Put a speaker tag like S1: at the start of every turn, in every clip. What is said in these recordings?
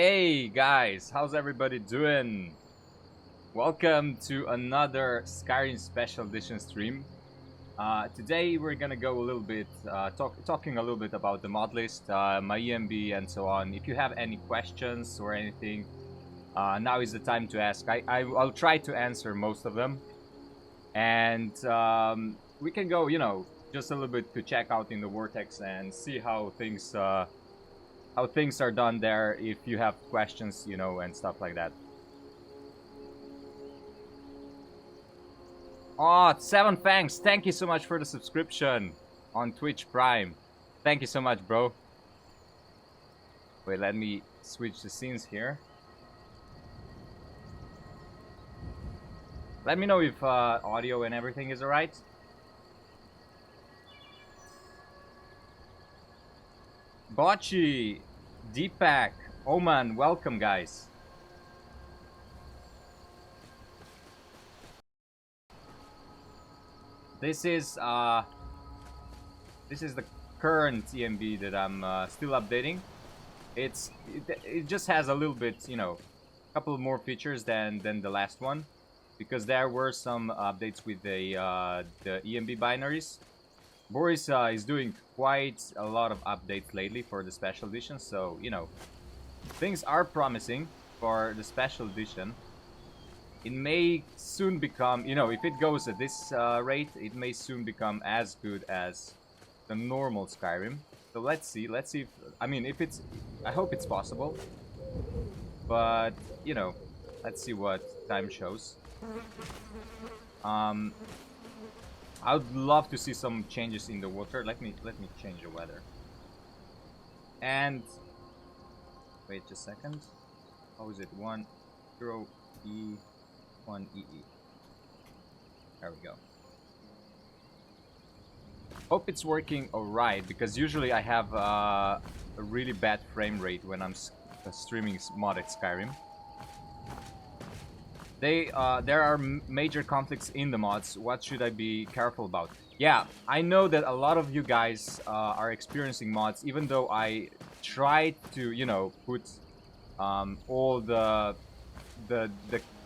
S1: Hey guys, how's everybody doing? Welcome to another Skyrim Special Edition stream. Today we're gonna go a little bit, talking a little bit about the mod list, my ENB and so on. If you have any questions or anything, now is the time to ask. I'll try to answer most of them. And we can go, just a little bit to check out in the Vortex and see how things are done there, if you have questions, and stuff like that. Oh, Seven Fangs, thank you so much for the subscription on Twitch Prime. Thank you so much, bro. Wait, let me switch the scenes here. Let me know if audio and everything is alright. Bocce, Deepak, Oman, welcome guys. This is the current ENB that I'm still updating. It just has a little bit, a couple more features than the last one, because there were some updates with the ENB binaries. Boris is doing quite a lot of updates lately for the special edition, so things are promising for the special edition. It may soon become, if it goes at this rate, it may soon become as good as the normal Skyrim. So let's see if, I hope it's possible. But, let's see what time shows. I would love to see some changes in the water. Let me change the weather. And wait just a second. How is it? 1 0 E 1 EE. There we go. Hope it's working alright, because usually I have a really bad frame rate when I'm streaming modded Skyrim. There are major conflicts in the mods. What should I be careful about? Yeah, I know that a lot of you guys are experiencing mods, even though I tried to, put all the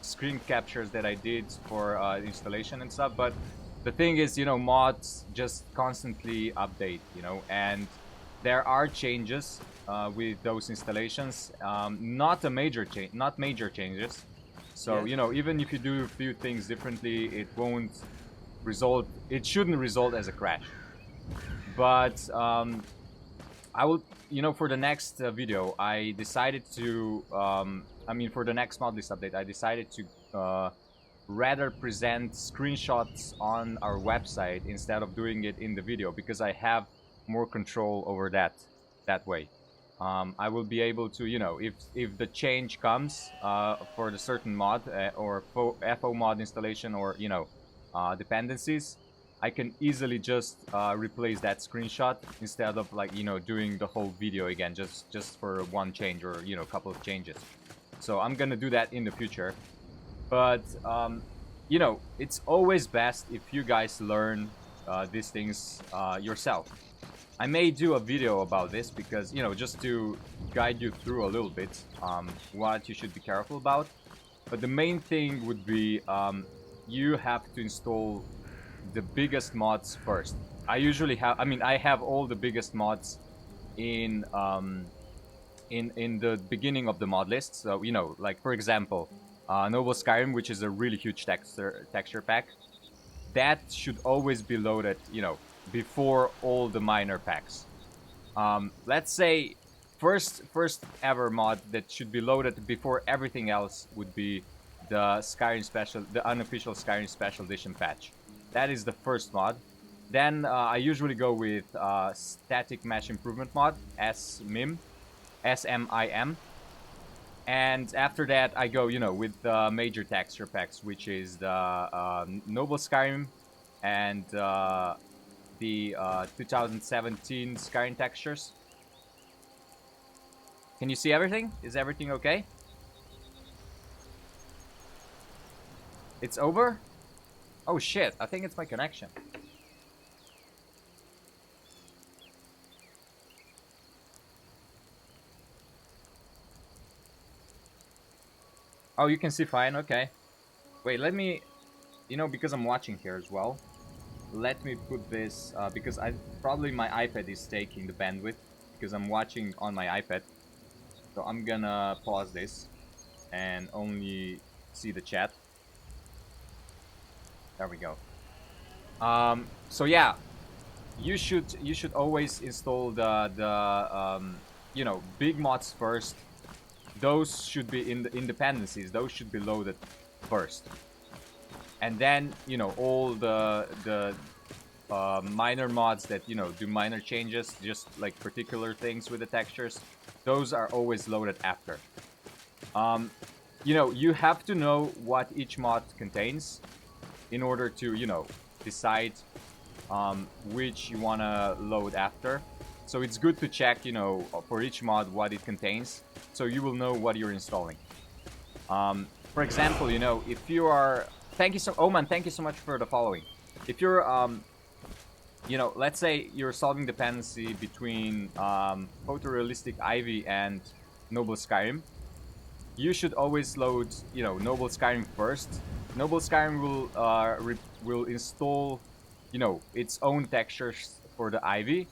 S1: screen captures that I did for installation and stuff. But the thing is, mods just constantly update, and there are changes with those installations. Not major changes. So, even if you do a few things differently, it shouldn't result as a crash. But I will, for the next video, I decided to, for the next mod list update, I decided to rather present screenshots on our website instead of doing it in the video, because I have more control over that way. I will be able to, if the change comes for the certain mod or FO mod installation or, dependencies, I can easily just replace that screenshot instead of doing the whole video again just for one change or, a couple of changes. So I'm gonna do that in the future. But, it's always best if you guys learn these things yourself. I may do a video about this because, just to guide you through a little bit what you should be careful about. But the main thing would be you have to install the biggest mods first. I usually have, I have all the biggest mods in the beginning of the mod list. So, like for example, Noble Skyrim, which is a really huge texture pack. That should always be loaded, before all the minor packs. Let's say first ever mod that should be loaded before everything else would be the unofficial Skyrim Special Edition patch. That is the first mod. Then I usually go with Static Mesh Improvement mod, SMIM. And after that, I go, with the major texture packs, which is the Noble Skyrim and the 2017 Skyrim textures. Can you see everything? Is everything okay? It's over? Oh shit, I think it's my connection. Oh, you can see fine. Okay. Wait, let me. You know, because I'm watching here as well. Let me put this because probably my iPad is taking the bandwidth because I'm watching on my iPad. So I'm gonna pause this and only see the chat. There we go. So yeah, you should always install the you know, big mods first. Those should be in the dependencies. Those should be loaded first, and then you know all the minor mods that you know do minor changes, just like particular things with the textures. Those are always loaded after. You know, you have to know what each mod contains in order to, you know, decide which you want to load after. So it's good to check, you know, for each mod what it contains, so you will know what you're installing. For example, you know, if you are... Thank you so... Oman, thank you so much for the following. If you're, you know, let's say you're solving dependency between Photorealistic Ivy and Noble Skyrim, you should always load, you know, Noble Skyrim first. Noble Skyrim will install, you know, its own textures for the Ivy.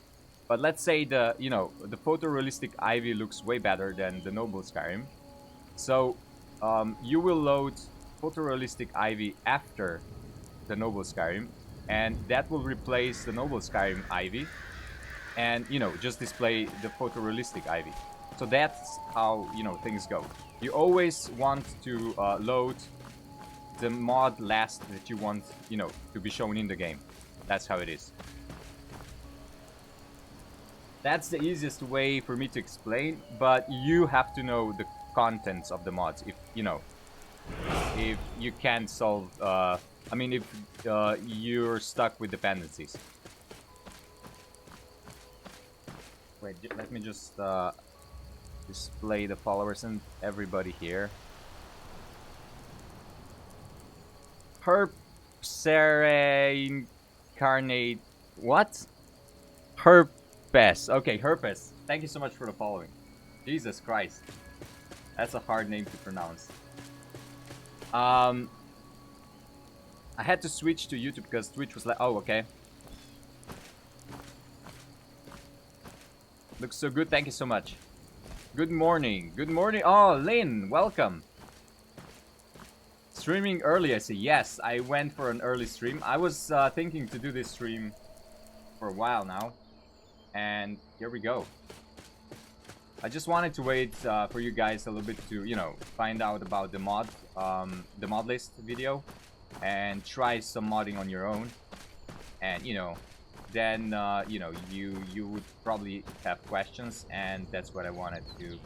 S1: But let's say the, you know, the Photorealistic Ivy looks way better than the Noble Skyrim. So you will load Photorealistic Ivy after the Noble Skyrim, and that will replace the Noble Skyrim Ivy, and you know, just display the Photorealistic Ivy. So that's how, you know, things go. You always want to load the mod last that you want, you know, to be shown in the game. That's how it is. That's the easiest way for me to explain, but you have to know the contents of the mods. If, you know, if you can't solve, I mean, if you're stuck with dependencies. Wait, let me just display the followers and everybody here. Herpes incarnate. What? Herpes. Okay, Herpes. Thank you so much for the following. Jesus Christ. That's a hard name to pronounce. I had to switch to YouTube because Twitch was like, oh, okay. Looks so good. Thank you so much. Good morning. Good morning. Oh, Lynn, welcome. Streaming early, I see. Yes, I went for an early stream. I was thinking to do this stream for a while now. And here we go. I just wanted to wait for you guys a little bit to, you know, find out about the mod list video. And try some modding on your own. And, you know, then, you know, you would probably have questions. And that's what I wanted to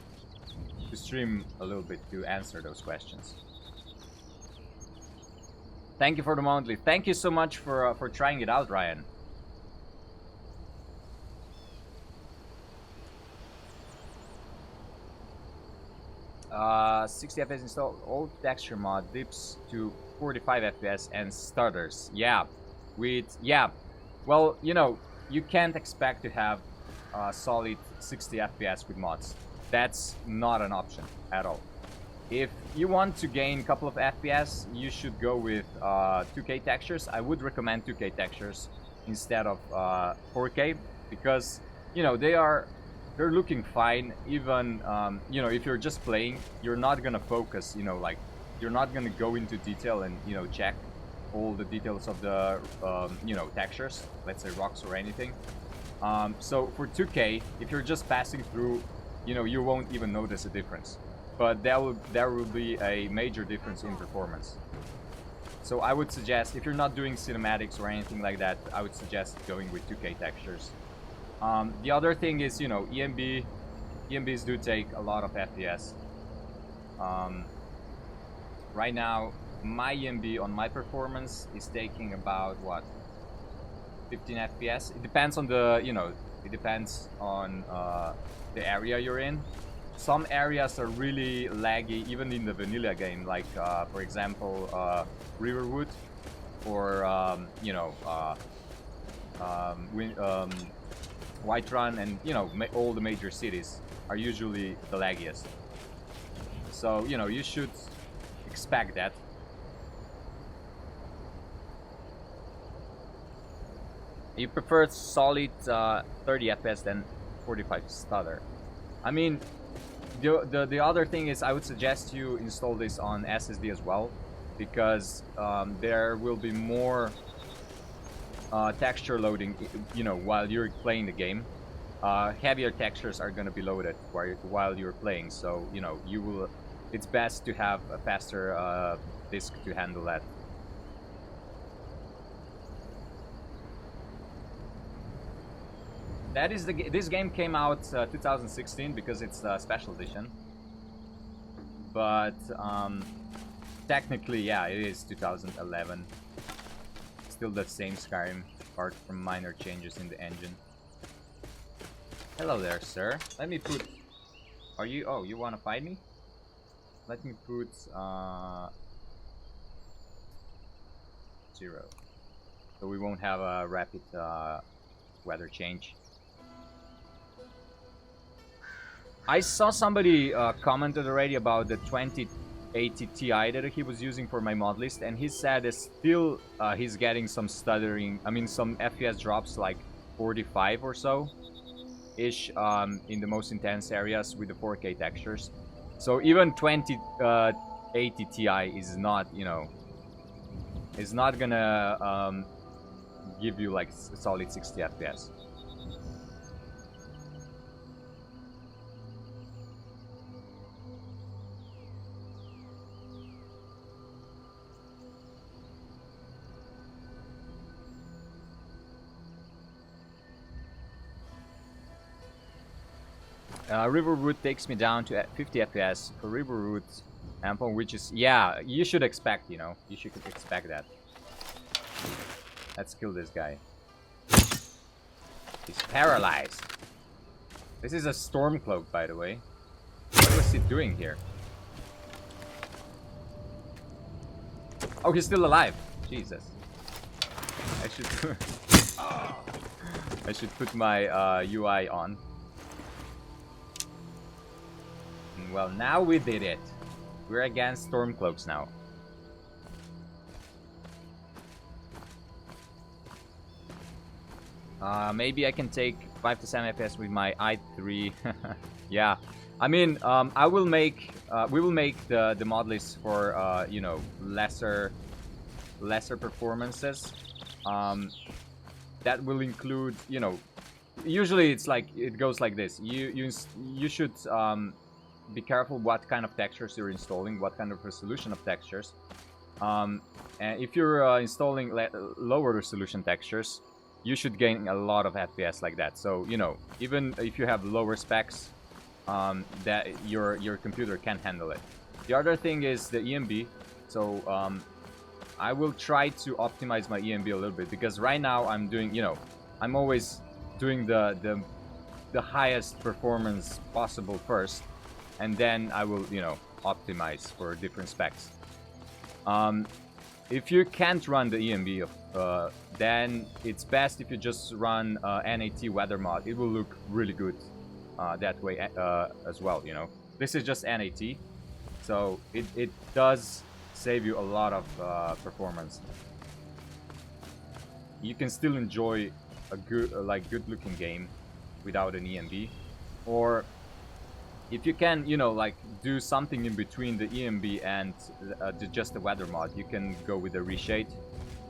S1: stream a little bit to answer those questions. Thank you for the monthly. Thank you so much for trying it out, Ryan. Uh, 60 FPS installed. Old texture mod dips to 45 FPS and stutters. Yeah, well, you know, you can't expect to have solid 60 FPS with mods. That's not an option at all. If you want to gain a couple of FPS, you should go with 2K textures. I would recommend 2K textures instead of 4K because, you know, they're looking fine. Even you know, if you're just playing, you're not gonna focus. You know, like you're not gonna go into detail and, you know, check all the details of the you know, textures. Let's say rocks or anything. So for 2K, if you're just passing through, you know, you won't even notice a difference. But there will be a major difference in performance. So I would suggest, if you're not doing cinematics or anything like that, I would suggest going with 2K textures. The other thing is, you know, ENBs do take a lot of FPS. Right now, my ENB on my performance is taking about, what, 15 FPS? It depends on the, you know, it depends on the area you're in. Some areas are really laggy, even in the vanilla game, like, for example, Riverwood, or, you know, Whiterun, and, you know, all the major cities are usually the laggiest. So, you know, you should expect that. You prefer solid 30 FPS than 45 stutter. I mean, the other thing is I would suggest you install this on SSD as well, because there will be more texture loading, you know, while you're playing the game. Heavier textures are going to be loaded while you're playing, so you know you will. It's best to have a faster disk to handle that. That is this game came out 2016 because it's a special edition. But technically, yeah, it is 2011. Still the same Skyrim, apart from minor changes in the engine. Hello there, sir. Let me put... Are you... Oh, you want to fight me? Let me put... 0. So we won't have a rapid weather change. I saw somebody commented already about the 2080 Ti that he was using for my mod list, and he said that still he's getting some stuttering, I mean some FPS drops like 45 or so ish in the most intense areas with the 4K textures. So even 2080 Ti is not, you know, is not gonna give you like solid 60 FPS. River Route takes me down to 50 FPS for River Route Ample, which is, yeah, you should expect, you know, you should expect that. Let's kill this guy. He's paralyzed. This is a Stormcloak, by the way. What was he doing here? Oh, he's still alive. Jesus. I should I should put my UI on. Well, now we did it. We're against Stormcloaks now. Maybe I can take 5 to 7 FPS with my i3. Yeah, I mean, I will make we will make the mod list for you know, lesser performances. That will include, you know, usually it's like it goes like this. You should be careful what kind of textures you're installing, what kind of resolution of textures. And if you're installing lower resolution textures, you should gain a lot of FPS like that. So, you know, even if you have lower specs, that your computer can handle it. The other thing is the ENB. So I will try to optimize my ENB a little bit, because right now I'm doing, you know, I'm always doing the highest performance possible first, and then I will, you know, optimize for different specs. If you can't run the ENB, then it's best if you just run NAT weather mod. It will look really good that way as well, you know. This is just NAT, so it does save you a lot of performance. You can still enjoy a good, good-looking game without an ENB, or if you can, you know, like do something in between the ENB and just the weather mod, you can go with the reshade.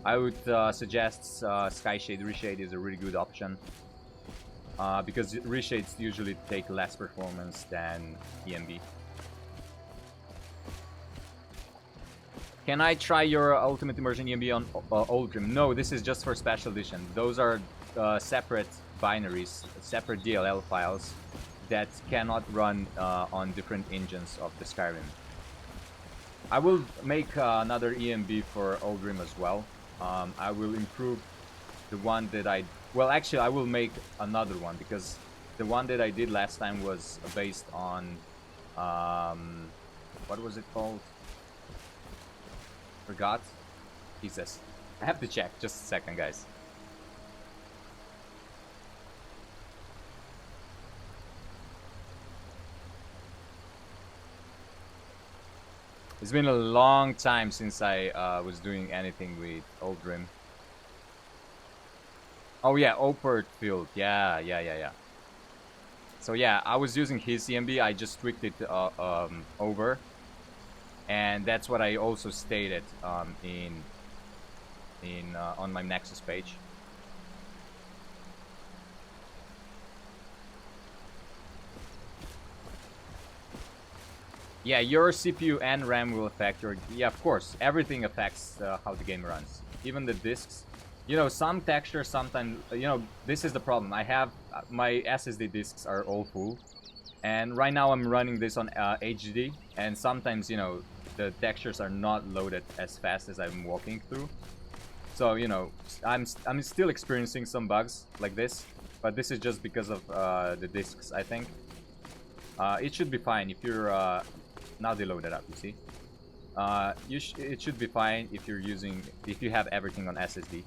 S1: I would suggest Sky Shade Reshade is a really good option, because reshades usually take less performance than ENB. Can I try your Ultimate Immersion ENB on Old Dream? No, this is just for Special Edition. Those are separate binaries, separate DLL files that cannot run on different engines of the Skyrim. I will make another ENB for Old Dream as well. I will improve the one that I... Well, actually, I will make another one, because the one that I did last time was based on... what was it called? Forgot? Jesus. I have to check. Just a second, guys. It's been a long time since I was doing anything with Oldrim. Oh yeah, Opert Field. Yeah. So yeah, I was using his ENB. I just tweaked it over, and that's what I also stated on my Nexus page. Yeah, your CPU and RAM will affect your... Yeah, of course. Everything affects how the game runs. Even the discs. You know, some textures sometimes... You know, this is the problem. I have... my SSD discs are all full. And right now I'm running this on HD. And sometimes, you know, the textures are not loaded as fast as I'm walking through. So, you know, I'm still experiencing some bugs like this. But this is just because of the discs, I think. It should be fine if you're... now they load it up, you see. It should be fine if you have everything on SSD.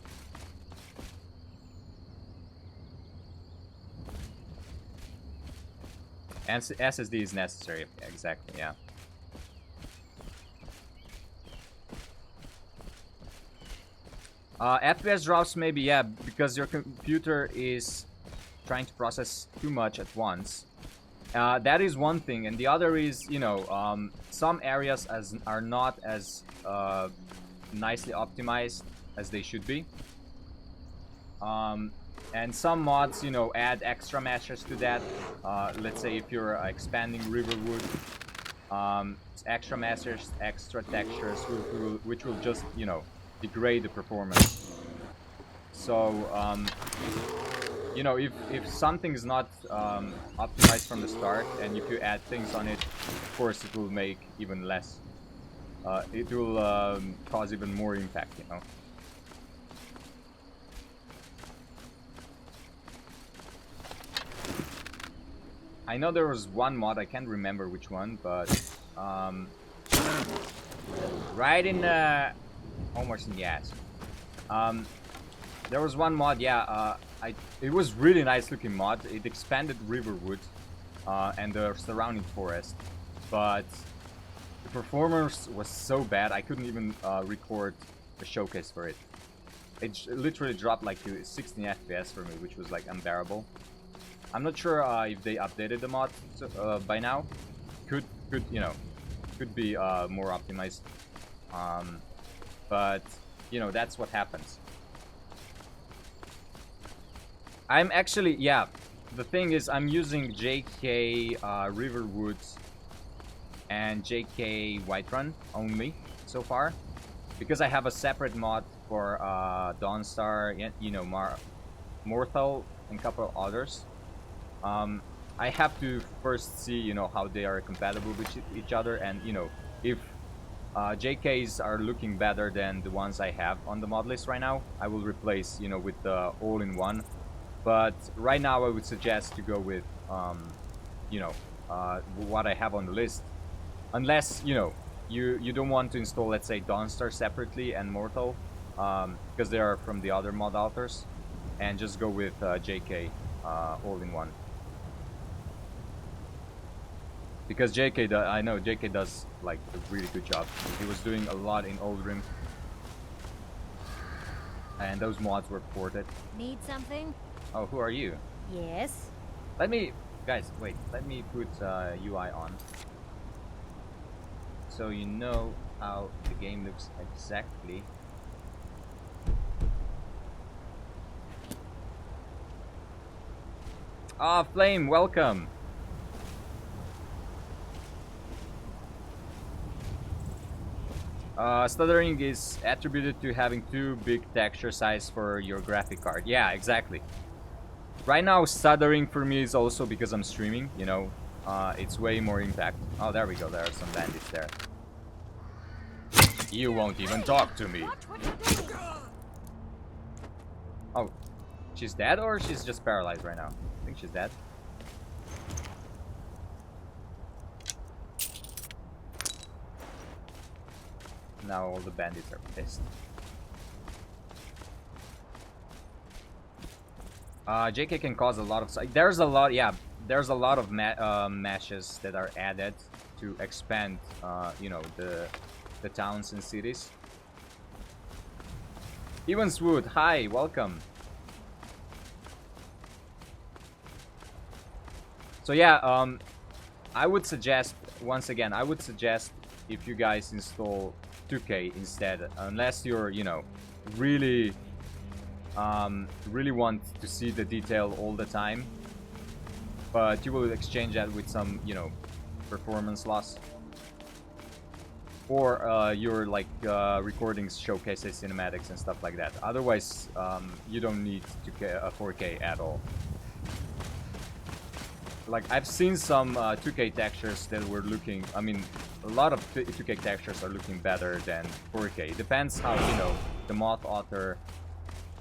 S1: And SSD is necessary, exactly, yeah. FPS drops maybe, yeah, because your computer is trying to process too much at once. That is one thing, and the other is, you know, some areas are not as nicely optimized as they should be. And some mods, you know, add extra meshes to that. Let's say if you're expanding Riverwood, extra meshes, extra textures, which will just, you know, degrade the performance. So, you know, if something is not optimized from the start, and if you add things on it, of course it will make even less. It will cause even more impact, you know. I know there was one mod, I can't remember which one, but right in almost in the ass. There was one mod, yeah. It was really nice looking mod. It expanded Riverwood and the surrounding forest, but the performance was so bad I couldn't even record a showcase for it. It literally dropped like to 16 FPS for me, which was like unbearable. I'm not sure if they updated the mod by now. Could you know, could be more optimized. But you know, that's what happens. I'm actually, yeah, the thing is I'm using JK Riverwood and JK Whiterun only so far, because I have a separate mod for Dawnstar, you know, Morthal and a couple of others. I have to first see, you know, how they are compatible with each other, and you know, if JKs are looking better than the ones I have on the mod list right now, I will replace, you know, with the all-in-one. But right now I would suggest to go with you know, what I have on the list, unless, you know, you don't want to install, let's say, Dawnstar separately and Mortal, because they are from the other mod authors, and just go with JK all-in-one. Because JK, I know JK does like a really good job. He was doing a lot in Oldrim, and those mods were ported.
S2: Need something?
S1: Oh, who are you?
S2: Yes.
S1: Let me, guys, wait. Let me put UI on, so you know how the game looks exactly. Ah, Flame, welcome. Stuttering is attributed to having too big texture size for your graphic card. Yeah, exactly. Right now, stuttering for me is also because I'm streaming, you know. It's way more impact. Oh, there we go. There are some bandits there. You won't even talk to me. Oh, she's dead, or she's just paralyzed right now? I think she's dead. Now all the bandits are pissed. JK can cause a lot of... There's a lot, yeah. There's a lot of meshes that are added to expand, you know, the towns and cities. Evanswood, hi, welcome. So yeah, I would suggest, once again, I would suggest if you guys install 2K instead, unless you're, you know, really want to see the detail all the time, but you will exchange that with some, you know, performance loss, or your like recordings showcases cinematics and stuff like that. Otherwise, you don't need 4K at all. Like, I've seen some 2K textures that were looking, I mean, a lot of 2K textures are looking better than 4K. It depends how, you know, the mod author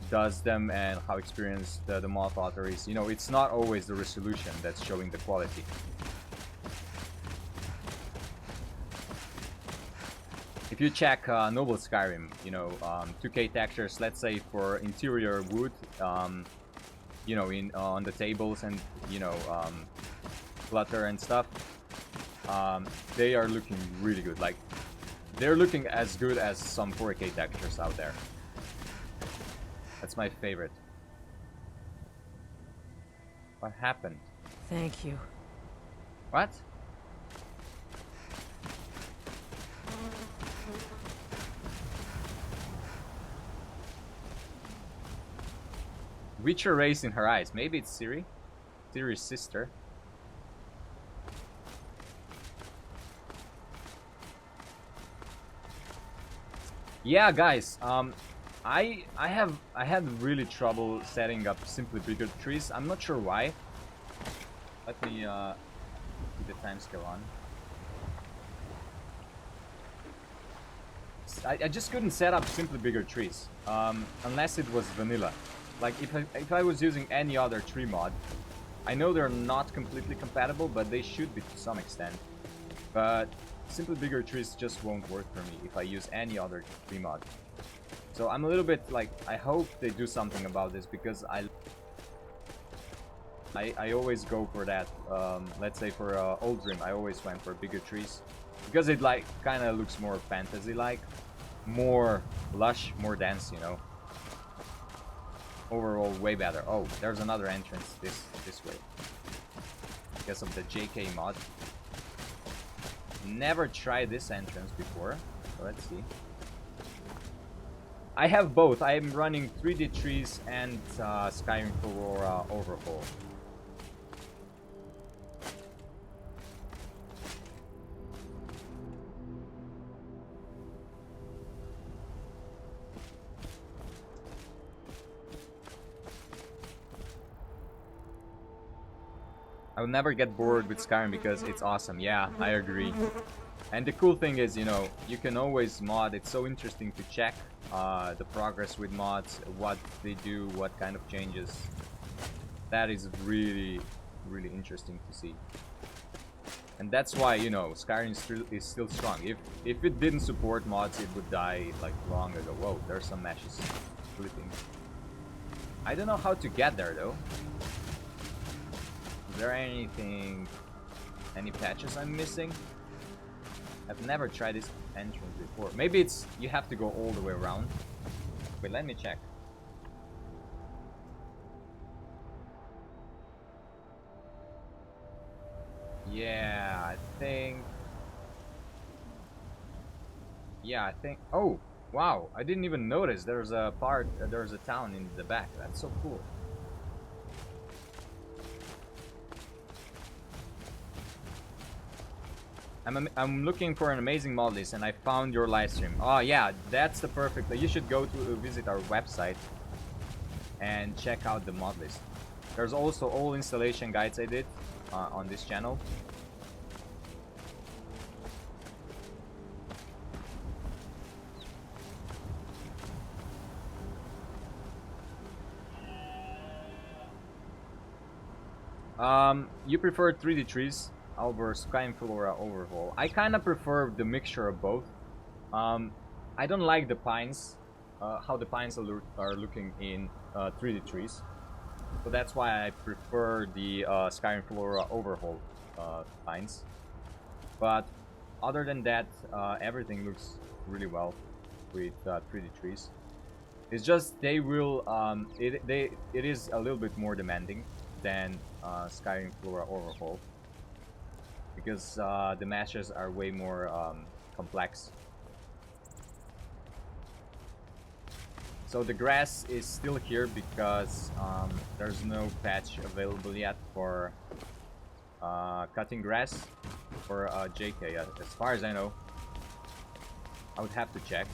S1: does them and how experienced the mod author is. You know, it's not always the resolution that's showing the quality. If you check Noble Skyrim, you know, 2K textures, let's say for interior wood, you know, on the tables and, you know, clutter and stuff, they are looking really good. Like, they're looking as good as some 4K textures out there. That's my favorite. What happened?
S3: Thank you.
S1: What? Witcher rays in her eyes. Maybe it's Ciri? Ciri's sister. Yeah, guys. I had really trouble setting up simply bigger trees. I'm not sure why. Let me put the time scale on. I just couldn't set up simply bigger trees, unless it was vanilla. Like, if I was using any other tree mod, I know they're not completely compatible, but they should be to some extent. But simply bigger trees just won't work for me if I use any other tree mod. So I'm a little bit like, I hope they do something about this, because I always go for that. Let's say for Old Dream, I always went for bigger trees, because it like kind of looks more fantasy-like, more lush, more dense, you know. Overall, way better. Oh, there's another entrance this way, because of the JK mod. Never tried this entrance before, so let's see. I have both. I am running 3D trees and Skyrim Aurora overhaul. I will never get bored with Skyrim because it's awesome. Yeah, I agree. And the cool thing is, you know, you can always mod. It's so interesting to check the progress with mods, what they do, what kind of changes. That is really, really interesting to see. And that's why, you know, Skyrim is still strong. If it didn't support mods, it would die like long ago. Whoa, there's some meshes flipping. I don't know how to get there though. Is there anything, any patches I'm missing? I've never tried this entrance before. Maybe it's, you have to go all the way around. Wait, let me check. Yeah, I think... Oh, wow, I didn't even notice there's a town in the back. That's so cool. I'm looking for an amazing mod list, and I found your live stream. Oh yeah, that's the perfect. You should go to visit our website and check out the mod list. There's also all installation guides I did on this channel. You prefer 3D trees over Skyrim Flora overhaul? I kind of prefer the mixture of both. I don't like the pines, how the pines are looking in 3D trees. So that's why I prefer the Skyrim Flora overhaul pines. But other than that, everything looks really well with 3D trees. It's just they will it is a little bit more demanding than Skyrim Flora Overhaul, because the meshes are way more complex. So the grass is still here because there's no patch available yet for cutting grass for JK, as far as I know. I would have to check.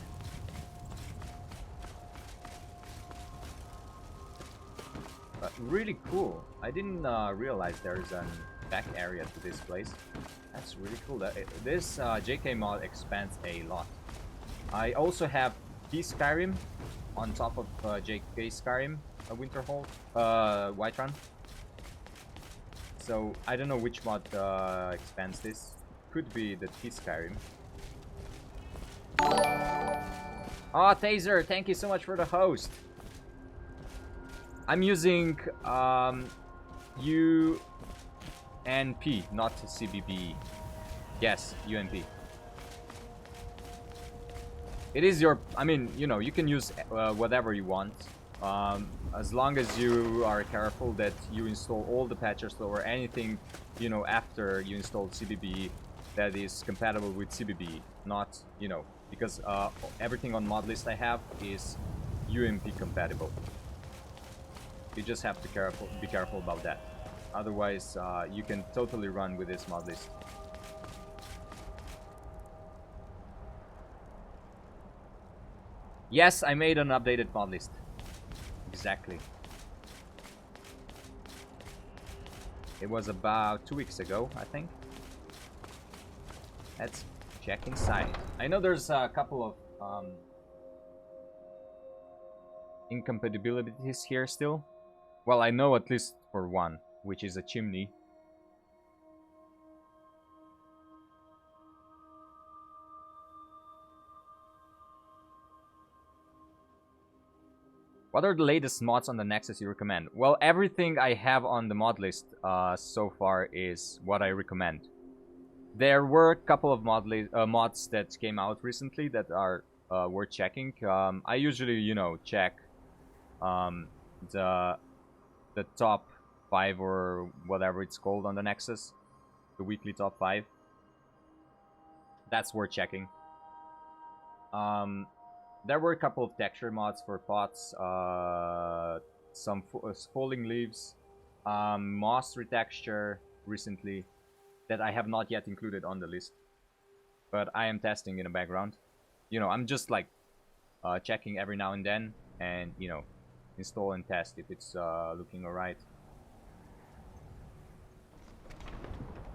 S1: But really cool. I didn't realize there's a back area to this place. That's really cool. This JK mod expands a lot. I also have Skyrim on top of JK Skyrim, Winterhold, Whiterun. So I don't know which mod expands this. Could be the Skyrim. Oh, Taser, thank you so much for the host. I'm using UNP, not CBB. Yes, UNP. It is your, I mean, you know, you can use whatever you want, as long as you are careful that you install all the patches or anything, you know, after you install CBB that is compatible with CBB, not, you know, because everything on mod list I have is UMP compatible. You just have to be careful about that. Otherwise, you can totally run with this mod list. Yes, I made an updated mod list. Exactly. It was about 2 weeks ago, I think. Let's check inside. I know there's a couple of incompatibilities here still. Well, I know at least for one, which is a chimney. What are the latest mods on the Nexus you recommend? Well, everything I have on the mod list so far is what I recommend. There were a couple of mods that came out recently that are worth checking. I usually, you know, check the top 5 or whatever it's called on the Nexus, the weekly top 5. That's worth checking. There were a couple of texture mods for pots, some falling leaves, moss retexture recently that I have not yet included on the list, but I am testing in the background. You know, I'm just like checking every now and then, and you know, install and test if it's looking alright.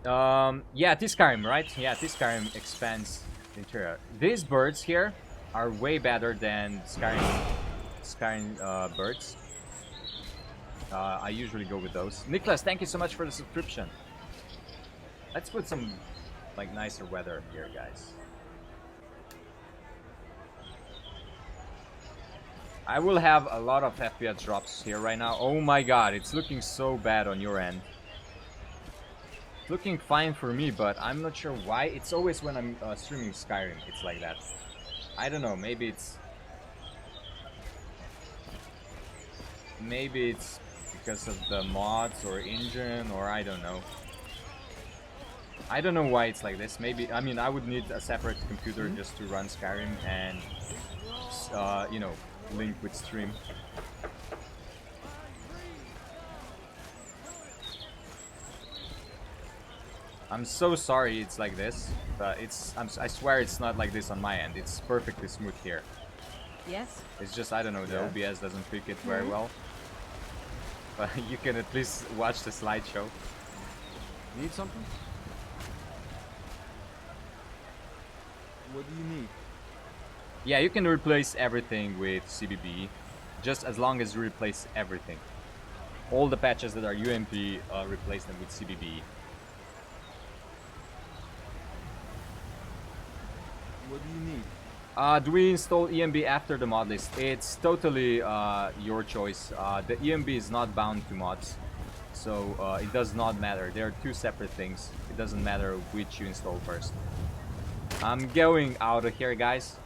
S1: Yeah, Skyrim, right? Yeah, Skyrim expands the interior. These birds here are way better than Skyrim birds. I usually go with those. Nicholas, thank you so much for the subscription. Let's put some like nicer weather here, guys. I will have a lot of FPS drops here right now. Oh my god, it's looking so bad on your end. It's looking fine for me, but I'm not sure why. It's always when I'm streaming Skyrim, it's like that. I don't know, maybe it's because of the mods or engine, or I don't know. I don't know why it's like this. Maybe, I mean, I would need a separate computer just to run Skyrim and, you know, link with stream. I'm so sorry it's like this, but I swear it's not like this on my end. It's perfectly smooth here.
S2: Yes?
S1: It's just, I don't know, the OBS doesn't pick it very well. But you can at least watch the slideshow.
S3: Need something? What do you need?
S1: Yeah, you can replace everything with CBB, just as long as you replace everything. All the patches that are UMP, replace them with CBB.
S3: What do you need?
S1: Do we install ENB after the mod list? It's totally your choice. The ENB is not bound to mods, So it does not matter. They are two separate things. It doesn't matter which you install first. I'm going out of here, guys,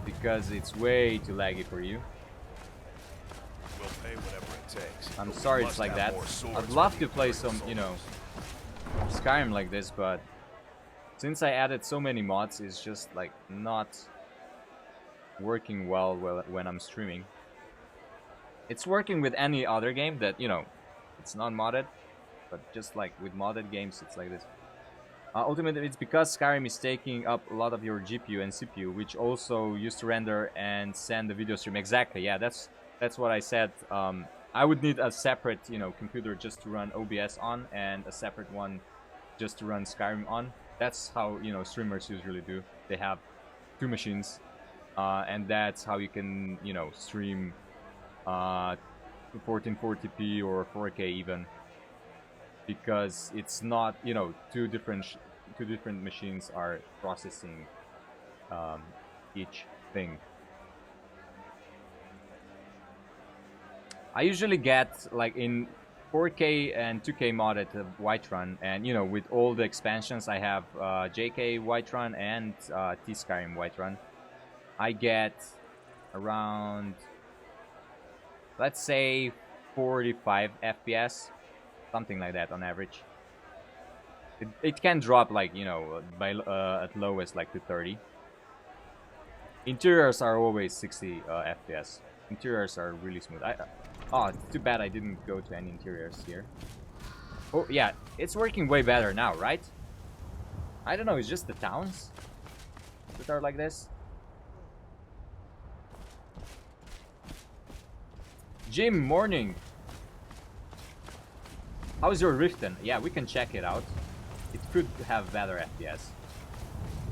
S1: because it's way too laggy for you.
S4: We'll pay whatever it takes.
S1: I'm
S4: But we
S1: sorry
S4: must
S1: it's like
S4: have
S1: that.
S4: more swords
S1: I'd
S4: for
S1: love
S4: the
S1: to play
S4: Imperial
S1: some, you know,
S4: soldiers.
S1: Skyrim like this, but since I added so many mods, it's just like not working well when I'm streaming. It's working with any other game that, you know, it's not modded, but just like with modded games, it's like this. Ultimately, it's because Skyrim is taking up a lot of your GPU and CPU, which also used to render and send the video stream. Exactly, yeah, that's what I said. I would need a separate, you know, computer just to run OBS on, and a separate one just to run Skyrim on. That's how, you know, streamers usually do. They have two machines, and that's how you can, you know, stream 1440p or 4K even. Because it's not, you know, two different machines are processing each thing. I usually get like in 4K and 2K modded Whiterun, and you know, with all the expansions I have JK Whiterun and T Skyrim Whiterun, I get around, let's say, 45 FPS. Something like that on average. It can drop, like, you know, by at lowest like to 30. Interiors are always 60 FPS. Interiors are really smooth. Oh, it's too bad I didn't go to any interiors here. Oh yeah, it's working way better now, right? I don't know, it's just the towns that are like this. Jim, morning. How's your Riften? Yeah, we can check it out. It could have better FPS.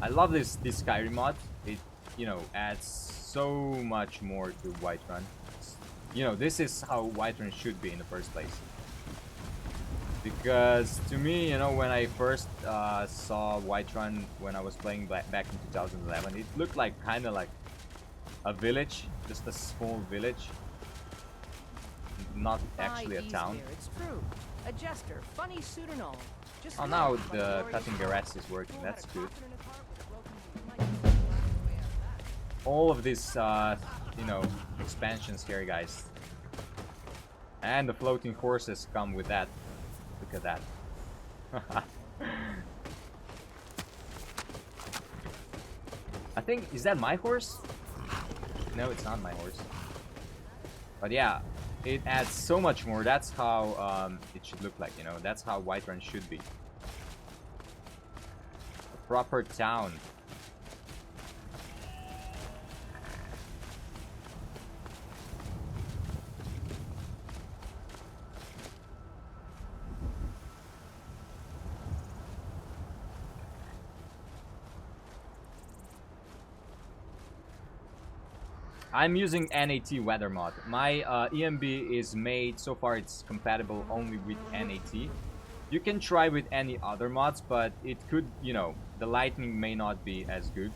S1: I love this Skyrim mod. It, you know, adds so much more to Whiterun. You know, this is how Whiterun should be in the first place. Because to me, you know, when I first saw Whiterun when I was playing back in 2011, it looked like kind of like a village, just a small village, not actually a town.
S5: It's true. A jester, funny suit and all. Just
S1: Oh, now the cutting grass is working. That's good. All of these, you know, expansions here, guys. And the floating horses come with that. Look at that. I think, is that my horse? No, it's not my horse. But yeah, it adds so much more. That's how it should look like, you know. That's how Whiterun should be. A proper town. I'm using NAT weather mod. My ENB is made, so far it's compatible only with NAT. You can try with any other mods, but it could, you know, the lightning may not be as good.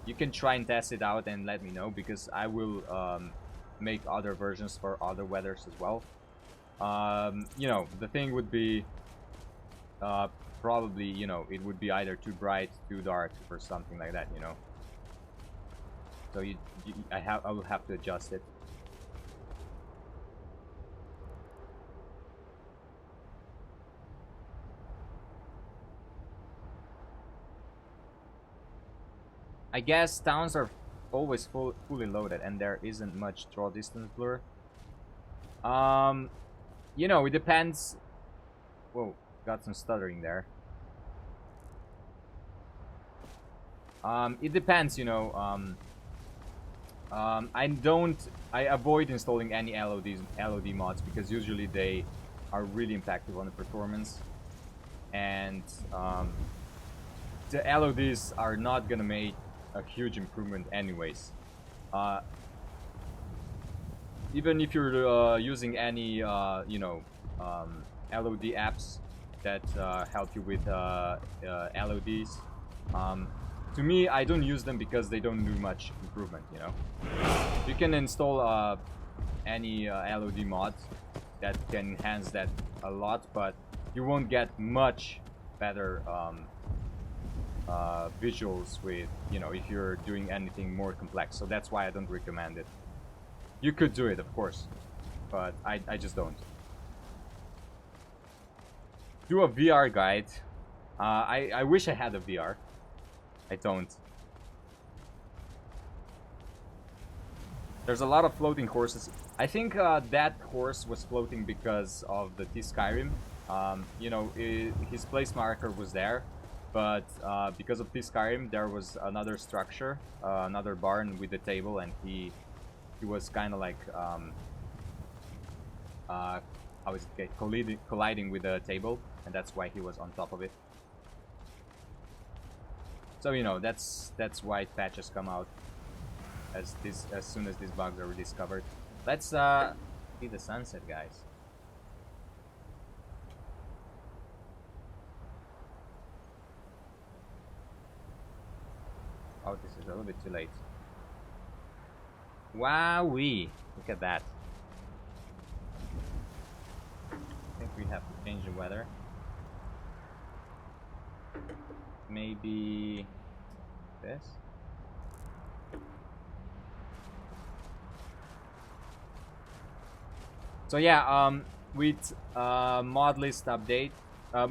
S1: You can try and test it out and let me know, because I will make other versions for other weathers as well. You know, the thing would be probably, you know, it would be either too bright, too dark, or something like that, you know. So I will have to adjust it. I guess towns are always fully loaded, and there isn't much draw distance blur. You know, it depends. Whoa, got some stuttering there. It depends, you know. I avoid installing any LOD mods, because usually they are really impactful on the performance, and the LODs are not gonna make a huge improvement anyways. Even if you're using any you know, LOD apps that help you with LODs, to me, I don't use them because they don't do much improvement, you know. You can install any LOD mod that can enhance that a lot, but you won't get much better visuals with, you know, if you're doing anything more complex. So that's why I don't recommend it. You could do it, of course, but I just don't. Do a VR guide. I wish I had a VR. I don't. There's a lot of floating horses. I think that horse was floating because of the Skyrim. You know, his place marker was there, but because of Skyrim, there was another structure, another barn with a table, and he was kind of like how is it, colliding with the table, and that's why he was on top of it. So you know, that's why patches come out as soon as these bugs are discovered. Let's see the sunset, guys. Oh, this is a little bit too late. Wowee! Look at that. I think we have to change the weather. Maybe this. So yeah, with mod list update,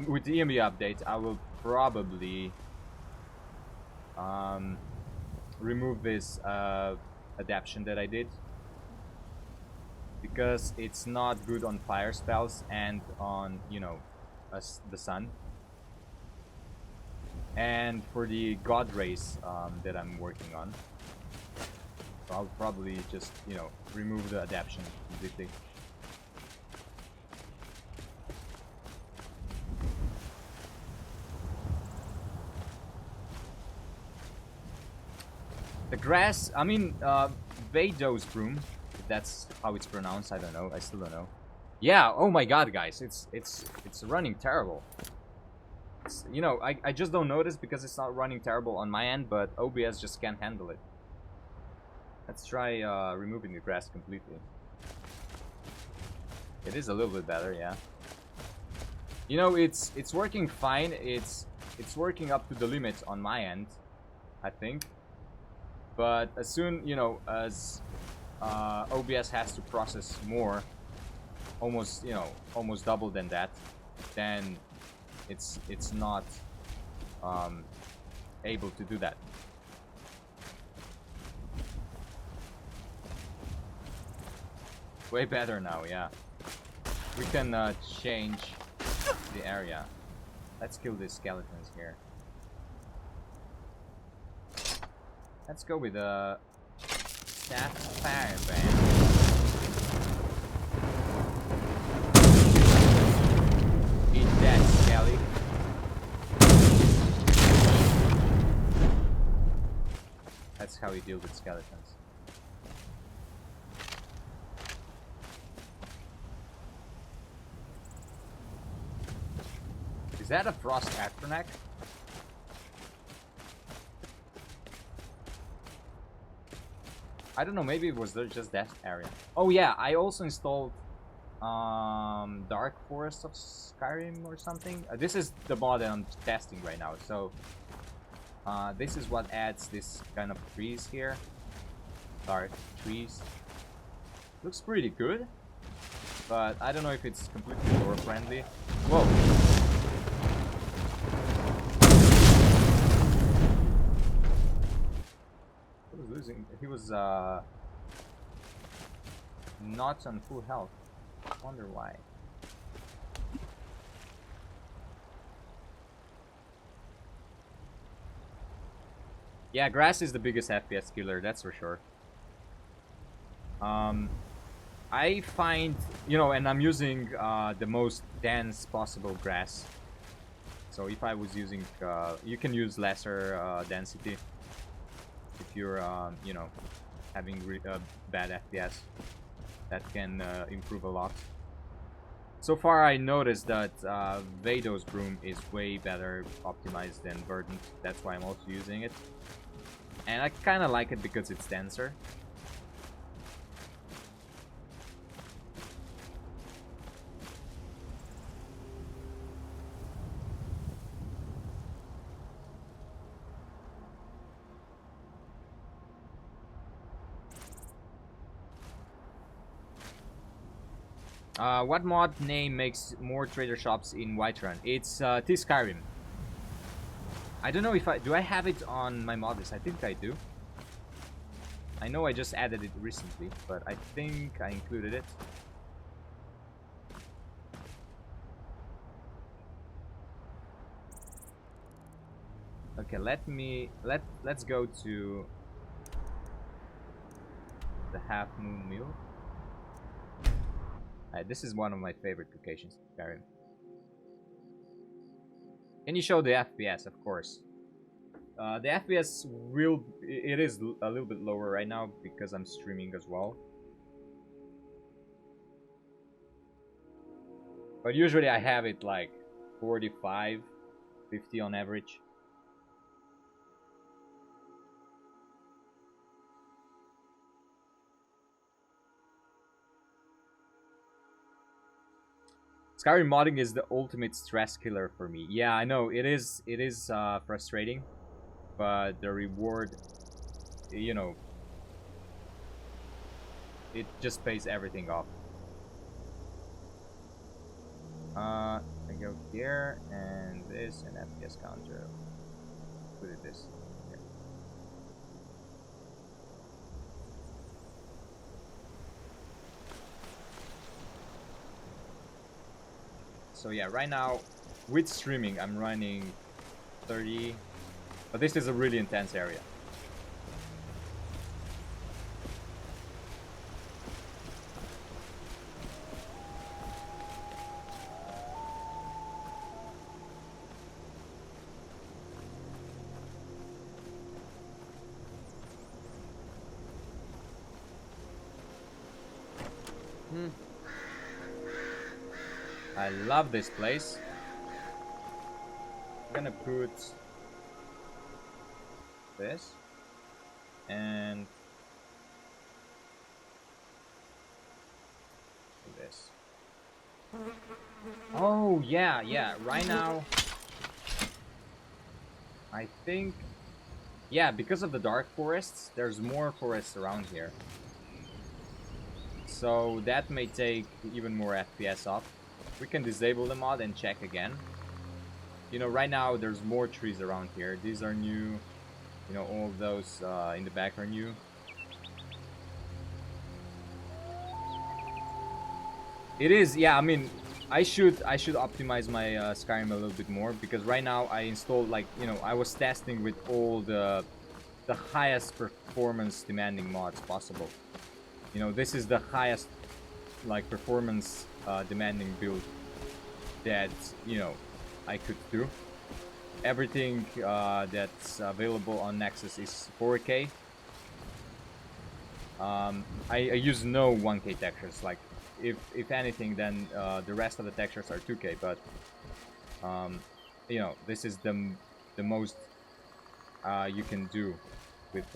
S1: with the ENB update, I will probably remove this adaptation that I did, because it's not good on fire spells and on, you know, the sun. And for the god race that I'm working on, so I'll probably just, you know, remove the adaptation completely. The grass, I mean, Vados broom, if that's how it's pronounced, I don't know, I still don't know. Yeah, oh my god, guys, it's running terrible. It's, you know, I just don't notice because it's not running terrible on my end, but OBS just can't handle it. Let's try removing the grass completely. It is a little bit better, yeah. You know, it's working fine. It's working up to the limit on my end, I think. But as soon, you know, as OBS has to process more, almost, you know, almost double than that, then it's not able to do that. Way better now, yeah. We can change the area. Let's kill these skeletons here. Let's go with a staff fire band. Eat that, Skelly. That's how we deal with skeletons. Is that a frost Atronak? I don't know, maybe it was just that area. Oh yeah, I also installed Dark Forest of Skyrim or something. This is the mod that I'm testing right now. So this is what adds this kind of trees here. Dark trees. Looks pretty good, but I don't know if it's completely lore friendly. Whoa. He was not on full health. Wonder why. Yeah, grass is the biggest FPS killer, that's for sure. I find, you know, and I'm using the most dense possible grass. So if I was using, you can use lesser density if you're, you know, having bad FPS. That can improve a lot. So far I noticed that Vados Broom is way better optimized than Verdant. That's why I'm also using it. And I kind of like it because it's denser. What mod name makes more trader shops in Whiterun? It's Skyrim. I don't know if I have it on my mod list. I think I do. I know I just added it recently, but I think I included it. Okay, let's go to the Half Moon Meal. This is one of my favorite locations in Skyrim. Can you show the FPS? Of course. The FPS it is a little bit lower right now because I'm streaming as well. But usually I have it like 45, 50 on average. Skyrim modding is the ultimate stress killer for me. Yeah, I know it is frustrating, but the reward, you know, it just pays everything off. I go here and this and FPS counter. Put it this. Here. So yeah, right now with streaming I'm running 30, but this is a really intense area. I love this place. I'm gonna put this and this. Oh yeah, right now I think, yeah, because of the dark forests, there's more forests around here, so that may take even more FPS off. We can disable the mod and check again. You know, right now there's more trees around here. These are new. You know, all of those in the back are new. It is, yeah. I mean, I should optimize my Skyrim a little bit more, because right now I installed, like, you know, I was testing with all the highest performance demanding mods possible. You know, this is the highest like performance demanding build that, you know, I could do. Everything that's available on Nexus is 4K. I use no 1K textures. Like, if anything, then the rest of the textures are 2K. But you know, this is the most you can do with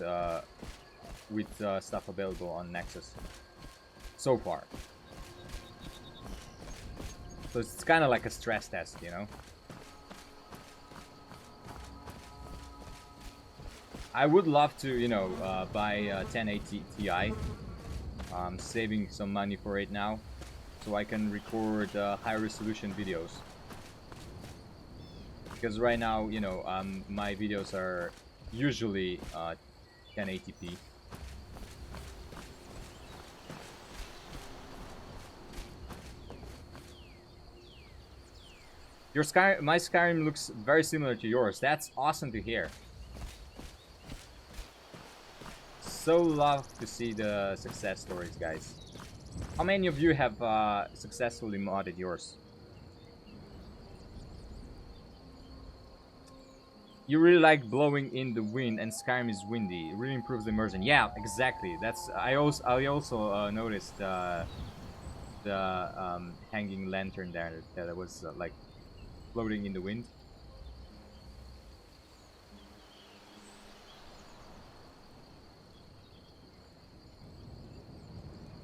S1: stuff available on Nexus so far. So it's kind of like a stress test, you know. I would love to, you know, buy a 1080 Ti. I'm saving some money for it now, so I can record high resolution videos. Because right now, you know, my videos are usually 1080p. My Skyrim looks very similar to yours. That's awesome to hear. So love to see the success stories, guys. How many of you have successfully modded yours? You really like blowing in the wind, and Skyrim is windy. It really improves the immersion. Yeah, exactly. That's I also noticed the hanging lantern there that was like floating in the wind.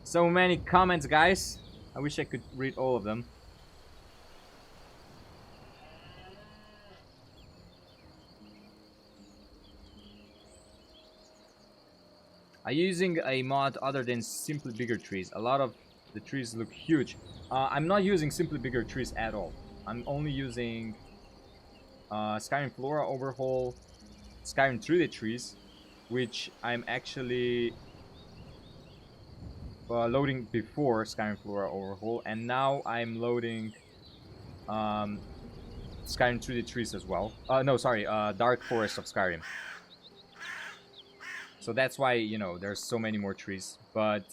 S1: So many comments, guys. I wish I could read all of them. Are you using a mod other than simply bigger trees? A lot of The trees look huge. I'm not using simply bigger trees at all. I'm only using Skyrim Flora Overhaul, Skyrim 3D trees, which I'm actually loading before Skyrim Flora Overhaul, and now I'm loading Skyrim 3D trees as well. No, sorry, Dark Forest of Skyrim. So that's why, you know, there's so many more trees, but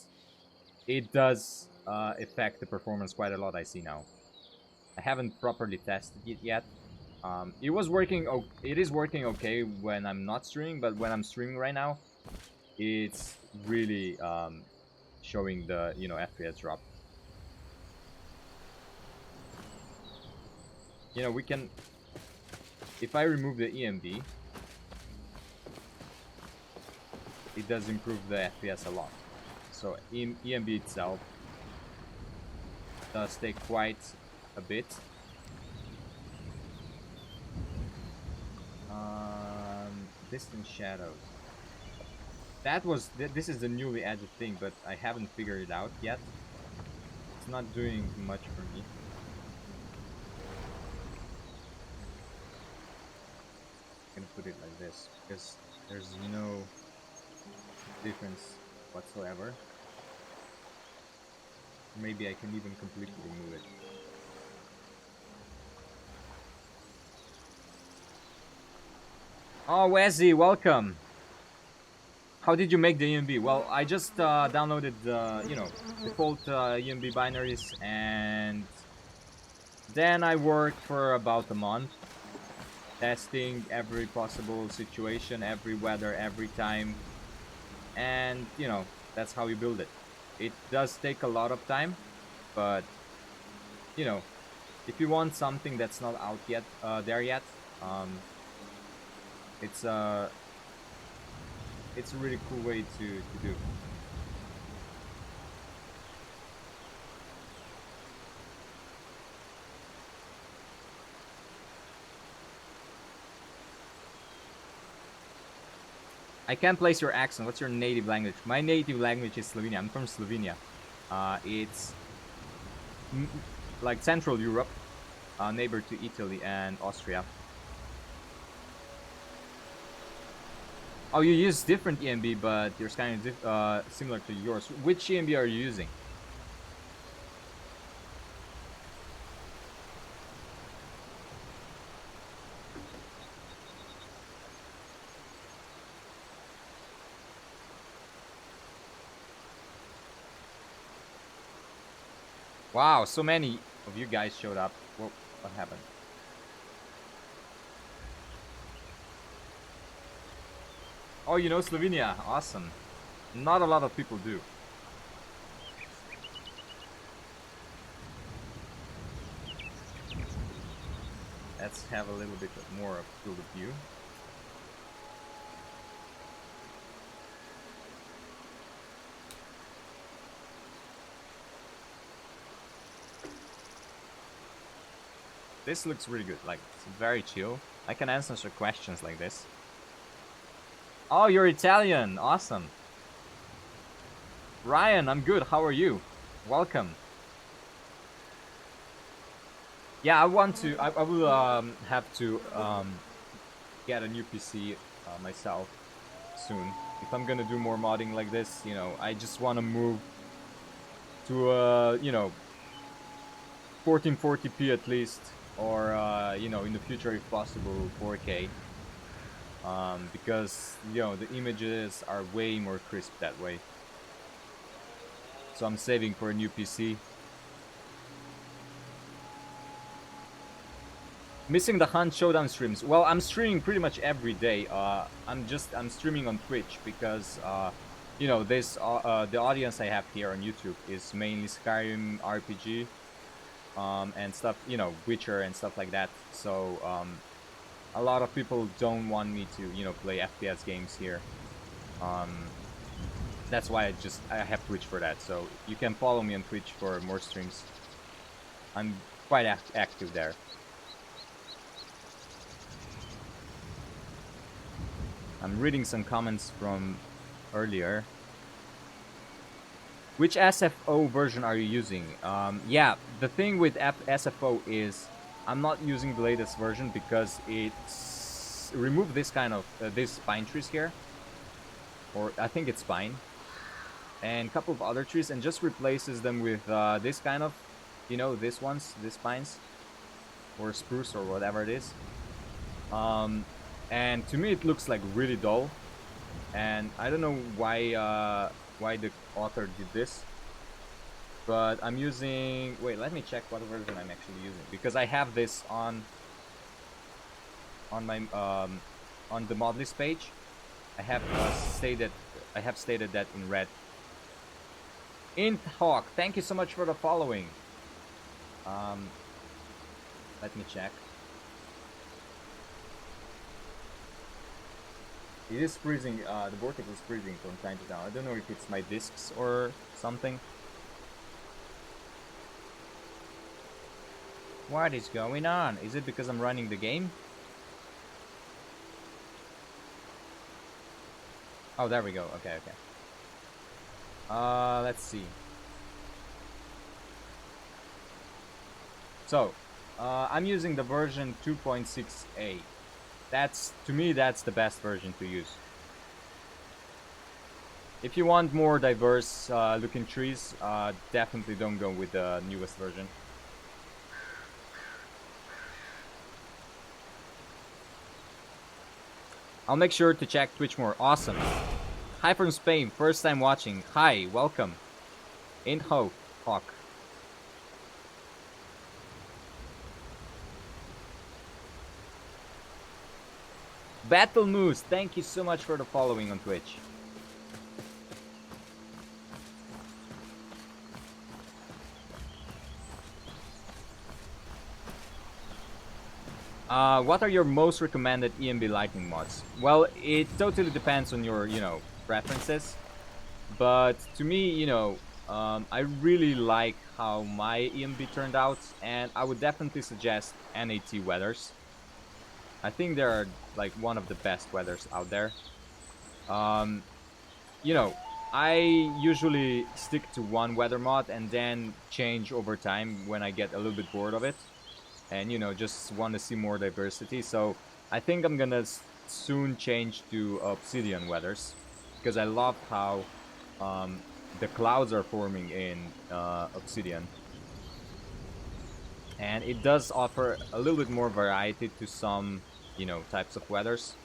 S1: it does affect the performance quite a lot, I see now. I haven't properly tested it yet. It was working. It is working okay when I'm not streaming, but when I'm streaming right now, it's really showing the, you know, FPS drop. You know, we can. If I remove the ENB, it does improve the FPS a lot. So ENB itself does take quite a bit. Distant shadows. That was this is the newly added thing, but I haven't figured it out yet. It's not doing much for me. I'm gonna put it like this because there's no difference whatsoever. Maybe I can even completely remove it. Oh, Wazzy, welcome. How did you make the ENB? Well, I just downloaded the, you know, default ENB binaries, and then I worked for about a month, testing every possible situation, every weather, every time, and, you know, that's how you build it. It does take a lot of time, but, you know, if you want something that's not out yet, there yet, it's a really cool way to do. I can't place your accent. What's your native language? My native language is Slovenia. I'm from Slovenia. It's like Central Europe, neighbor to Italy and Austria. Oh, you use different ENB, but yours kind of similar to yours. Which ENB are you using? Wow, so many of you guys showed up. What happened? Oh, you know Slovenia. Awesome. Not a lot of people do. Let's have a little bit more of field of view. This looks really good. Like, it's very chill. I can answer some questions like this. Oh, you're Italian. Awesome. Ryan, I'm good. How are you? Welcome. Yeah, I want to. I will have to get a new PC myself soon. If I'm gonna do more modding like this, you know, I just want to move to you know, 1440p at least, or you know, in the future if possible 4K. Because, you know, the images are way more crisp that way. So I'm saving for a new PC. Missing the Hunt Showdown streams. Well, I'm streaming pretty much every day. I'm streaming on Twitch because you know, this the audience I have here on YouTube is mainly Skyrim RPG and stuff, you know, Witcher and stuff like that. So a lot of people don't want me to, you know, play FPS games here. That's why I have Twitch for that. So you can follow me on Twitch for more streams. I'm quite active there. I'm reading some comments from earlier. Which SFO version are you using? Yeah, the thing with SFO is I'm not using the latest version because it's removed this kind of these pine trees here, or I think it's pine, and a couple of other trees, and just replaces them with this kind of, you know, these pines, or spruce or whatever it is. And to me it looks like really dull, and I don't know why the author did this, but I'm using, wait, let me check what version I'm actually using, because I have this on my on the mod list page. I have stated that in red. Int Hawk, thank you so much for the following. Let me check. It is freezing, the vortex is freezing from time to time. I don't know if it's my discs or something. What is going on? Is it because I'm running the game? Oh, there we go. Okay, okay. Let's see. So, I'm using the version 2.6a. That's, to me, that's the best version to use. If you want more diverse looking trees, definitely don't go with the newest version. I'll make sure to check Twitch more. Awesome. Hi from Spain, first time watching. Hi, welcome. Int Hawk. Battle Moose, thank you so much for the following on Twitch. What are your most recommended ENB lightning mods? Well, it totally depends on your, you know, preferences. But to me, you know, I really like how my ENB turned out, and I would definitely suggest NAT weathers. I think they're like one of the best weathers out there. You know, I usually stick to one weather mod and then change over time when I get a little bit bored of it, and you know, just want to see more diversity. So I think I'm gonna soon change to obsidian weathers, because I love how the clouds are forming in obsidian, and it does offer a little bit more variety to some, you know, types of weathers.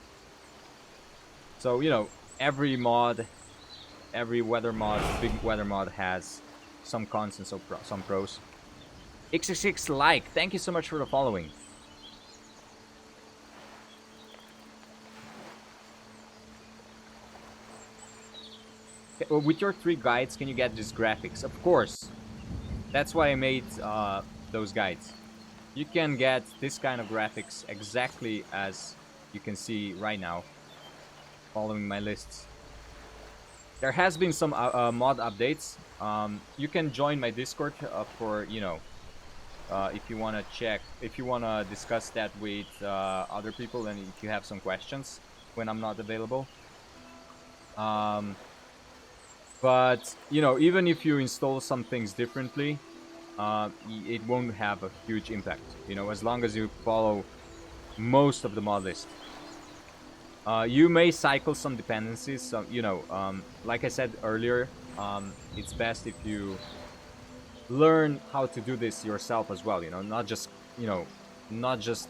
S1: So, you know, every weather mod, big weather mod, has some cons and some pros. X66 like, thank you so much for the following. Okay, well, with your 3 guides, can you get these graphics? Of course. That's why I made those guides. You can get this kind of graphics exactly as you can see right now, following my lists. There has been some mod updates. You can join my Discord for, you know, if you want to discuss that with other people, and if you have some questions when I'm not available. But, you know, even if you install some things differently, it won't have a huge impact, you know, as long as you follow most of the mod list. You may cycle some dependencies, so, you know, like I said earlier, it's best if you learn how to do this yourself as well, you know, not just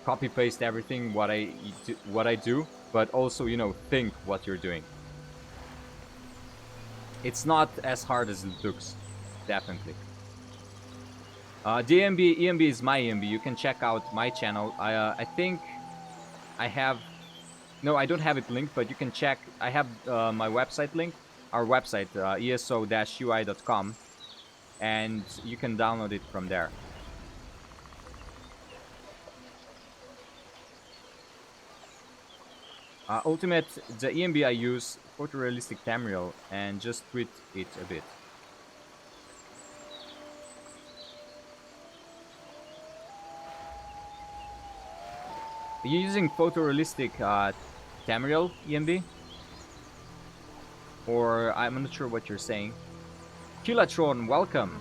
S1: copy paste everything what I do, but also, you know, think what you're doing. It's not as hard as it looks, definitely. The ENB is my ENB. You can check out my channel. I think I have, no, I don't have it linked, but you can check. I have my website linked, our website, eso-ui.com, and you can download it from there. Ultimate, the ENB I use, Photorealistic Tamriel, and just tweak it a bit. Are you using Photorealistic Tamriel ENB? Or I'm not sure what you're saying. Kilatron, welcome.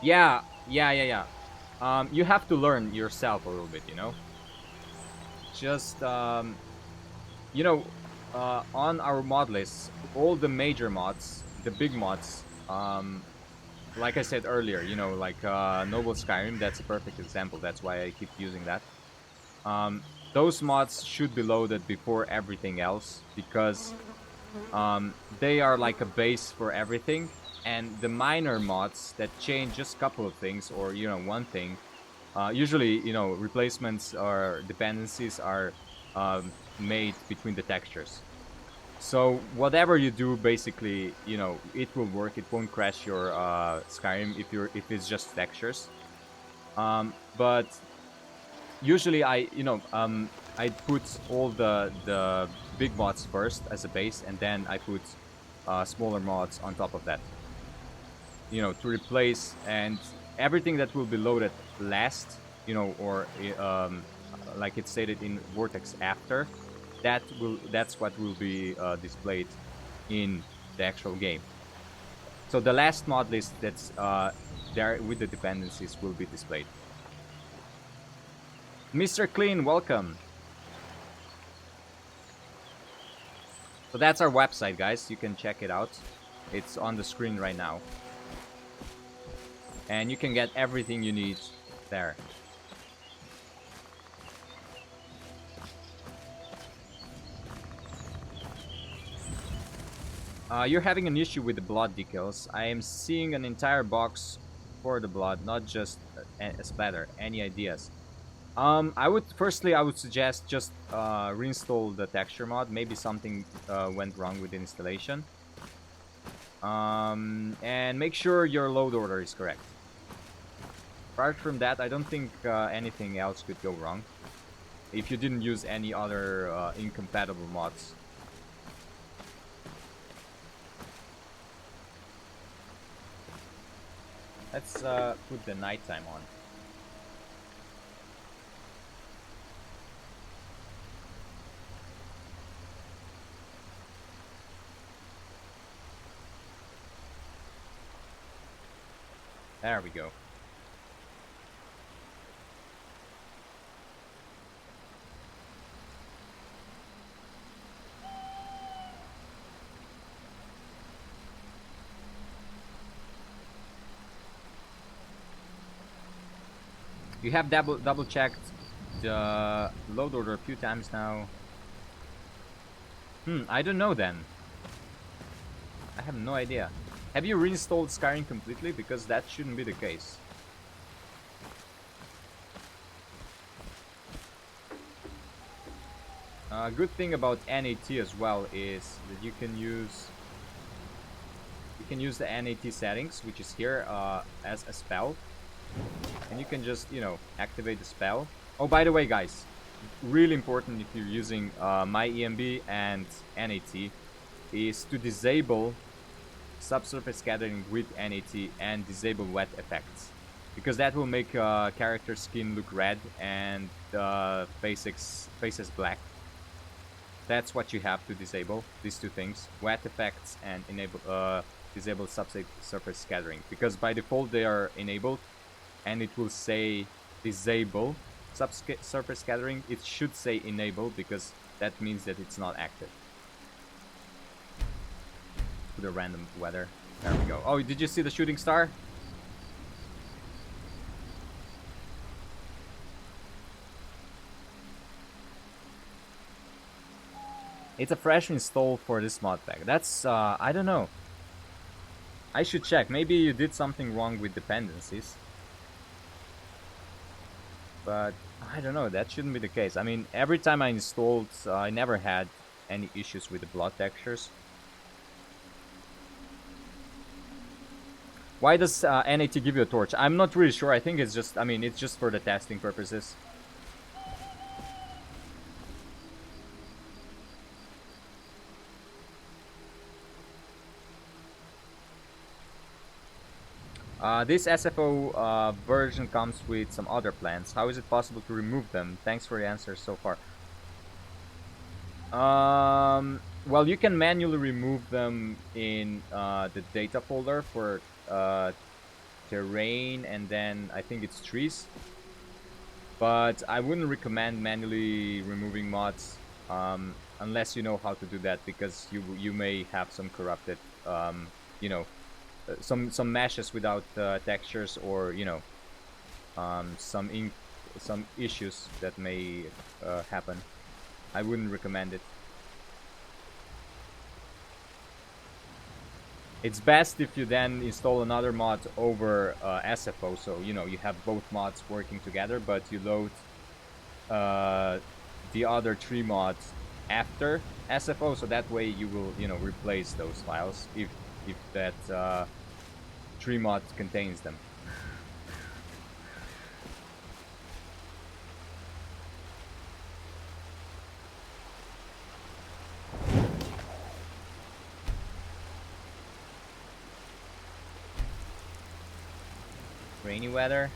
S1: Yeah. You have to learn yourself a little bit, you know. Just you know, on our mod list, all the major mods, the big mods, like I said earlier, you know, like Noble Skyrim, that's a perfect example. That's why I keep using that. Those mods should be loaded before everything else because they are like a base for everything. And the minor mods that change just a couple of things or, you know, one thing, usually, you know, replacements or dependencies are made between the textures. So whatever you do, basically, you know, it will work. It won't crash your Skyrim if it's just textures. But usually I put all the big mods first as a base, and then I put smaller mods on top of that. You know, to replace, and everything that will be loaded last, you know, or like it's stated in Vortex after, that's what will be displayed in the actual game. So the last mod list that's there with the dependencies will be displayed. Mr. Clean, welcome. So that's our website, guys. You can check it out. It's on the screen right now. And you can get everything you need there. You're having an issue with the blood decals. I am seeing an entire box for the blood, not just a splatter. Any ideas? I would suggest just reinstall the texture mod. Maybe something went wrong with the installation. And make sure your load order is correct. Apart from that, I don't think anything else could go wrong. If you didn't use any other incompatible mods. Let's put the nighttime on. There we go. You have double checked the load order a few times now. I don't know then. I have no idea. Have you reinstalled Skyrim completely? Because that shouldn't be the case. A good thing about NAT as well is that you can use the NAT settings, which is here, as a spell, and you can just, you know, activate the spell. Oh, by the way, guys, really important if you're using my ENB and NAT is to disable subsurface scattering with NAT and disable wet effects, because that will make character skin look red and faces black. That's what you have to disable, these two things, wet effects and disable subsurface scattering, because by default they are enabled and it will say disable subsurface scattering. It should say enable because that means that it's not active. Put a random weather. There we go. Oh, did you see the shooting star? It's a fresh install for this mod pack. That's, I don't know. I should check. Maybe you did something wrong with dependencies. But, I don't know. That shouldn't be the case. I mean, every time I installed, I never had any issues with the blood textures. Why does NAT give you a torch? I'm not really sure. I think it's just, I mean, it's just for the testing purposes. This SFO version comes with some other plans. How is it possible to remove them? Thanks for the answers so far. well, you can manually remove them in the data folder for terrain, and then I think it's trees. But I wouldn't recommend manually removing mods unless you know how to do that, because you may have some corrupted, you know, some meshes without textures, or you know, some issues that may happen. I wouldn't recommend it. It's best if you then install another mod over SFO, so you know you have both mods working together, but you load the other 3 mods after SFO, so that way you will, you know, replace those files if that 3 mod contains them. Rainy weather.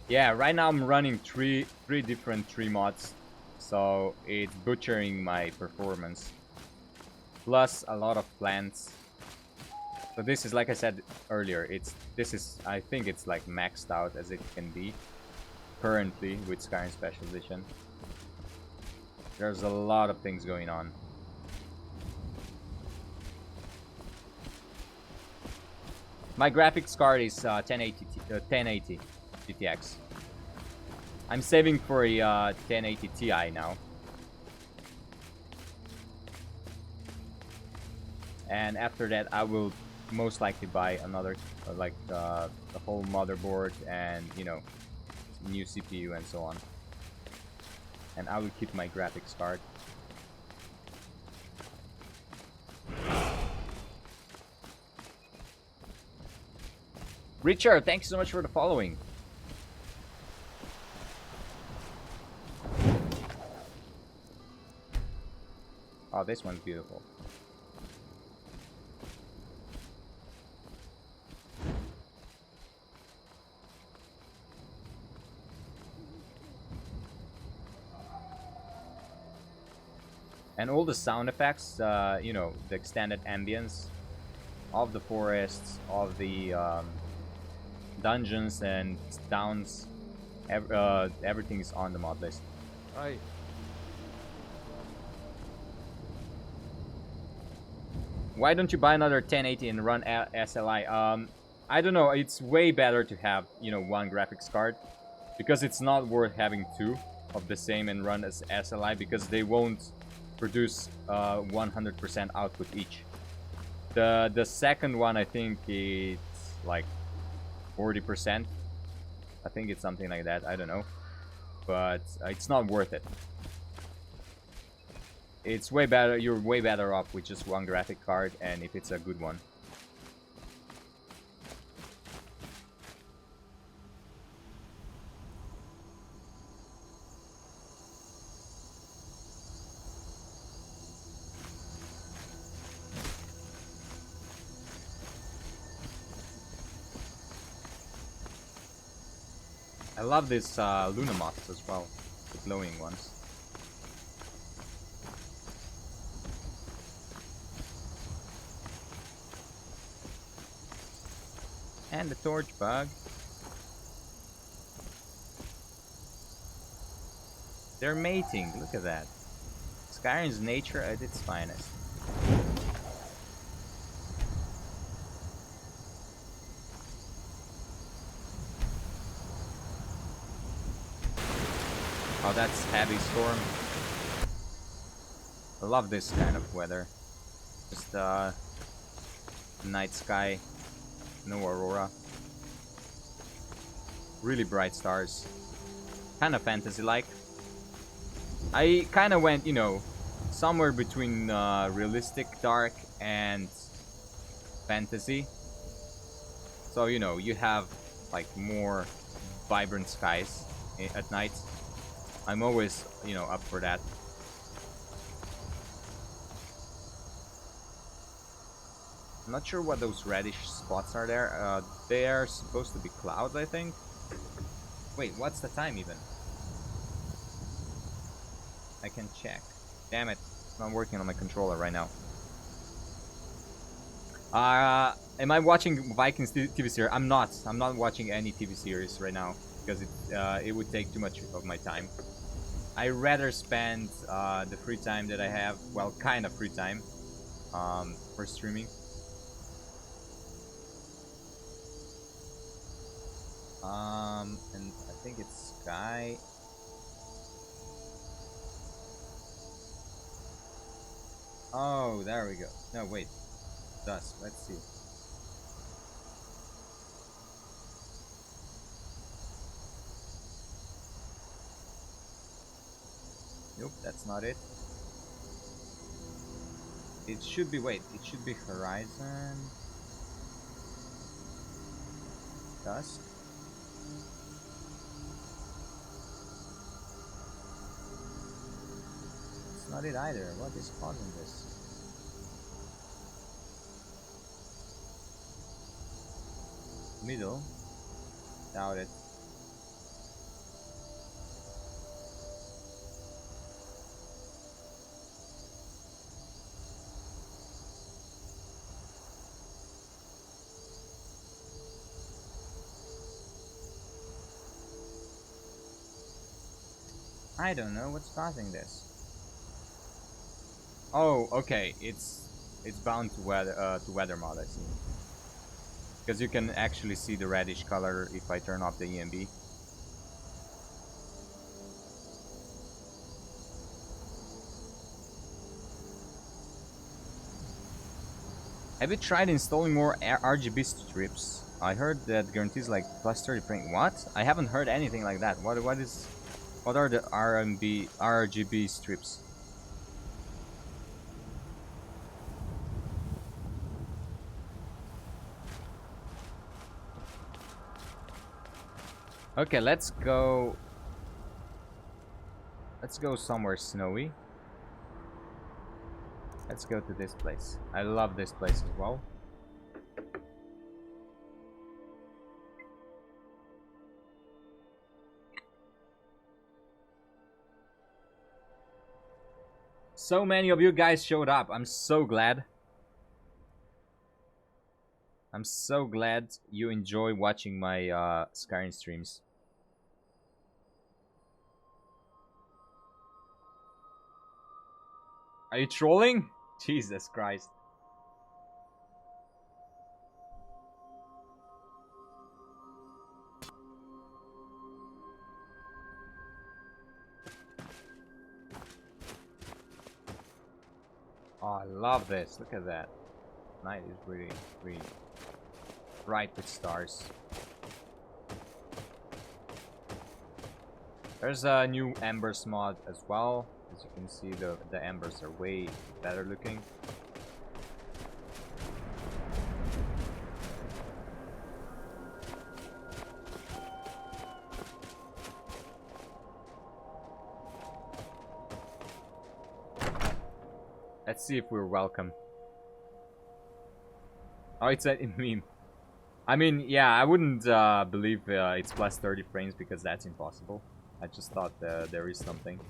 S1: Yeah, right now I'm running three different tree mods, so it's butchering my performance. Plus a lot of plants. So this is, like I said earlier, I think it's like maxed out as it can be currently with Skyrim Special Edition. There's a lot of things going on. My graphics card is 1080 GTX. I'm saving for a 1080 Ti now. And after that I will most likely buy another a whole motherboard and, you know, new CPU and so on. And I will keep my graphics card. Richard, thanks so much for the following. Oh, this one's beautiful. And all the sound effects, you know, the extended ambience of the forests, of the dungeons and towns, everything is on the mod list.
S3: Right.
S1: Why don't you buy another 1080 and run SLI? I don't know, it's way better to have, you know, one graphics card, because it's not worth having 2 of the same and run as SLI, because they won't produce 100% output each. The second one, I think it's like 40%. I think it's something like that, I don't know. But it's not worth it. It's way better, you're way better off with just one graphic card, and if it's a good one. I love this Luna moths as well, the glowing ones. And the torch bug. They're mating, look at that. Skyrim's nature at its finest. Oh, that's heavy storm. I love this kind of weather. Just night sky, no aurora. Really bright stars. Kind of fantasy-like. I kind of went, you know, somewhere between realistic dark and fantasy. So, you know, you have like more vibrant skies at night. I'm always, you know, up for that. I'm not sure what those reddish spots are there. They are supposed to be clouds, I think. Wait, what's the time even? I can check. Damn it, I'm working on my controller right now. Am I watching Vikings TV series? I'm not. I'm not watching any TV series right now because it would take too much of my time. I rather spend the free time that I have, well, kind of free time, for streaming. And I think it's Sky. Oh, there we go. No, wait. Dusk. Let's see. Nope, that's not it. It should be, wait, it should be Horizon. Dusk. It's not it either. What is causing this? Middle. Doubt it. I don't know what's causing this. Oh, okay. It's bound to weather mod, I see. Because you can actually see the reddish color if I turn off the ENB. Have you tried installing more RGB strips? I heard that guarantees like plus 30 frame. What? I haven't heard anything like that. What are the RGB strips? Okay, let's go somewhere snowy. Let's go to this place. I love this place as well. So many of you guys showed up. I'm so glad. I'm so glad you enjoy watching my Skyrim streams. Are you trolling? Jesus Christ. Oh, I love this. Look at that. Night is really, really bright with stars. There's a new embers mod as well. As you can see, the embers are way better looking. Let's see if we're welcome. Oh, it's a meme. I mean, yeah, I wouldn't believe it's plus 30 frames because that's impossible. I just thought there is something.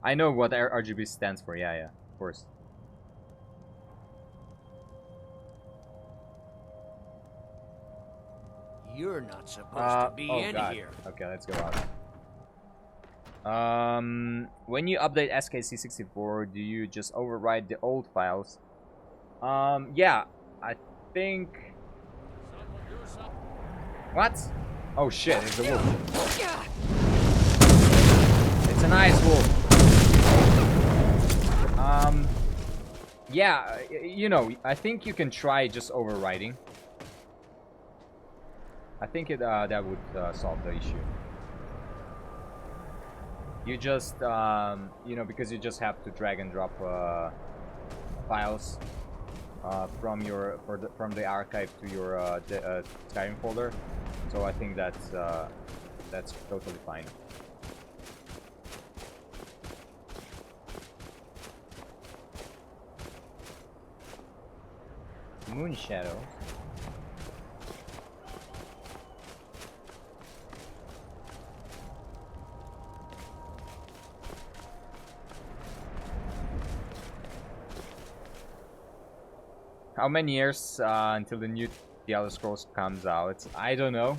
S1: I know what RGB stands for. Yeah, of course.
S6: You're not supposed to be in here.
S1: Okay, let's go out. When you update SKC64, do you just overwrite the old files? Yeah, I think... What? Oh shit, it's a wolf. It's a nice wolf. Yeah, you know, I think you can try just overwriting. I think that would solve the issue. You just, you know, because you just have to drag and drop files from the archive to your Skyrim folder. So I think that's totally fine. Moon shadow. How many years until the new The Elder Scrolls comes out? I don't know.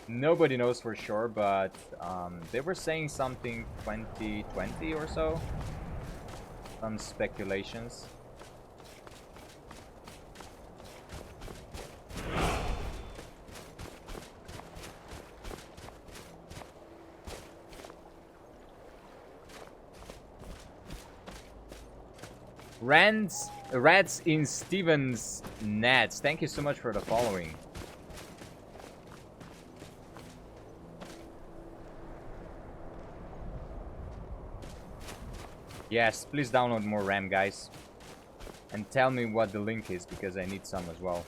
S1: Nobody knows for sure, but they were saying something 2020 or so. Some speculations. Rats in Steven's Nets. Thank you so much for the following. Yes, please download more RAM, guys. And tell me what the link is, because I need some as well.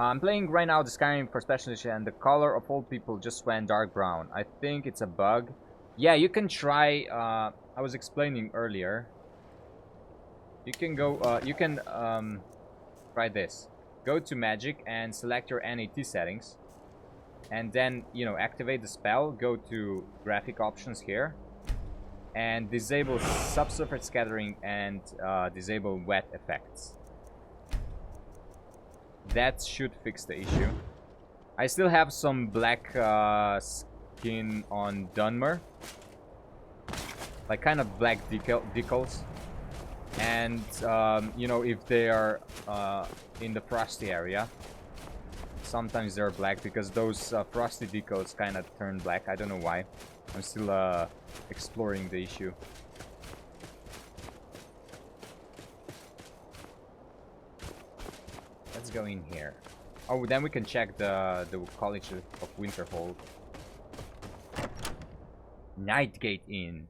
S1: I'm playing right now the Skyrim for Special Edition, and the color of old people just went dark brown. I think it's a bug. Yeah, you can try. I was explaining earlier. You can go. Try this. Go to Magic and select your NAT settings, and then activate the spell. Go to Graphic Options here, and disable Subsurface Scattering and disable Wet Effects. That should fix the issue. I still have some black skin on Dunmer. Like kind of black decals. And, if they are in the frosty area, sometimes they're black because those frosty decals kind of turn black. I don't know why. I'm still exploring the issue. Let's go in here. Oh, then we can check the College of Winterhold. Nightgate Inn.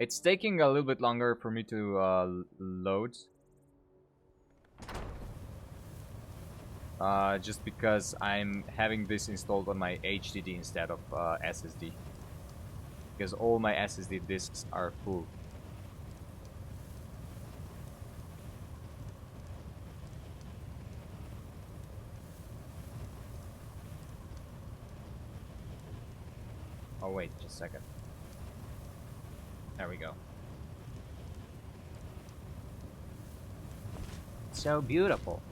S1: It's taking a little bit longer for me to load. Just because I'm having this installed on my HDD instead of SSD. Because all my SSD disks are full. Oh wait, just a second. There we go. So beautiful.
S2: Oh,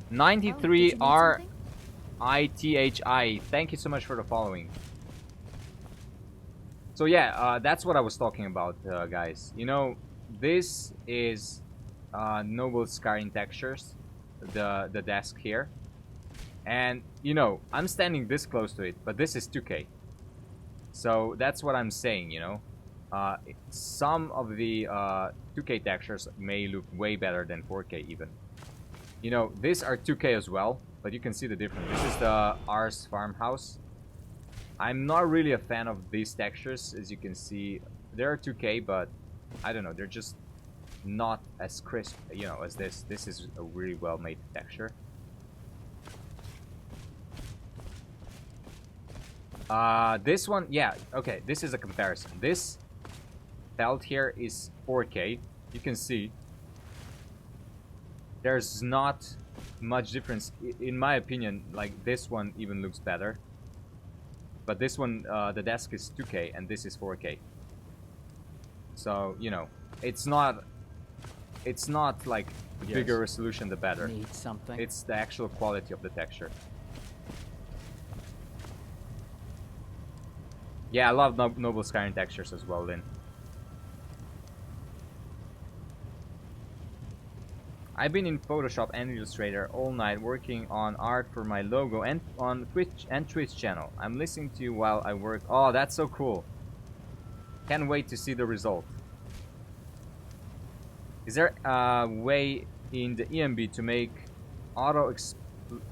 S1: 93
S2: did you need something?
S1: RITHI. Thank you so much for the following. So yeah, that's what I was talking about, guys. This is Noble Skyrim textures. The desk here, and I'm standing this close to it, but this is 2K, so that's what I'm saying. Some of the 2K textures may look way better than 4K even. These are 2K as well, but you can see the difference. This is the Ars farmhouse. I'm not really a fan of these textures. As you can see, they're 2K, but I don't know, they're just not as crisp, as this. This is a really well made texture. This one, yeah, okay, this is a comparison. This felt here is 4K. You can see there's not much difference in my opinion. Like this one even looks better, but this one, the desk is 2K and this is 4K. So it's not like the bigger resolution the better.
S6: Need something?
S1: It's the actual quality of the texture. Yeah, I love Noble Skyrim textures as well, Lynn. I've been in Photoshop and Illustrator all night working on art for my logo and on Twitch channel. I'm listening to you while I work. Oh, that's so cool. Can't wait to see the result. Is there a way in the ENB to make auto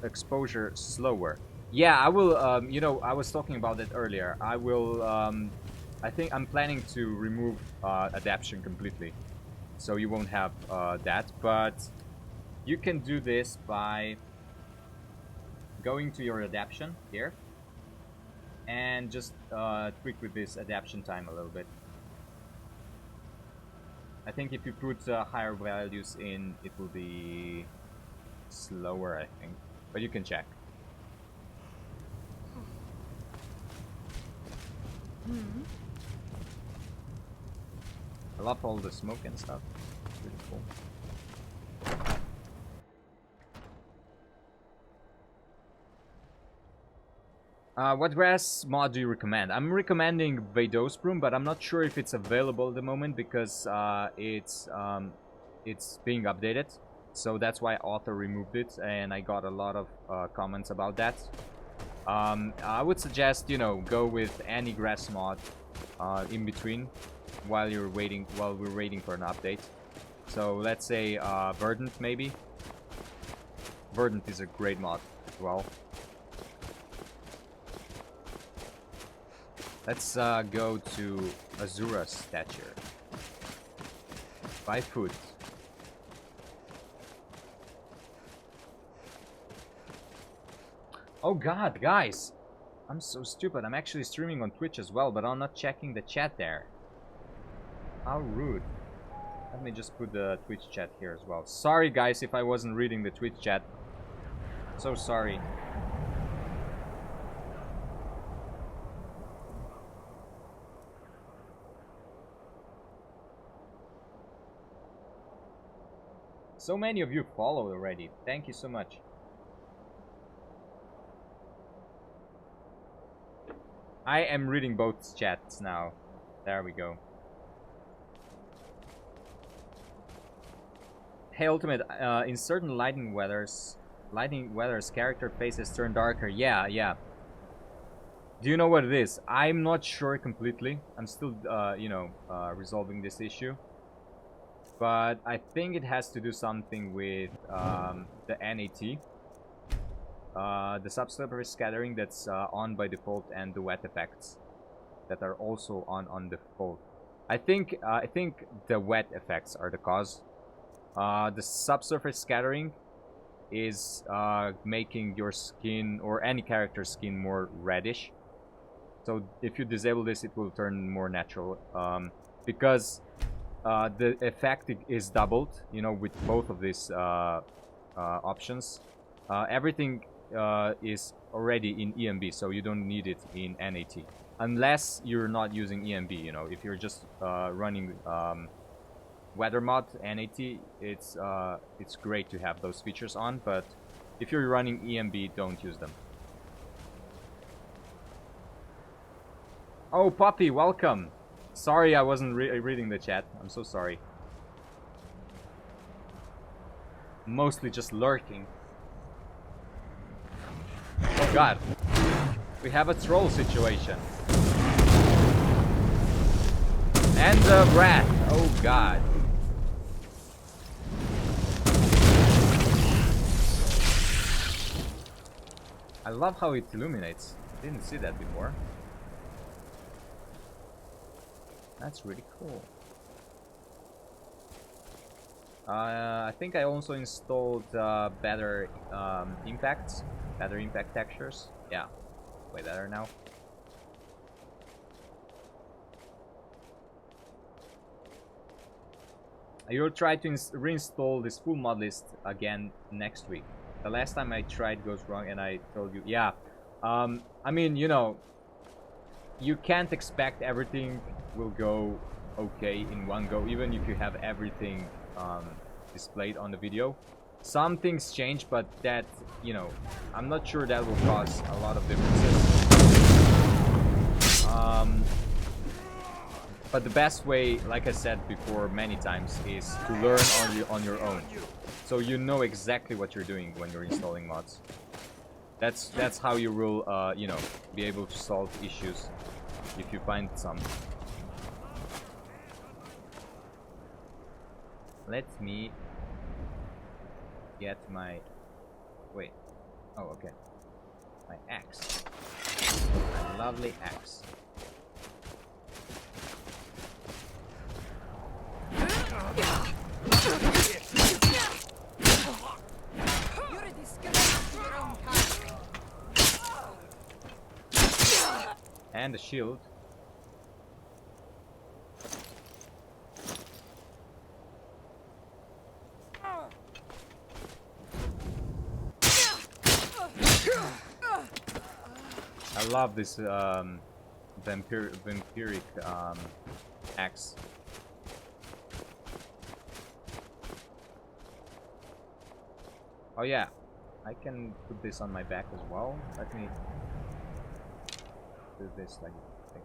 S1: exposure slower? Yeah, I will. You know, I was talking about that earlier. I will. I think I'm planning to remove adaptation completely, so you won't have that. But you can do this by going to your adaptation here and just tweak with this adaptation time a little bit. I think if you put higher values in, it will be slower, I think. But you can check. I love all the smoke and stuff. It's really cool. What grass mod do you recommend? I'm recommending Vados Broom, but I'm not sure if it's available at the moment because it's being updated. So that's why author removed it, and I got a lot of comments about that. I would suggest, you know, go with any grass mod in between while we're waiting for an update. So let's say Verdant maybe. Verdant is a great mod as well. Let's go to Azura's stature. 5 foot. Oh god, guys! I'm so stupid. I'm actually streaming on Twitch as well, but I'm not checking the chat there. How rude. Let me just put the Twitch chat here as well. Sorry guys if I wasn't reading the Twitch chat. So sorry. So many of you followed already. Thank you so much. I am reading both chats now. There we go. Hey Ultimate, in certain lightning weathers character faces turn darker. Yeah. Do you know what it is? I'm not sure completely. I'm still, you know, resolving this issue. But I think it has to do something with the NAT. The subsurface scattering that's on by default, and the wet effects that are also on default. I think the wet effects are the cause. The subsurface scattering is making your skin or any character's skin more reddish. So if you disable this, it will turn more natural. Because the effect is doubled, you know, with both of these options. Everything is already in ENB, so you don't need it in NAT. Unless you're not using ENB, you know, if you're just running weather mod NAT, it's great to have those features on, but if you're running ENB, don't use them. Oh, Poppy, welcome. Sorry I wasn't reading the chat. I'm so sorry. Mostly just lurking. Oh god. We have a troll situation. And the rat. Oh god. I love how it illuminates. I didn't see that before. That's really cool. I think I also installed better impacts, better impact textures. Yeah, way better now. I will try to reinstall this full mod list again next week. The last time I tried goes wrong, and I told you, yeah. I mean, you know, you can't expect everything will go okay in one go, even if you have everything displayed on the video. Some things change, but that, you know, I'm not sure that will cause a lot of differences. But the best way, like I said before many times, is to learn on your own, so you know exactly what you're doing when you're installing mods. That's how you will, you know, be able to solve issues if you find some. Let me get my... Wait. Oh, okay. My axe. My lovely axe.
S5: You're a disgrace to your own kind.
S1: And the shield. I love this vampiric axe. Oh yeah, I can put this on my back as well. Let me do this like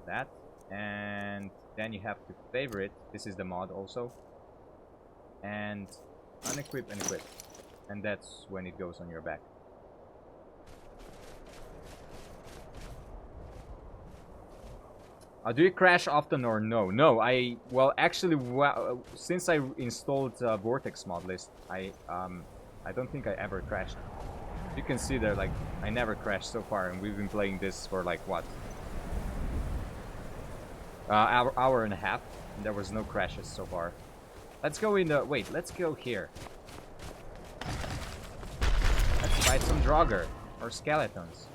S1: that, and then you have to favorite. This is the mod also, and unequip and equip, and that's when it goes on your back. Do you crash often or no? No, well actually since I installed Vortex mod list, I don't think I ever crashed. You can see there, like, I never crashed so far, and we've been playing this for like what? Hour and a half, and there was no crashes so far. Let's go in the... Wait, let's go here. Let's fight some Draugr or skeletons.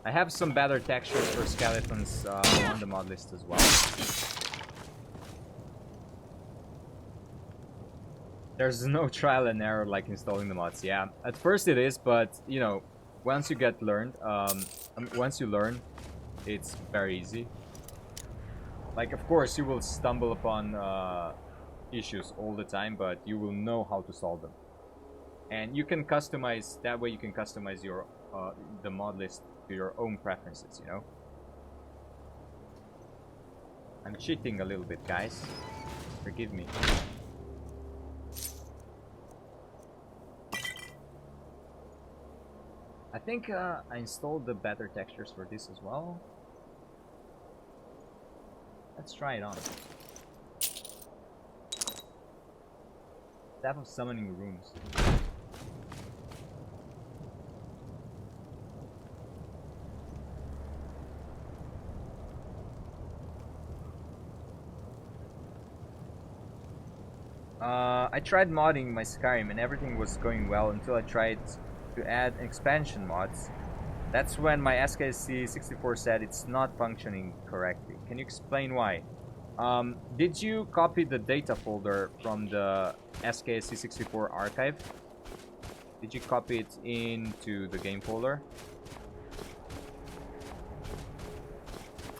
S1: I have some better textures for skeletons on the mod list as well. There's no trial and error like installing the mods. Yeah, at first it is, but you know, once you once you learn, it's very easy. Like, of course, you will stumble upon issues all the time, but you will know how to solve them. And you can customize, that way you can customize your the mod list to your own preferences, you know? I'm cheating a little bit, guys. Forgive me. I think I installed the better textures for this as well. Let's try it on. Staff of Summoning Rooms. I tried modding my Skyrim and everything was going well until I tried to add expansion mods. That's when my SKSC64 said it's not functioning correctly. Can you explain why? Did you copy the data folder from the SKSC64 archive? Did you copy it into the game folder?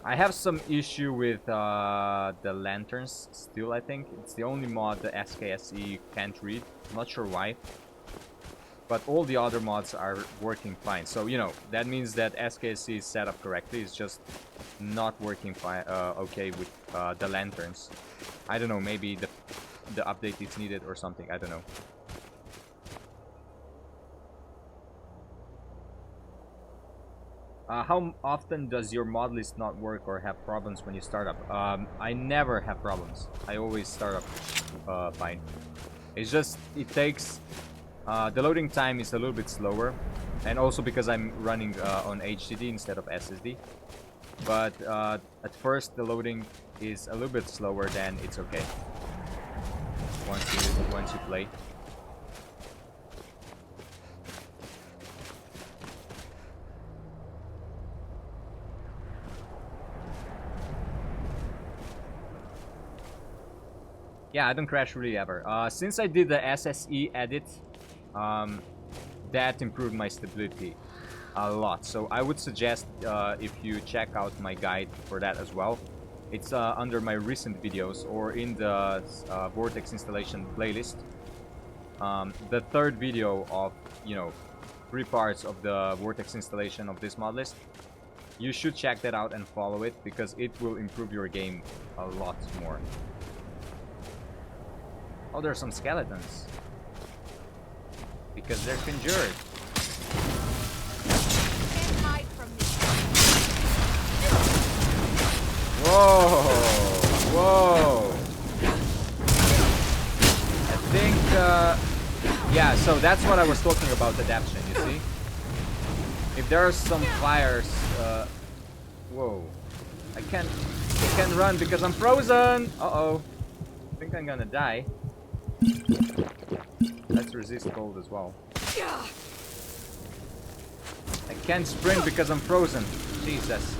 S1: I have some issue with the lanterns still, I think. It's the only mod the SKSE can't read. I'm not sure why. But all the other mods are working fine. So, you know, that means that SKSE is set up correctly. It's just not working fine, okay with the lanterns. I don't know, maybe the update is needed or something. I don't know. How often does your mod list not work or have problems when you start up? I never have problems. I always start up fine. It's just, it takes... the loading time is a little bit slower. And also because I'm running on HDD instead of SSD. But at first the loading is a little bit slower, then it's okay. Once you play. Yeah, I don't crash really ever. Since I did the SSE edit, that improved my stability a lot. So I would suggest if you check out my guide for that as well. It's under my recent videos or in the Vortex installation playlist. The third video of, you know, 3 parts of the Vortex installation of this mod list. You should check that out and follow it because it will improve your game a lot more. Oh, there are some skeletons. Because they're conjured.
S5: Can't hide from me.
S1: Whoa! Whoa! Yeah, so that's what I was talking about, adaptation, you see? If there are some fires, whoa. I can't run because I'm frozen! Uh-oh. I think I'm gonna die. Let's resist cold as well. I can't sprint because I'm frozen. Jesus.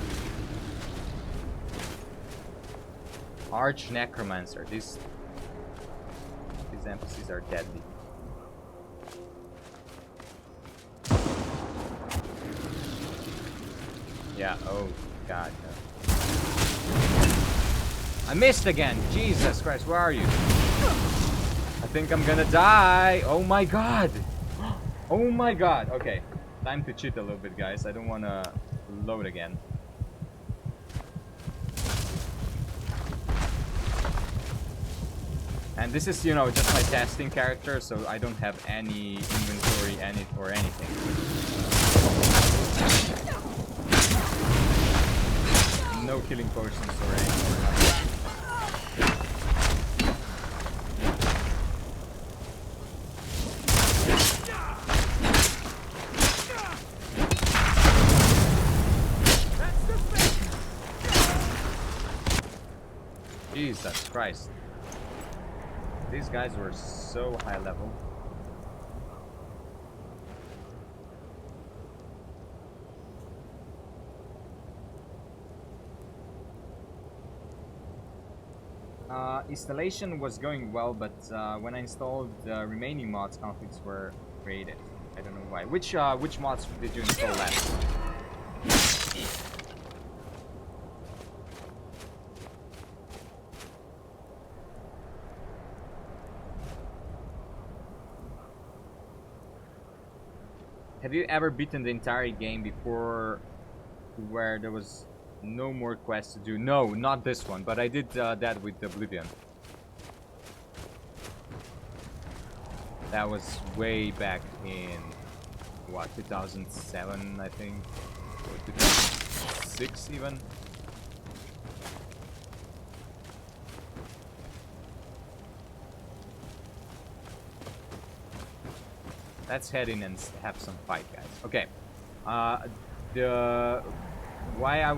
S1: Arch Necromancer. These NPCs are deadly. Yeah, oh god. No. I missed again! Jesus Christ, where are you? I think I'm gonna die! Oh my god! Oh my god! Okay, time to cheat a little bit, guys. I don't wanna load again. And this is, you know, just my testing character, so I don't have any inventory or anything. No killing potions or anything. Jesus Christ. These guys were so high level. Installation was going well, but when I installed the remaining mods, conflicts were created. I don't know why. Which mods did you install last? Have you ever beaten the entire game before where there was no more quests to do? No, not this one, but I did that with Oblivion. That was way back in, what, 2007, I think? Or 2006 even? Let's head in and have some fight, guys. Okay. Why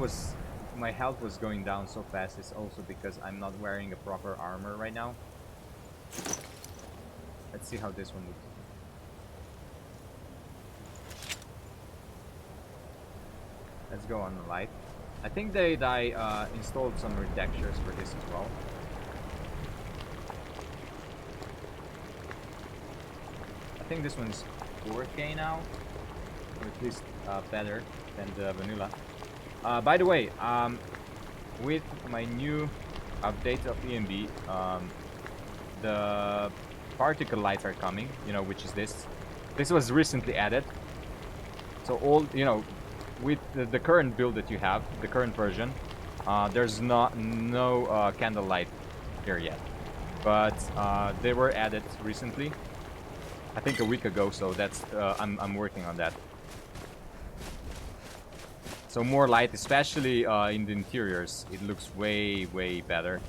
S1: my health was going down so fast is also because I'm not wearing a proper armor right now. Let's see how this one looks. Let's go on the light. I think I installed some textures for this as well. I think this one is 4K now, or at least better than the vanilla. By the way, with my new update of ENB, the particle lights are coming, you know, which is this. This was recently added. So all, you know, with the current build that you have, the current version, there's no candlelight here yet. But they were added recently. I think a week ago, so that's I'm working on that. So more light, especially in the interiors, it looks way better.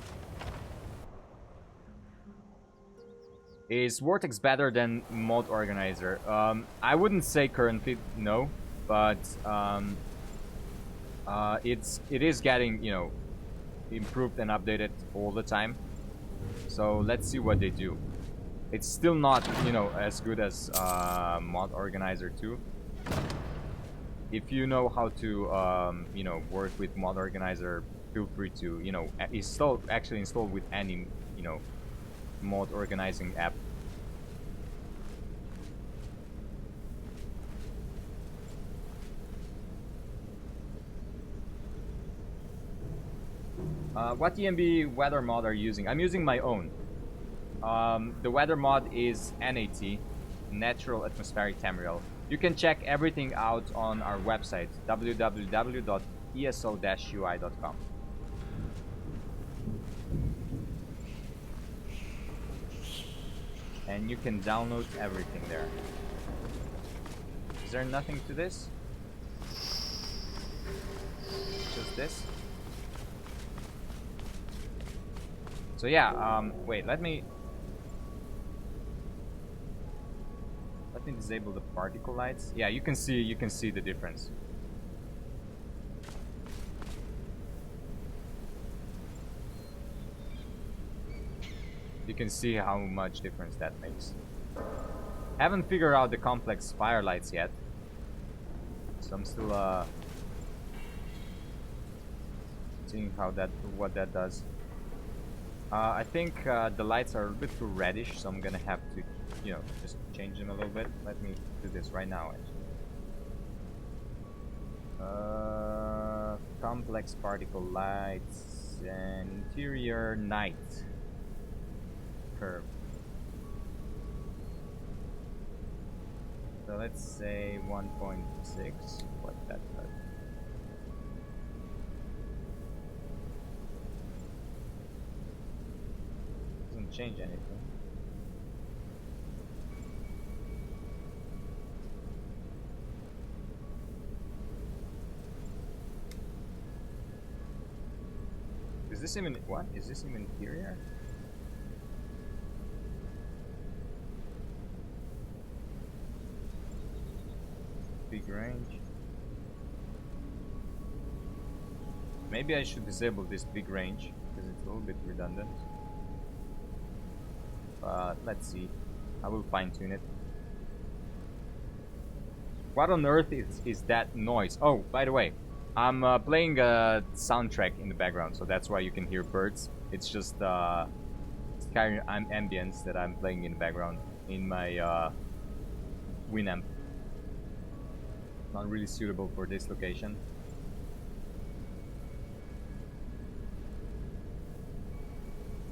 S1: Is Vortex better than Mod Organizer? I wouldn't say currently, no, but it is getting, you know, improved and updated all the time. So let's see what they do. It's still not, you know, as good as Mod Organizer 2. If you know how to, you know, work with Mod Organizer, feel free to, you know, install with any, you know, mod organizing app. What ENB weather mod are you using? I'm using my own. The weather mod is NAT, Natural Atmospheric Temporal. You can check everything out on our website, www.eso-ui.com. And you can download everything there. Is there nothing to this? Just this? So yeah, wait, let me... Let me disable the particle lights. Yeah, you can see the difference. You can see how much difference that makes. Haven't figured out the complex firelights yet, so I'm still seeing what that does. I think the lights are a bit too reddish, so I'm gonna have to, you know, just change them a little bit. Let me do this right now, actually. Complex particle lights and interior night curve. So let's say 1.6. What that does. Doesn't change anything. Is this even what? Is this even interior? Big range. Maybe I should disable this big range because it's a little bit redundant. But let's see. I will fine tune it. What on earth is that noise? Oh, by the way, I'm playing a soundtrack in the background, so that's why you can hear birds. It's just Skyrim ambience that I'm playing in the background in my Winamp. Not really suitable for this location.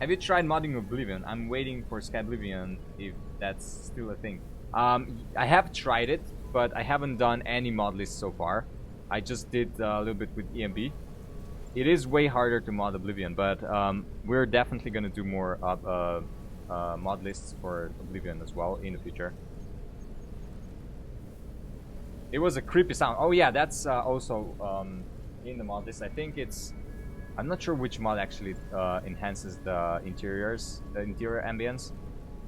S1: Have you tried modding Oblivion? I'm waiting for Skyblivion if that's still a thing. I have tried it, but I haven't done any mod lists so far. I just did a little bit with ENB. It is way harder to mod Oblivion, but we're definitely gonna do more mod lists for Oblivion as well in the future. It was a creepy sound. Oh yeah, that's also in the mod list. I think it's... I'm not sure which mod actually enhances the interior ambience.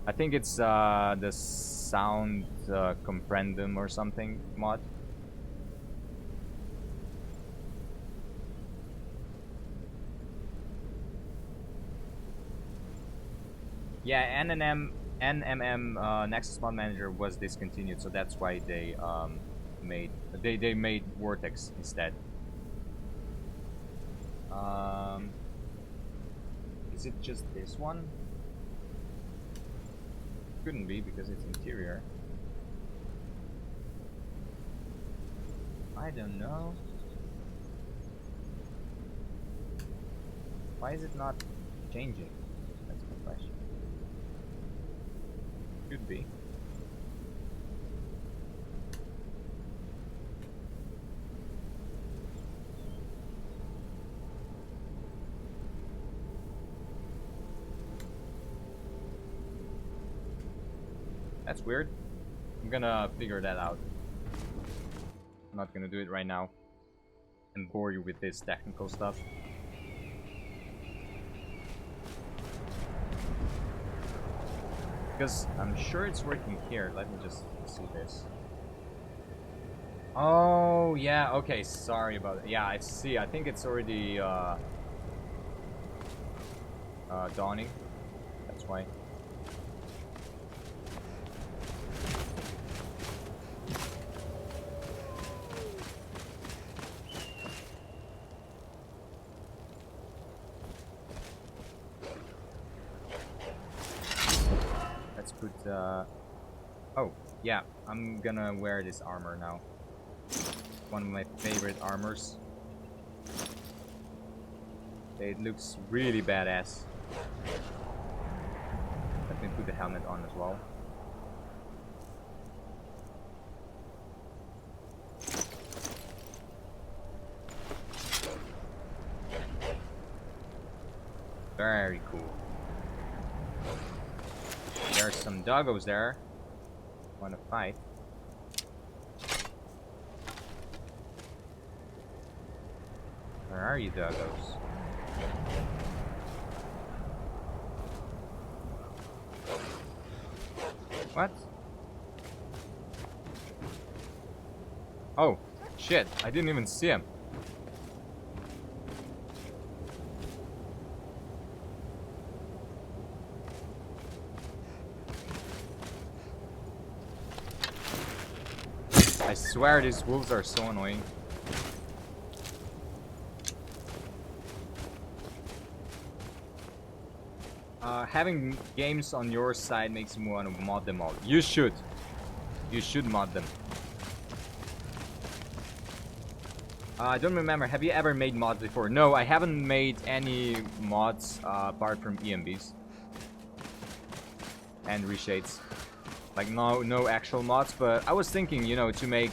S1: I think it's the sound comprendum or something mod. Yeah, NMM Nexus Mod Manager was discontinued, so that's why they made Vortex instead. Is it just this one? Couldn't be because it's interior. I don't know. Why is it not changing? That's my question. Could be. That's weird. I'm gonna figure that out. I'm not gonna do it right now and bore you with this technical stuff. Because I'm sure it's working here. Let me just see this. Oh, yeah, okay, sorry about it. Yeah, I see. I think it's already dawning. That's why. Oh, yeah, I'm gonna wear this armor now. One of my favorite armors. It looks really badass. Let me put the helmet on as well. Very cool. There's some doggos there. Wanna fight? Where are you, doggos? What? Oh, shit. I didn't even see him. I swear these wolves are so annoying. Having games on your side makes me want to mod them all. You should. You should mod them. I don't remember. Have you ever made mods before? No, I haven't made any mods apart from ENBs and reshades. Like no actual mods, but I was thinking, you know, to make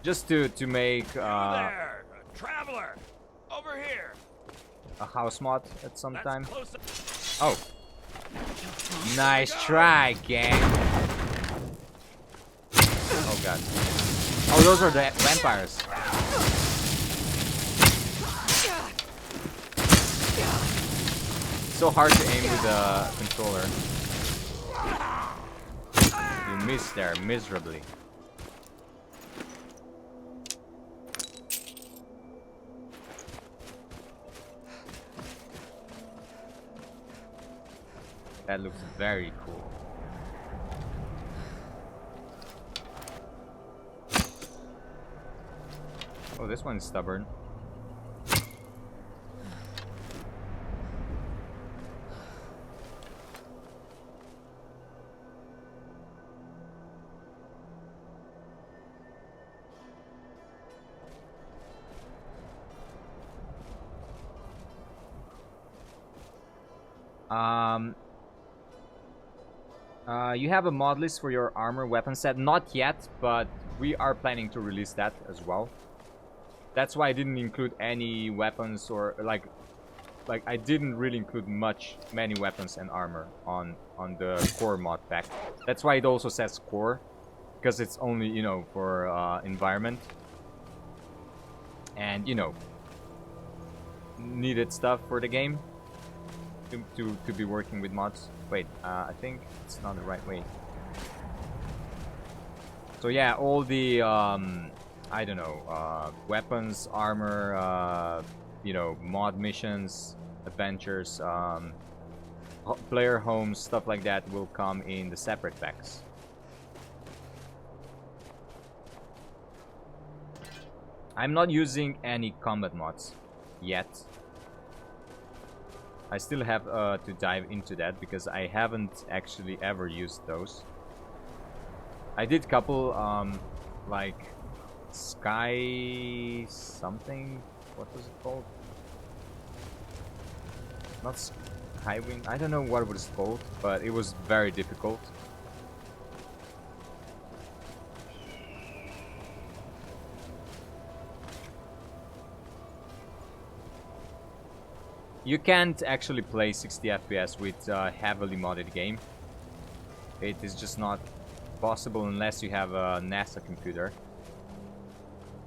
S1: just to make
S4: there, a traveler, over here.
S1: a house mod at some
S4: That's
S1: time.
S4: close.
S1: Oh, nice try, gang. Oh god. Oh, those are the vampires. So hard to aim with the controller. You missed there miserably. That looks very cool. Oh, this one's stubborn. You have a mod list for your armor weapon set? Not yet, but we are planning to release that as well. That's why I didn't include any weapons or like I didn't really include many weapons and armor on the core mod pack. That's why it also says core, because it's only, you know, for environment and, you know, needed stuff for the game to be working with mods. Wait, I think it's not the right way. So yeah, all the I don't know, weapons, armor, you know, mod missions, adventures, player homes, stuff like that will come in the separate packs. I'm not using any combat mods yet. I still have to dive into that because I haven't actually ever used those. I did couple like Sky something. What was it called? Not Skywing. I don't know what it was called, but it was very difficult. You can't actually play 60 FPS with a heavily modded game. It is just not possible unless you have a NASA computer.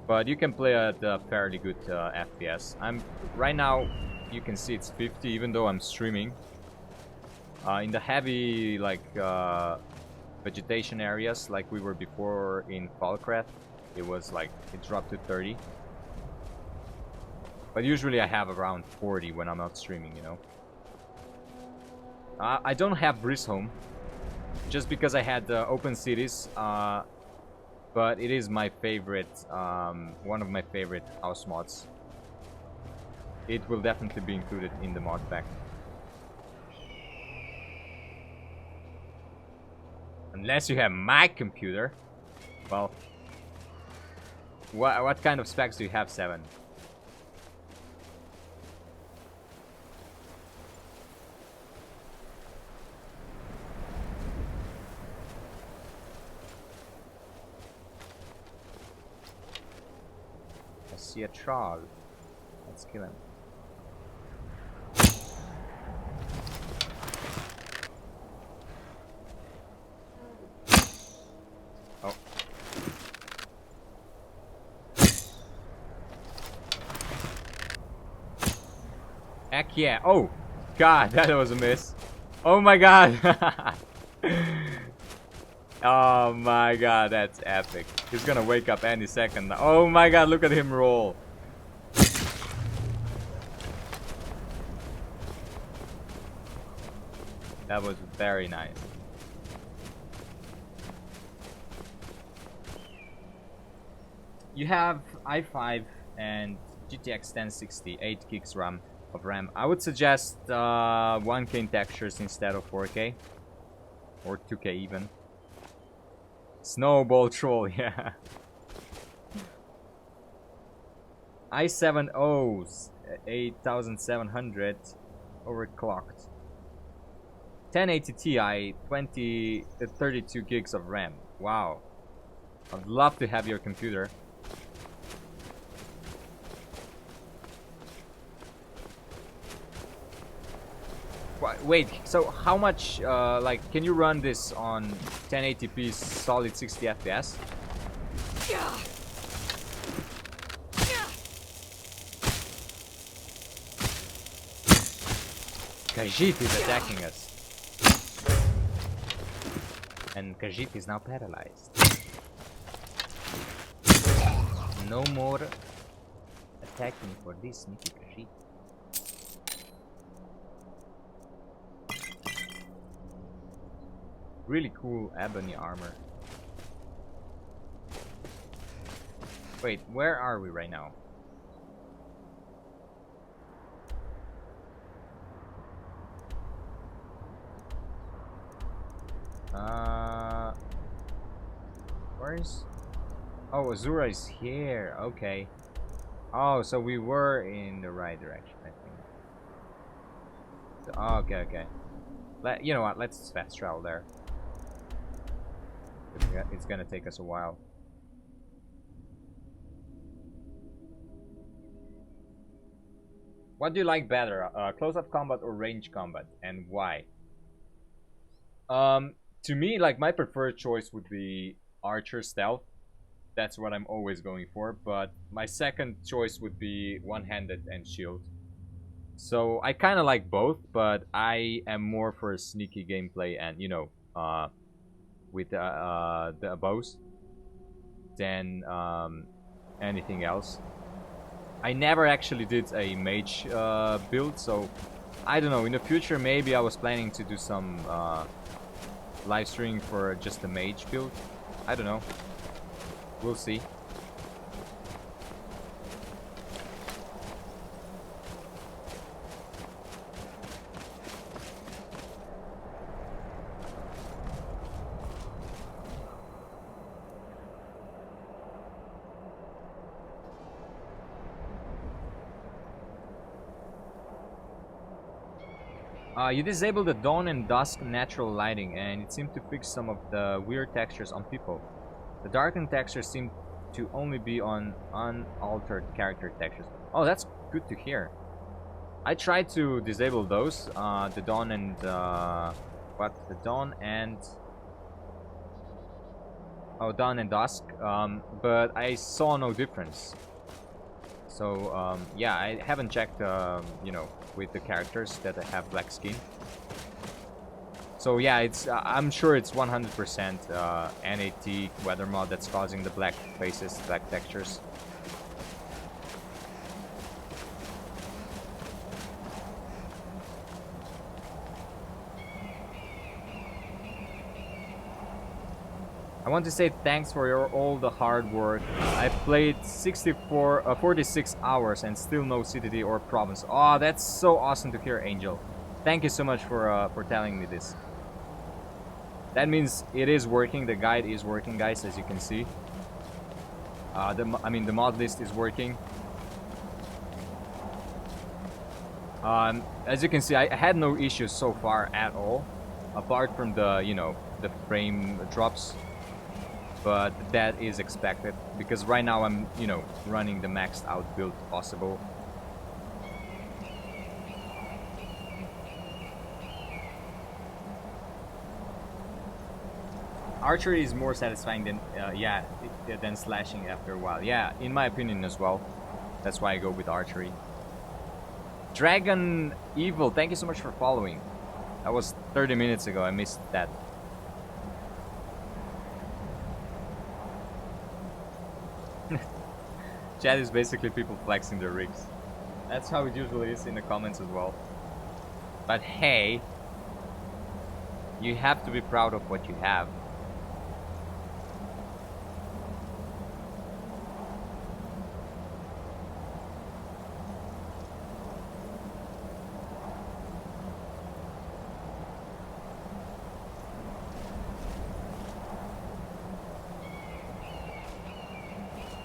S1: But you can play at a fairly good FPS. Right now, you can see it's 50, even though I'm streaming. In the heavy, like, vegetation areas, like we were before in Falkreath, it was like, it dropped to 30. But usually I have around 40 when I'm not streaming, you know. I don't have Brisholm, just because I had Open Cities, but it is my favorite, one of my favorite house mods. It will definitely be included in the mod pack. Unless you have my computer. Well, what kind of specs do you have, 7? I see a troll. Let's kill him. Oh. Heck yeah. Oh, God, that was a miss. Oh my God. Oh my God, that's epic. He's gonna wake up any second. Oh my god, look at him roll. That was very nice. You have i5 and GTX 1060, 8 gigs RAM of RAM. I would suggest 1K in textures instead of 4K. Or 2K even. Snowball troll, yeah. i7 8700 overclocked. 1080 Ti, 32 gigs of RAM. Wow. I'd love to have your computer. Wait, so how much, like, can you run this on 1080p solid 60 FPS? Khajiit is attacking us. And Khajiit is now paralyzed. No more attacking for this sneaky Khajiit. Really cool ebony armor. Wait, where are we right now? Where's... Oh, Azura is here. Okay. Oh, so we were in the right direction, I think. So, okay, okay. You know what? Let's fast travel there. It's gonna take us a while. What do you like better, close-up combat or range combat, and why? To me, like, my preferred choice would be archer stealth. That's what I'm always going for. But my second choice would be one-handed and shield. So I kind of like both, but I am more for sneaky gameplay and, you know, with the bows than anything else. I never actually did a mage build, so I don't know. In the future, maybe I was planning to do some live streaming for just the mage build. I don't know. We'll see. You disabled the dawn and dusk natural lighting, and it seemed to fix some of the weird textures on people. The darkened textures seem to only be on unaltered character textures. Oh, that's good to hear. I tried to disable those, the dawn and what? The dawn and dawn and dusk, but I saw no difference. So yeah, I haven't checked, you know, with the characters that have black skin. So yeah, it's I'm sure it's 100% NAT weather mod that's causing the black faces, black textures. I want to say thanks for all the hard work. I played 46 hours and still no CTD or province. Oh, that's so awesome to hear, Angel. Thank you so much for telling me this. That means it is working. The guide is working, guys, as you can see. The mod list is working. As you can see, I had no issues so far at all, apart from the, you know, the frame drops. But that is expected because right now I'm, you know, running the maxed out build possible. Archery is more satisfying than than slashing after a while. Yeah, in my opinion as well. That's why I go with archery. Dragon Evil, thank you so much for following. That was 30 minutes ago. I missed that. chat is basically people flexing their rigs. That's how it usually is in the comments as well. But hey, you have to be proud of what you have.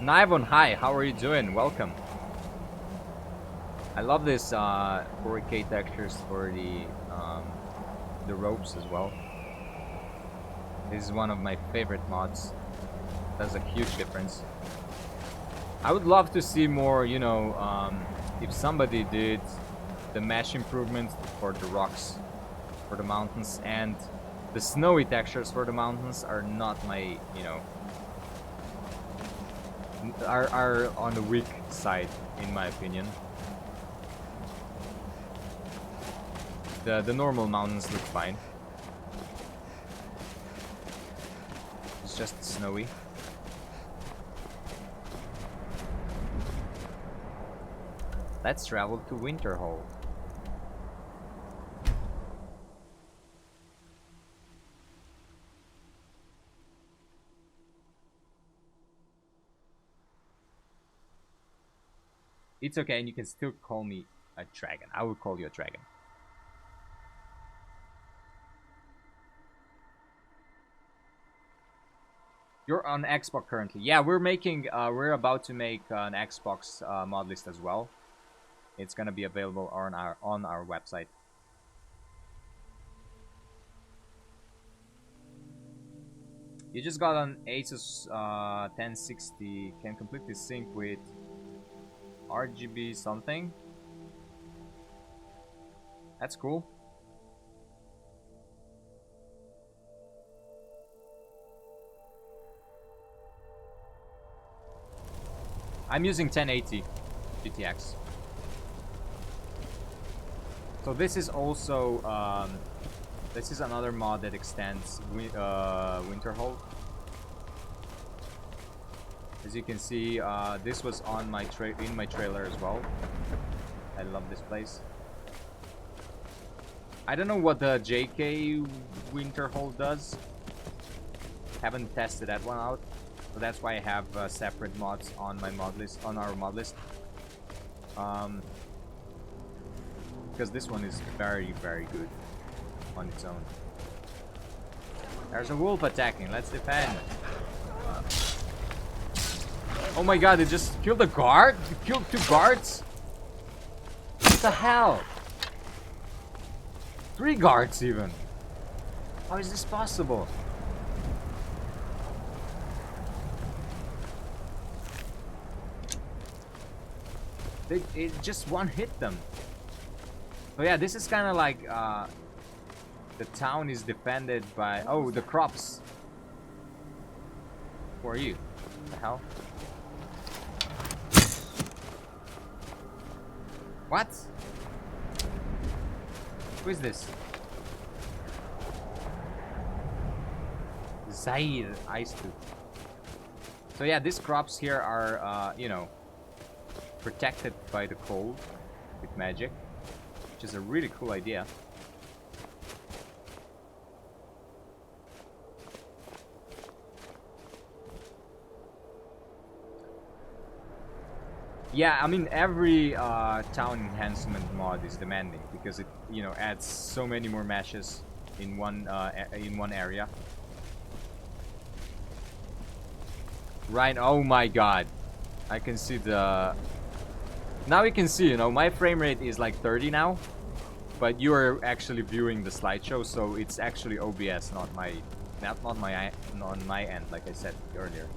S1: Nivon, hi, how are you doing? Welcome. I love this 4K textures for the ropes as well. This is one of my favorite mods. Does a huge difference. I would love to see more, you know, if somebody did the mesh improvements for the rocks, for the mountains, and the snowy textures for the mountains are not my, you know, are on the weak side in my opinion. The normal mountains look fine. It's just snowy. Let's travel to Winterhold. It's okay, and you can still call me a dragon. I will call you a dragon. You're on Xbox currently. Yeah, we're making, we're about to make an Xbox mod list as well. It's gonna be available on our website. You just got an Asus 1060. Can completely sync with RGB something. That's cool. I'm using 1080 GTX. So this is also this is another mod that extends Winterhold. As you can see, this was on my trailer as well. I love this place. I don't know what the JK Winterhold does. Haven't tested that one out, so that's why I have separate mods on my mod list, on our mod list. Because this one is very, very good on its own. There's a wolf attacking. Let's defend. Oh my god, it just killed a guard? You killed 2 guards? What the hell? 3 guards even. How is this possible? It just one hit them. So yeah, this is kind of like the town is defended by, oh, the crops. Who are you? What the hell? What? Who is this? Zaire Ice Tooth. So yeah, these crops here are, you know, protected by the cold with magic, which is a really cool idea. Yeah, I mean every town enhancement mod is demanding because it, you know, adds so many more meshes in one area. Right? Oh my god! I can see the. Now you can see, you know, my frame rate is like 30 now, but you are actually viewing the slideshow, so it's actually OBS, not my end, like I said earlier.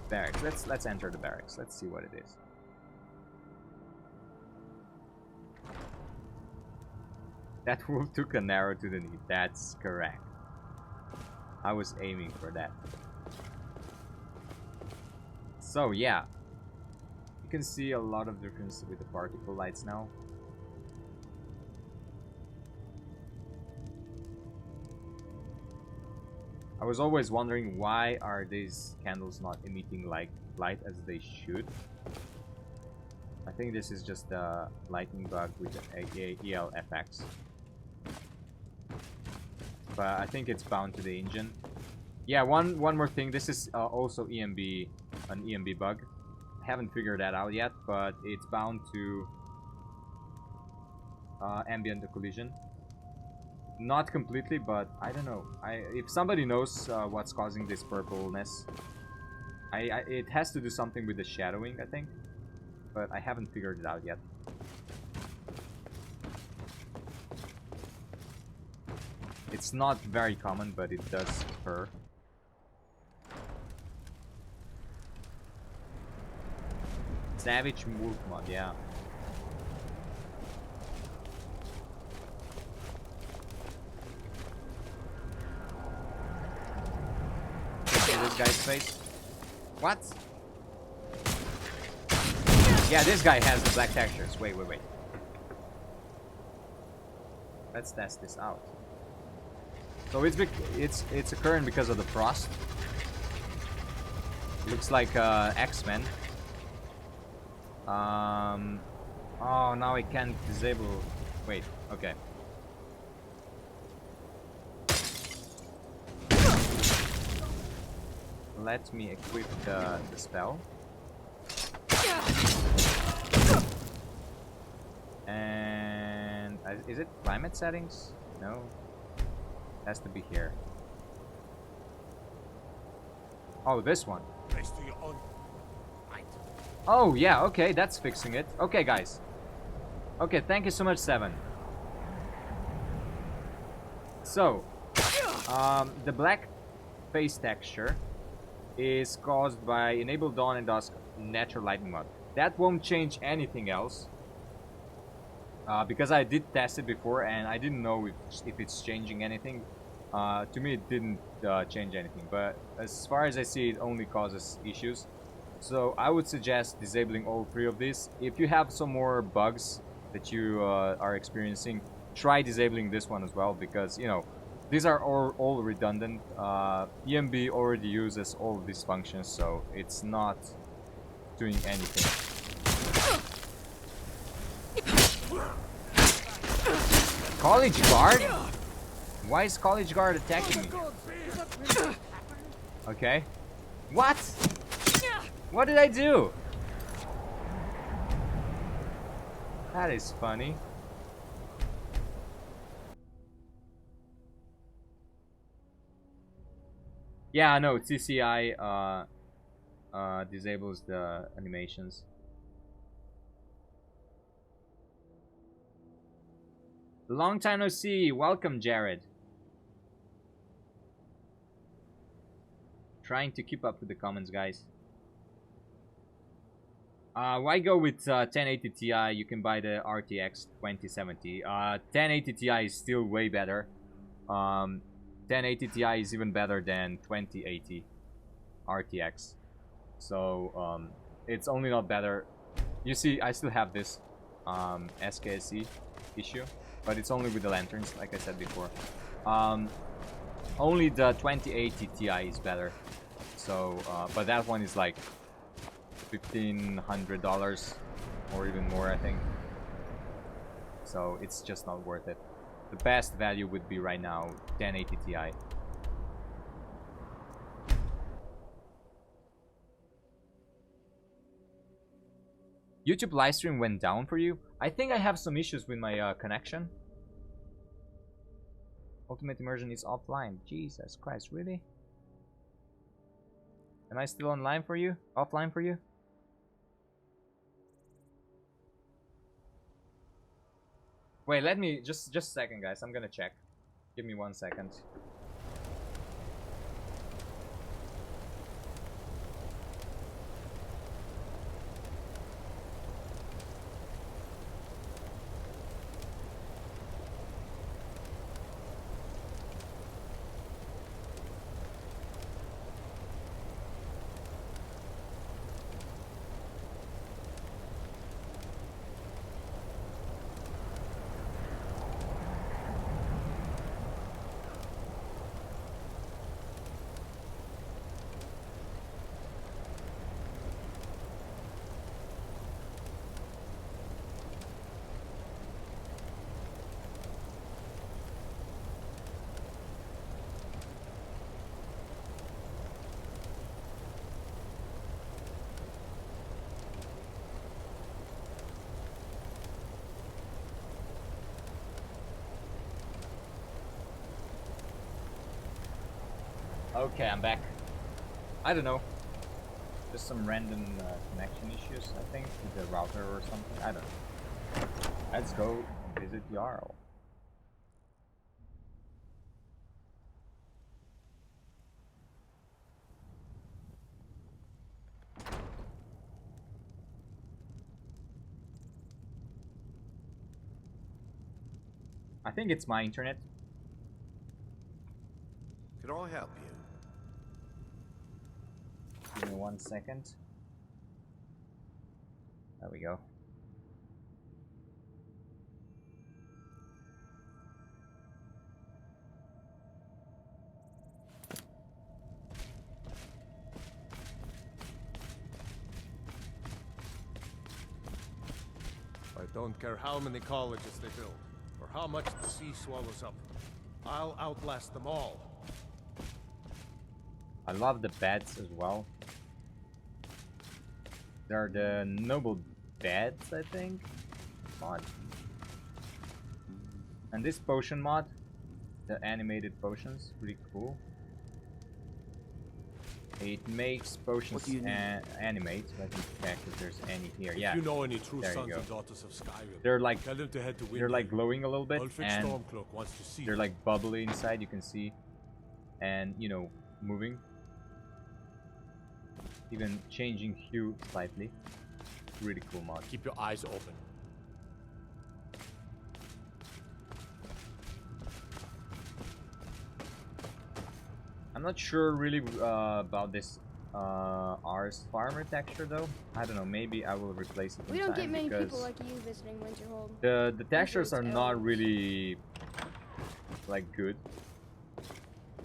S1: Barracks. Let's enter the barracks. Let's see what it is. That wolf took an arrow to the knee. That's correct. I was aiming for that. So yeah, you can see a lot of difference with the particle lights now. I was always wondering why are these candles not emitting light as they should. I think this is just a lighting bug with the ELFX. But I think it's bound to the engine. Yeah, one more thing. This is also ENB, an ENB bug. I haven't figured that out yet, but it's bound to ambient collision. Not completely, but I don't know. If somebody knows what's causing this purpleness, it has to do something with the shadowing, I think. But I haven't figured it out yet. It's not very common, but it does occur. Savage Wolf mod, yeah. See this guy's face? What? Yeah, this guy has the black textures. Wait. Let's test this out. So it's occurring because of the frost. Looks like X-Men. Oh, now I can't disable. Wait, okay. Let me equip the spell. And is it climate settings? No. Has to be here. Oh, this one. Oh, yeah, okay, that's fixing it. Okay, guys. Okay, thank you so much, Seven. So, the black face texture is caused by Enable Dawn and Dusk Natural Lighting mod. That won't change anything else. Because I did test it before and I didn't know if it's changing anything. To me it didn't change anything, but as far as I see it only causes issues. So I would suggest disabling all three of these. If you have some more bugs that you are experiencing, try disabling this one as well, because you know these are all redundant. ENB already uses all of these functions, so it's not doing anything. College Guard? Why is College Guard attacking me? Okay. What? What did I do? That is funny. Yeah, no, TCI disables the animations. Long time no see. Welcome, Jared. Trying to keep up with the comments, guys. Why go with 1080 Ti? You can buy the RTX 2070. 1080 Ti is still way better. 1080 Ti is even better than 2080 RTX. So it's only not better. You see, I still have this SKSE issue, but it's only with the lanterns, like I said before. Only the 2080 Ti is better. So, but that one is like $1,500 or even more, I think. So it's just not worth it. The best value would be right now 1080 Ti. YouTube livestream went down for you? I think I have some issues with my connection. Ultimate Immersion is offline. Jesus Christ, really? Am I still online for you? Offline for you? Wait, let me just a second, guys. I'm gonna check. Give me 1 second. Okay, I'm back. I don't know. Just some random connection issues, I think, with the router or something. I don't know. Let's go visit Jarl. I think it's my internet.
S4: Can I help you?
S1: Give me 1 second. There we go.
S7: I don't care how many colleges they build, or how much the sea swallows up. I'll outlast them all.
S1: I love the beds as well. They're the noble beds, I think, mod. And this potion mod, the animated potions, pretty cool. It makes potions animate. Let me check if there's any here.
S7: If
S1: Yeah,
S7: you know any true
S1: there you
S7: sons
S1: go.
S7: and daughters of Skyrim,
S1: They're like
S7: tell them to head to Winterhold.
S1: they're like glowing a little bit,
S7: Ulfric
S1: and
S7: Stormcloak wants to see
S1: they're
S7: them.
S1: like bubbly inside. You can see, and you know, moving, even changing hue slightly. Really cool mod.
S7: Keep your eyes open.
S1: I'm not sure really about this Ars farmer texture though. I don't know, maybe I will replace it in
S8: We don't
S1: time
S8: get many
S1: because
S8: people like you visiting Winterhold.
S1: the textures are
S8: it's
S1: not
S8: elves.
S1: really like good.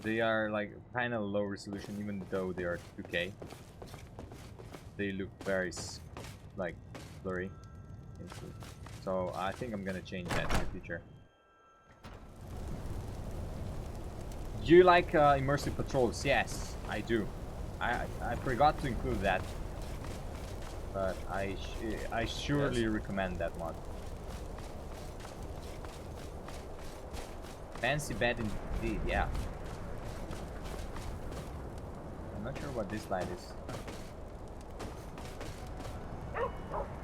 S1: They are like kind of low resolution even though they are 2K. They look very like blurry. So I think I'm gonna change that in the future. Do you like immersive patrols? Yes, I do. I forgot to include that, but I surely recommend that mod. Fancy bed indeed, yeah. I'm not sure what this light is.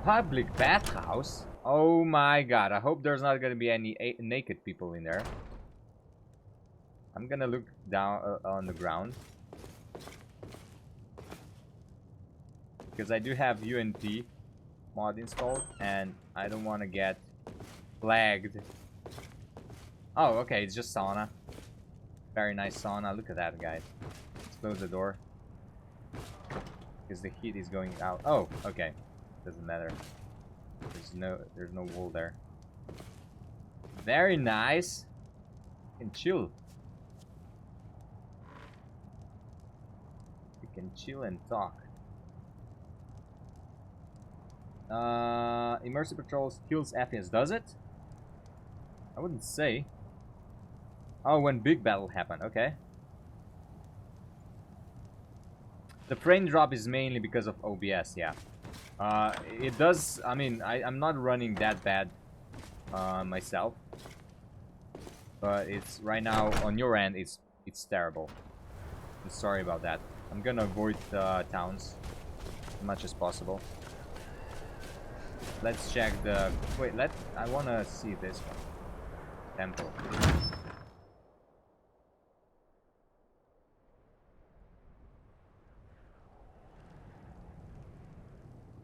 S1: Public bathhouse? Oh my god, I hope there's not gonna be any naked people in there. I'm gonna look down on the ground. Because I do have UNP mod installed and I don't want to get flagged. Oh, okay, it's just sauna. Very nice sauna. Look at that, guys. Let's close the door. Because the heat is going out. Oh, okay. Doesn't matter. There's no wall there. Very nice. You can chill. You can chill and talk. Immersive patrols kills FPS. Does it? I wouldn't say. Oh, when big battle happen. Okay. The frame drop is mainly because of OBS. Yeah. It does. I mean, I'm not running that bad myself, but it's right now on your end. It's terrible. I'm sorry about that. I'm gonna avoid towns as much as possible. Let's check the. Wait, I wanna see this one. Temple.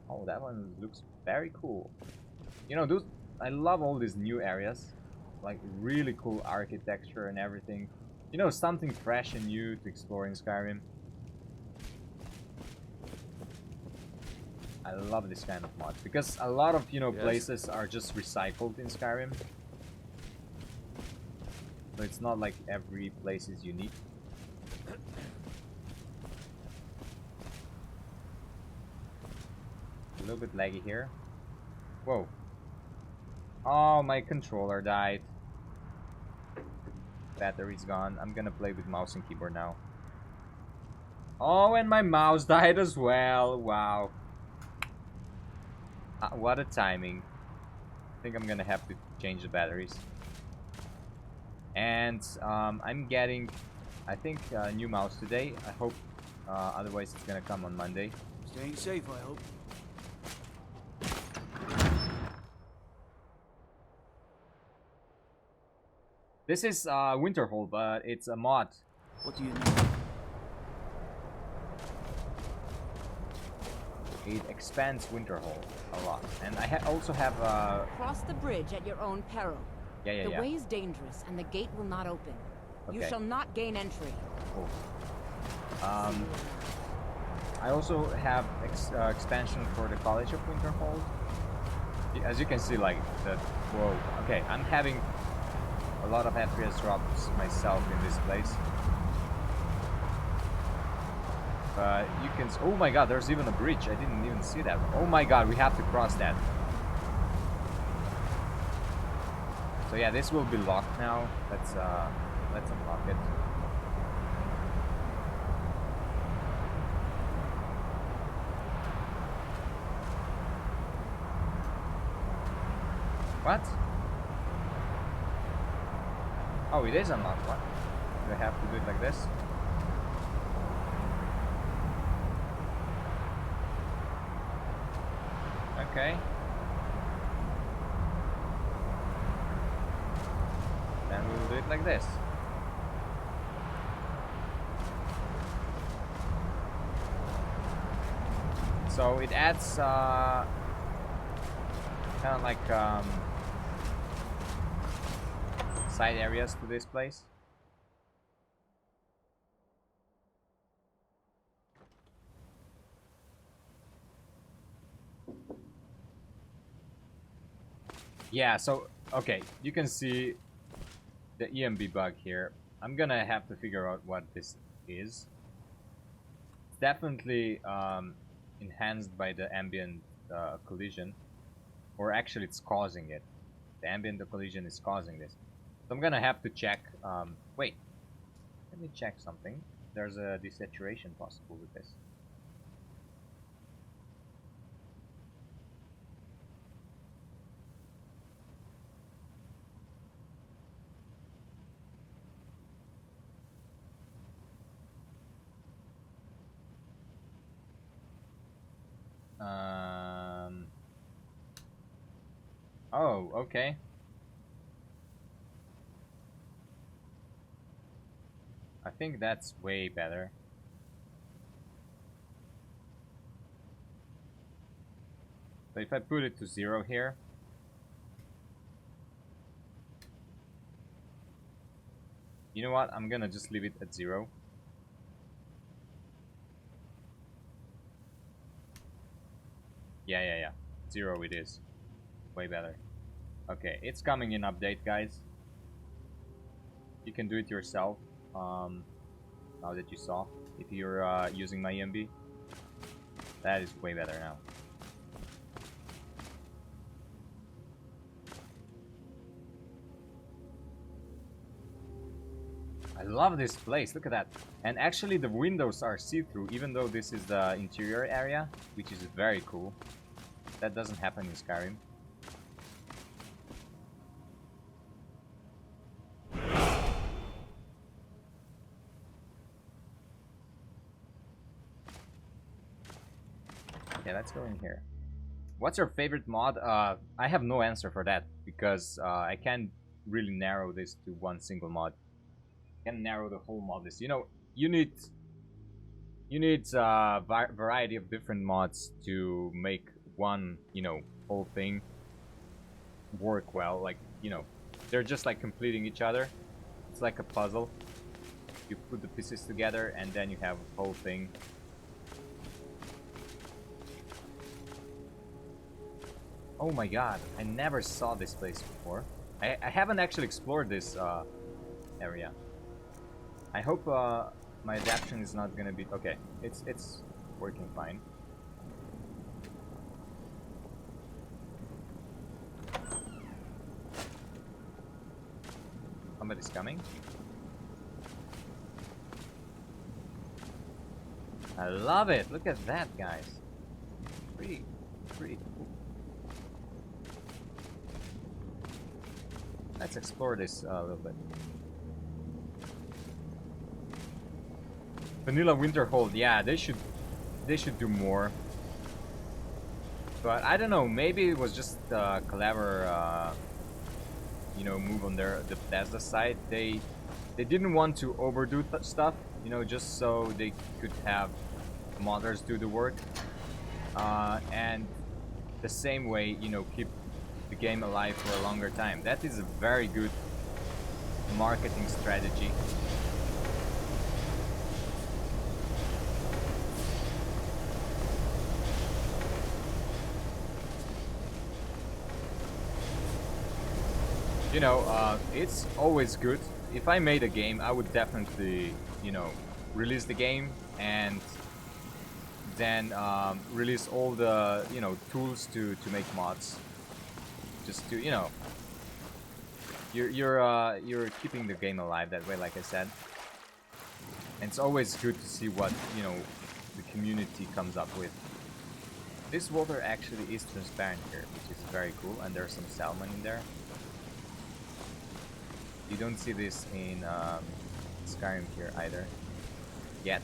S1: Oh, that one looks very cool. You know, I love all these new areas. Like, really cool architecture and everything. You know, something fresh and new to explore in Skyrim. I love this kind of mod. Because a lot of, you know, places are just recycled in Skyrim. So it's not like every place is unique. A little bit laggy here. Whoa. Oh, my controller died. Battery's gone. I'm gonna play with mouse and keyboard now. Oh, and my mouse died as well. Wow. What a timing. I think I'm gonna have to change the batteries. And I'm getting I think new mouse today. I hope. Otherwise, it's gonna come on Monday.
S6: Staying safe, I hope.
S1: This is Winterhold, but it's a mod.
S6: What do you need?
S1: It expands Winterhold a lot, and I also have
S5: Cross the bridge at your own peril.
S1: yeah.
S5: The way is dangerous, and the gate will not open. You
S1: Okay.
S5: shall not gain entry.
S1: Cool. I also have expansion for the College of Winterhold. As you can see, like the whoa. Okay, I'm having a lot of FPS drops myself in this place. But you can. Oh my God! There's even a bridge. I didn't even see that. Oh my God! We have to cross that. So yeah, this will be locked now. Let's unlock it. What? Oh, it is unlocked. What? Do I have to do it like this? Okay. Then we will do it like this. So it adds kind of like side areas to this place. Yeah, so okay, you can see the ENB bug here. I'm gonna have to figure out what this is. It's definitely enhanced by the ambient collision, or actually it's causing it. The ambient collision is causing this. So I'm gonna have to check. Wait, let me check something. There's a desaturation possible with this. Oh, okay. I think that's way better. So if I put it to 0 here. You know what? I'm gonna just leave it at 0. Yeah. 0 it is. Way better. Okay, it's coming in update, guys. You can do it yourself. Now that you saw, if you're using my ENB, that is way better now. I love this place. Look at that. And actually, the windows are see-through, even though this is the interior area, which is very cool. That doesn't happen in Skyrim. Okay, let's go in here. What's your favorite mod? I have no answer for that because I can't really narrow this to one single mod. I can narrow the whole mod list. You know, you need variety of different mods to make one, you know, whole thing work well. Like, you know, they're just like completing each other. It's like a puzzle. You put the pieces together and then you have a whole thing. Oh my God, I never saw this place before. I haven't actually explored this area. I hope my adaptation is not gonna be... Okay, it's working fine. Somebody's coming. I love it! Look at that, guys. Pretty cool. Let's explore this a little bit. Vanilla Winterhold, yeah, they should do more. But I don't know, maybe it was just a clever, you know, move on the Bethesda side. They didn't want to overdo stuff, you know, just so they could have modders do the work, and the same way, you know, keep the game alive for a longer time. That is a very good marketing strategy. You know, it's always good. If I made a game, I would definitely, you know, release the game and then release all the, you know, tools to make mods. Just to, you know, you're keeping the game alive that way, like I said. And it's always good to see what, you know, the community comes up with. This water actually is transparent here, which is very cool, and there's some salmon in there. You don't see this in Skyrim here either, yet,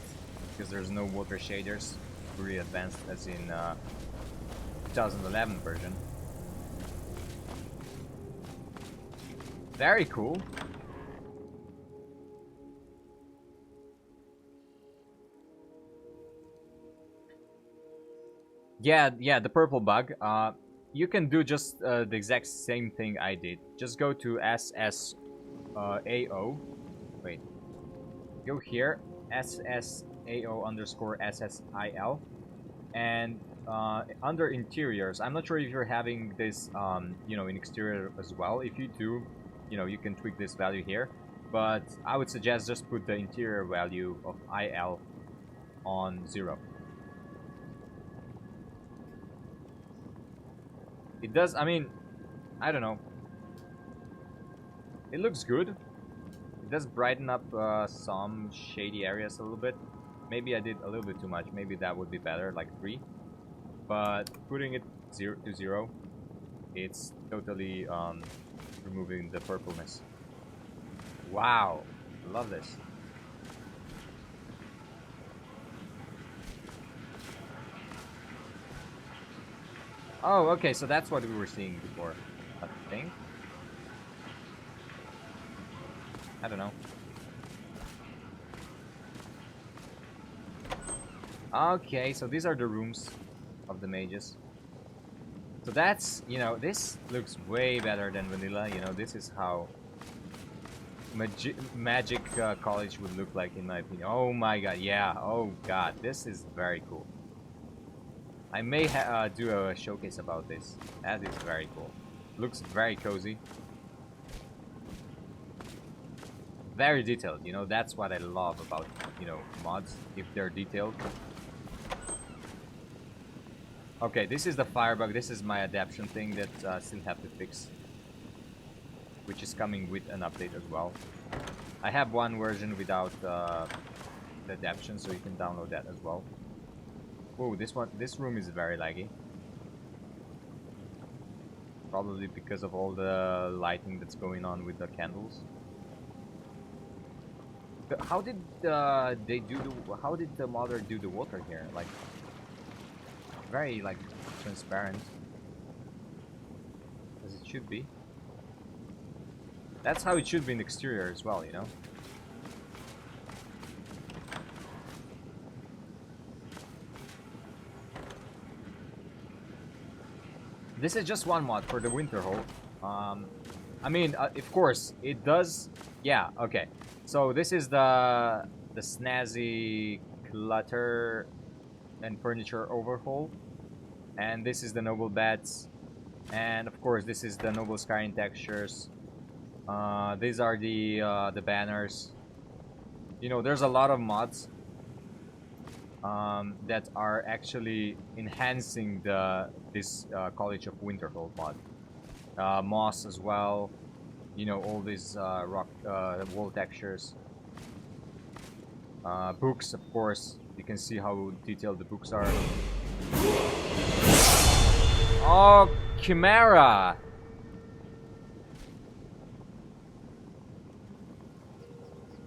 S1: because there's no water shaders really advanced as in 2011 version. Very cool. Yeah, the purple bug. You can do just the exact same thing I did. Just go to SSAO. Wait. Go here. SSAO_SSIL. And under interiors, I'm not sure if you're having this, you know, in exterior as well. If you do, you know, you can tweak this value here. But I would suggest just put the interior value of IL on 0. It does, I mean, I don't know. It looks good. It does brighten up some shady areas a little bit. Maybe I did a little bit too much. Maybe that would be better, like 3. But putting it 0 to 0, it's totally removing the purpleness. Wow, love this. Oh, okay, so that's what we were seeing before, I think. I don't know. Okay, so these are the rooms of the mages. So that's, you know, this looks way better than vanilla. You know, this is how magic college would look like, in my opinion. Oh my god, yeah. Oh god, this is very cool. I may do a showcase about this. That is very cool. Looks very cozy. Very detailed, you know, that's what I love about, you know, mods, if they're detailed. Okay, this is the fire bug. This is my adaptation thing that I still have to fix, which is coming with an update as well. I have one version without the adaptation, so you can download that as well. Oh, this room is very laggy. Probably because of all the lighting that's going on with the candles. How did they do how did the modder do the water here? Like, very like transparent, as it should be. That's how it should be in the exterior as well, you know. This is just one mod for the Winterhold. I mean, of course, it does. Yeah, okay. So this is the snazzy clutter and furniture overhaul, and this is the noble beds, and of course this is the noble Skyrim textures. These are the banners. You know, there's a lot of mods that are actually enhancing this College of Winterhold mod. Moss as well. You know, all these rock wall textures. Books, of course. You can see how detailed the books are. Oh, Chimera!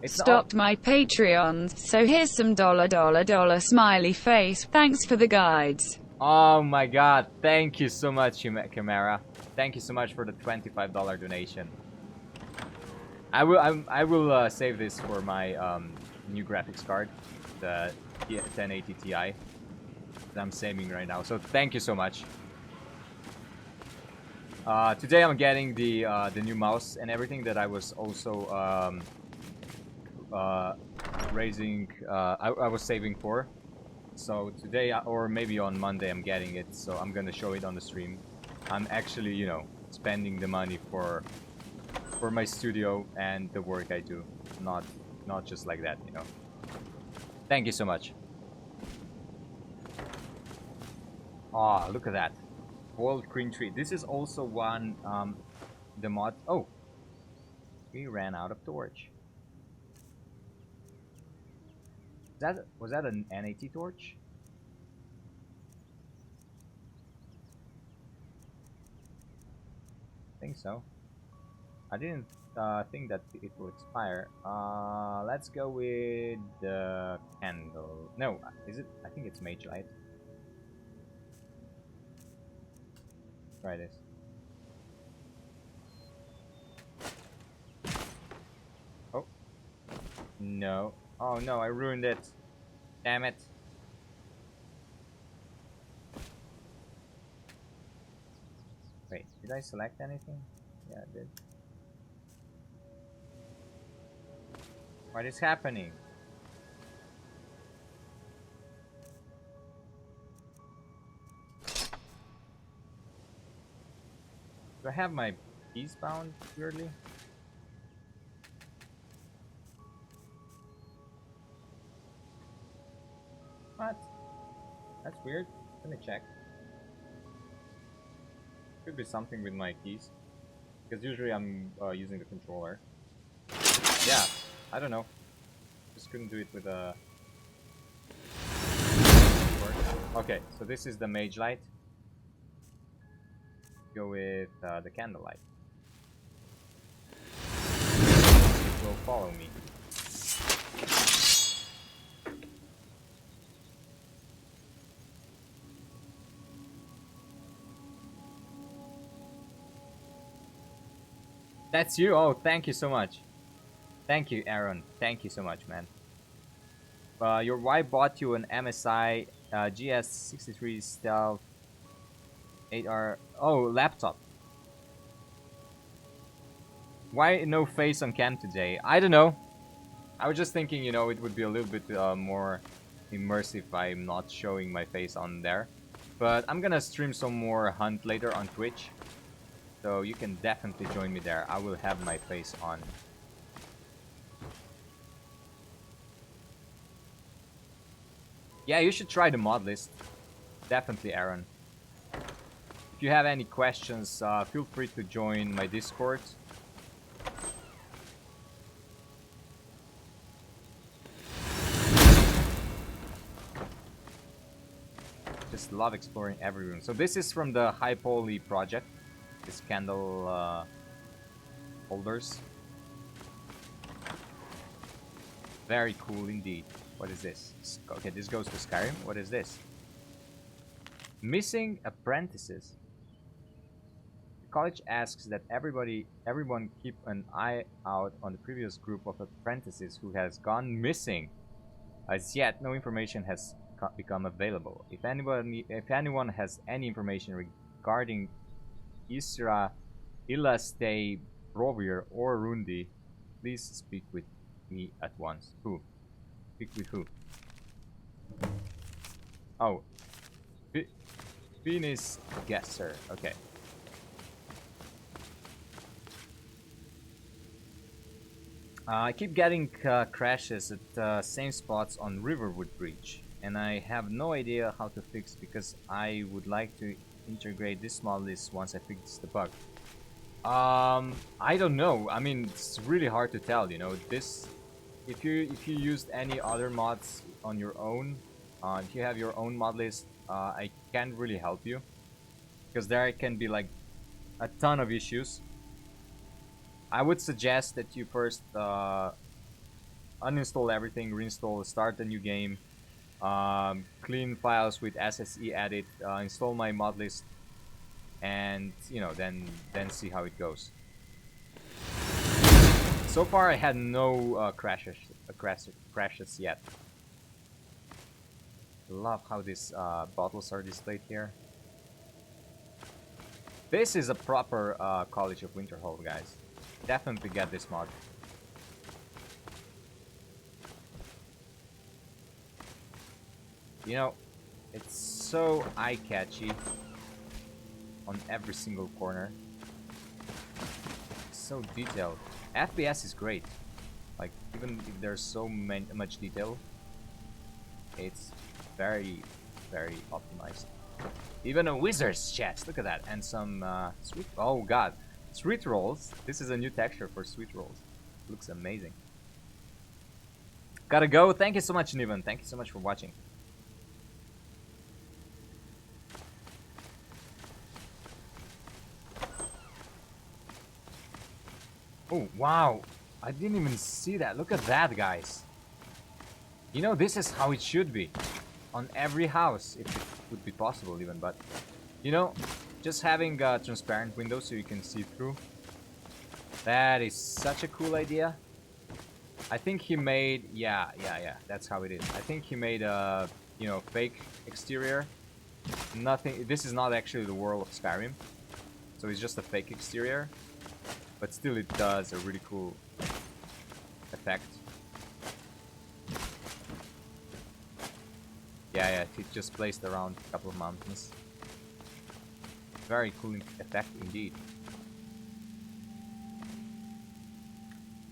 S1: It's
S5: stopped my Patreons, so here's some dollar smiley face. Thanks for the guides.
S1: Oh my god, thank you so much, Chimera. Thank you so much for the $25 donation. I will save this for my new graphics card, the 1080 Ti that I'm saving right now. So thank you so much. Today I'm getting the new mouse and everything that I was also raising. I was saving for. So today or maybe on Monday I'm getting it. So I'm gonna show it on the stream. I'm actually, you know, spending the money for my studio and the work I do, not just like that, you know. Thank you so much. Ah, look at that. Boiled green tree. This is also one, the mod. Oh, we ran out of torch. Was that an NAT torch? I think so. I didn't think that it will expire. Let's go with the candle. No, is it? I think it's mage light. Try this. Oh. No. Oh no, I ruined it. Damn it. Wait, did I select anything? Yeah, I did. What is happening? Do I have my keys bound weirdly? What? That's weird. Let me check. Could be something with my keys. Because usually I'm using the controller. Yeah, I don't know. Just couldn't do it with a... Okay, so this is the mage light. Go with the candlelight. It will follow me. That's you? Oh, thank you so much. Thank you, Aaron. Thank you so much, man. Your wife bought you an MSI GS63 Stealth 8R. Oh, laptop. Why no face on cam today? I don't know. I was just thinking, you know, it would be a little bit more immersive if I'm not showing my face on there. But I'm gonna stream some more Hunt later on Twitch. So you can definitely join me there. I will have my face on. Yeah, you should try the mod list. Definitely, Aaron. If you have any questions, feel free to join my Discord. Just love exploring every room. So this is from the High Poly project. This candle holders. Very cool indeed. What is this? Okay, this goes to Skyrim. What is this? Missing apprentices. The college asks that everyone keep an eye out on the previous group of apprentices who has gone missing. As yet, no information has become available. If anyone has any information regarding Isra, Ilaste, Brovir, or Rundi, please speak with me at once. Who? Speak with who? Oh. Venus Guesser. Okay. I keep getting crashes at same spots on Riverwood Bridge, and I have no idea how to fix because I would like to integrate this mod list once I fix the bug. I don't know. I mean, it's really hard to tell. You know, this. If you used any other mods on your own, if you have your own mod list, I can't really help you because there can be like a ton of issues. I would suggest that you first uninstall everything, reinstall, start a new game, clean files with SSE edit, install my mod list, and you know, then see how it goes. So far, I had no crashes yet. Love how these bottles are displayed here. This is a proper College of Winterhold, guys. Definitely get this mod. You know, it's so eye-catchy on every single corner. It's so detailed. FPS is great. Like, even if there's so much detail, it's very, very optimized. Even a wizard's chest, look at that. And some sweet, oh god, sweet rolls. This is a new texture for sweet rolls. Looks amazing. Gotta go. Thank you so much, Niven. Thank you so much for watching. Oh, wow. I didn't even see that. Look at that, guys. You know, this is how it should be. On every house, if it would be possible even, but... You know, just having transparent windows so you can see through. That is such a cool idea. I think he made... Yeah, that's how it is. I think he made a, you know, fake exterior. Nothing... This is not actually the world of Skyrim. So it's just a fake exterior. But still it does a really cool effect. Yeah, it just placed around a couple of mountains. Very cool effect indeed.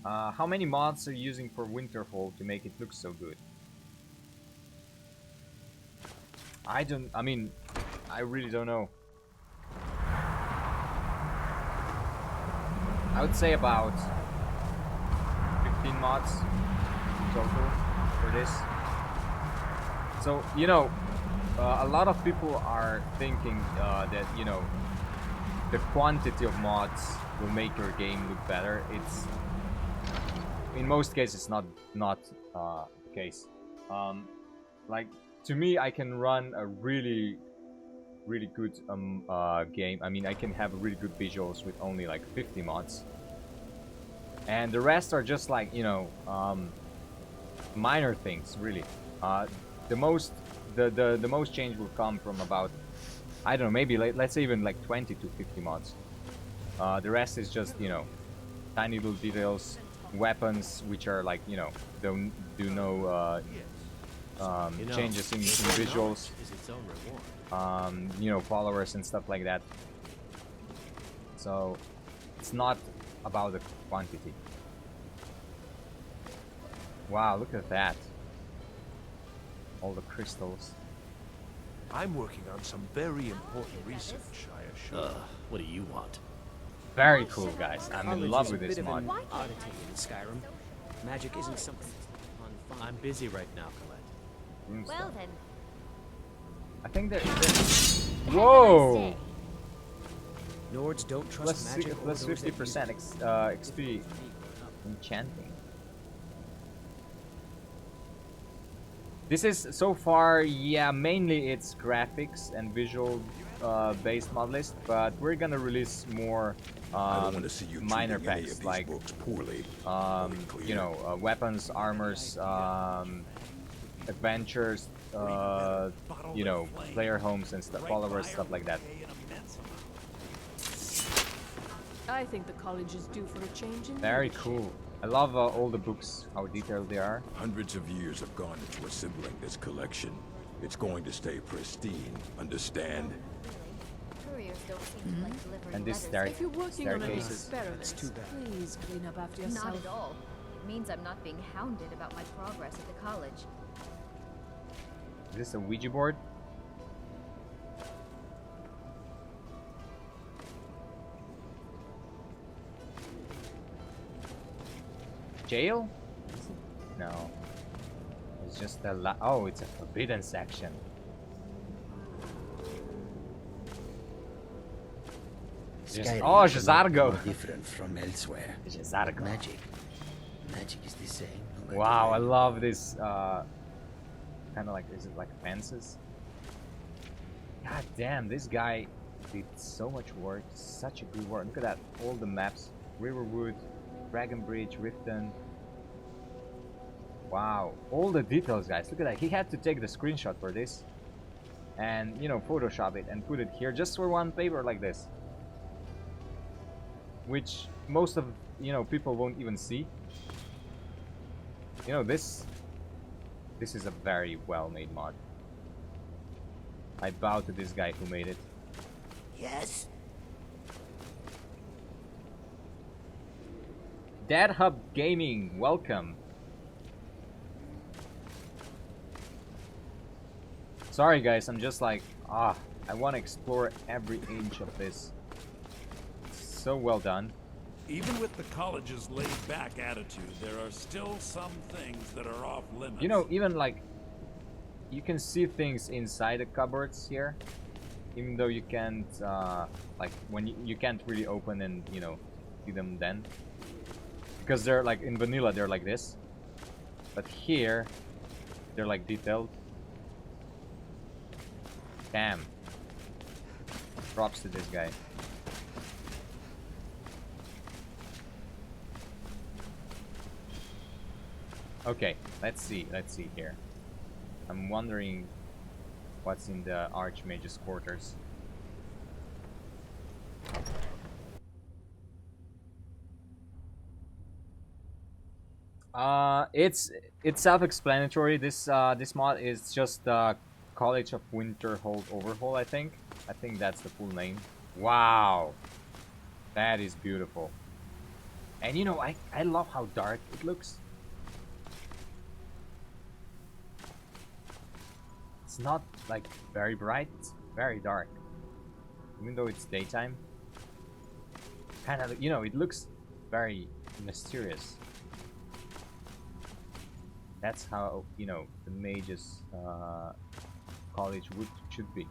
S1: How many mods are you using for Winterhold to make it look so good? I really don't know. I would say about 15 mods total for this. So, you know, a lot of people are thinking that, you know, the quantity of mods will make your game look better. It's, in most cases, not the case. Like, to me, I can run a really good game. I mean, I can have really good visuals with only like 50 mods. And the rest are just like, you know, minor things, really. The most change will come from about, I don't know, maybe let's say even like 20 to 50 mods. The rest is just, you know, tiny little details, weapons which are like, you know, don't do no changes in visuals. You know, followers and stuff like that. So it's not about the quantity. Wow, look at that. All the crystals.
S7: I'm working on some very important research, I assure you.
S8: What do you want?
S1: Very cool, guys. I'm in love with this
S6: Bit of
S1: mod.
S6: an oddity in Skyrim. Magic isn't something on fun.
S8: I'm busy right now, Colette.
S9: Well then.
S1: I think that. Whoa!
S6: Nords don't trust magic.
S1: Plus 50% XP enchanting. This is so far, yeah, mainly it's graphics and visual based mod list, but we're gonna release more minor packs like you know, weapons, armors, adventures, you know, player homes and stuff, followers, stuff like that.
S10: I think the college is due for a change in
S1: Very
S10: leadership.
S1: cool. I love all the books, how detailed they are.
S11: Hundreds of years have gone into assembling this collection. It's going to stay pristine, understand?
S9: Couriers don't seem to like delivering
S1: And this
S9: letters.
S10: If you're working on an
S1: staircases.
S10: experiment, please clean up after yourself.
S9: Not at all. It means I'm not being hounded about my progress at the college.
S1: Is this a Ouija board? Jail? No. It's just a oh, it's a forbidden section.
S12: Skyrim
S1: Oh,
S12: is a lot
S1: Jazargo.
S12: more different from elsewhere.
S1: Jazargo.
S12: Magic is the same, no
S1: Wow, I love this. Kind of like, is it like fences? God damn, this guy did so much work, such a good work. Look at that, all the maps: Riverwood, Dragon Bridge, Riften. Wow, all the details, guys. Look at that. He had to take the screenshot for this, and you know, Photoshop it and put it here just for one paper like this, which most of people won't even see. You know, this is a very well-made mod. I bow to this guy who made it.
S12: Yes?
S1: Dad Hub Gaming, welcome. Sorry guys, I'm just like, I want to explore every inch of this. So well done.
S11: Even with the college's laid-back attitude, there are still some things that are off limits.
S1: You know, even like, you can see things inside the cupboards here, even though you can't, like, when you can't really open and, you know, see them then. Because they're like, in vanilla, they're like this. But here, they're like detailed. Damn. Props to this guy. Okay, let's see here. I'm wondering what's in the Archmage's quarters. It's self-explanatory. This mod is just College of Winterhold Overhaul, I think. I think that's the full name. Wow, that is beautiful. And you know, I love how dark it looks. It's not like very bright, it's very dark. Even though it's daytime. Kind of, you know, it looks very mysterious. That's how, you know, the mage's college should be.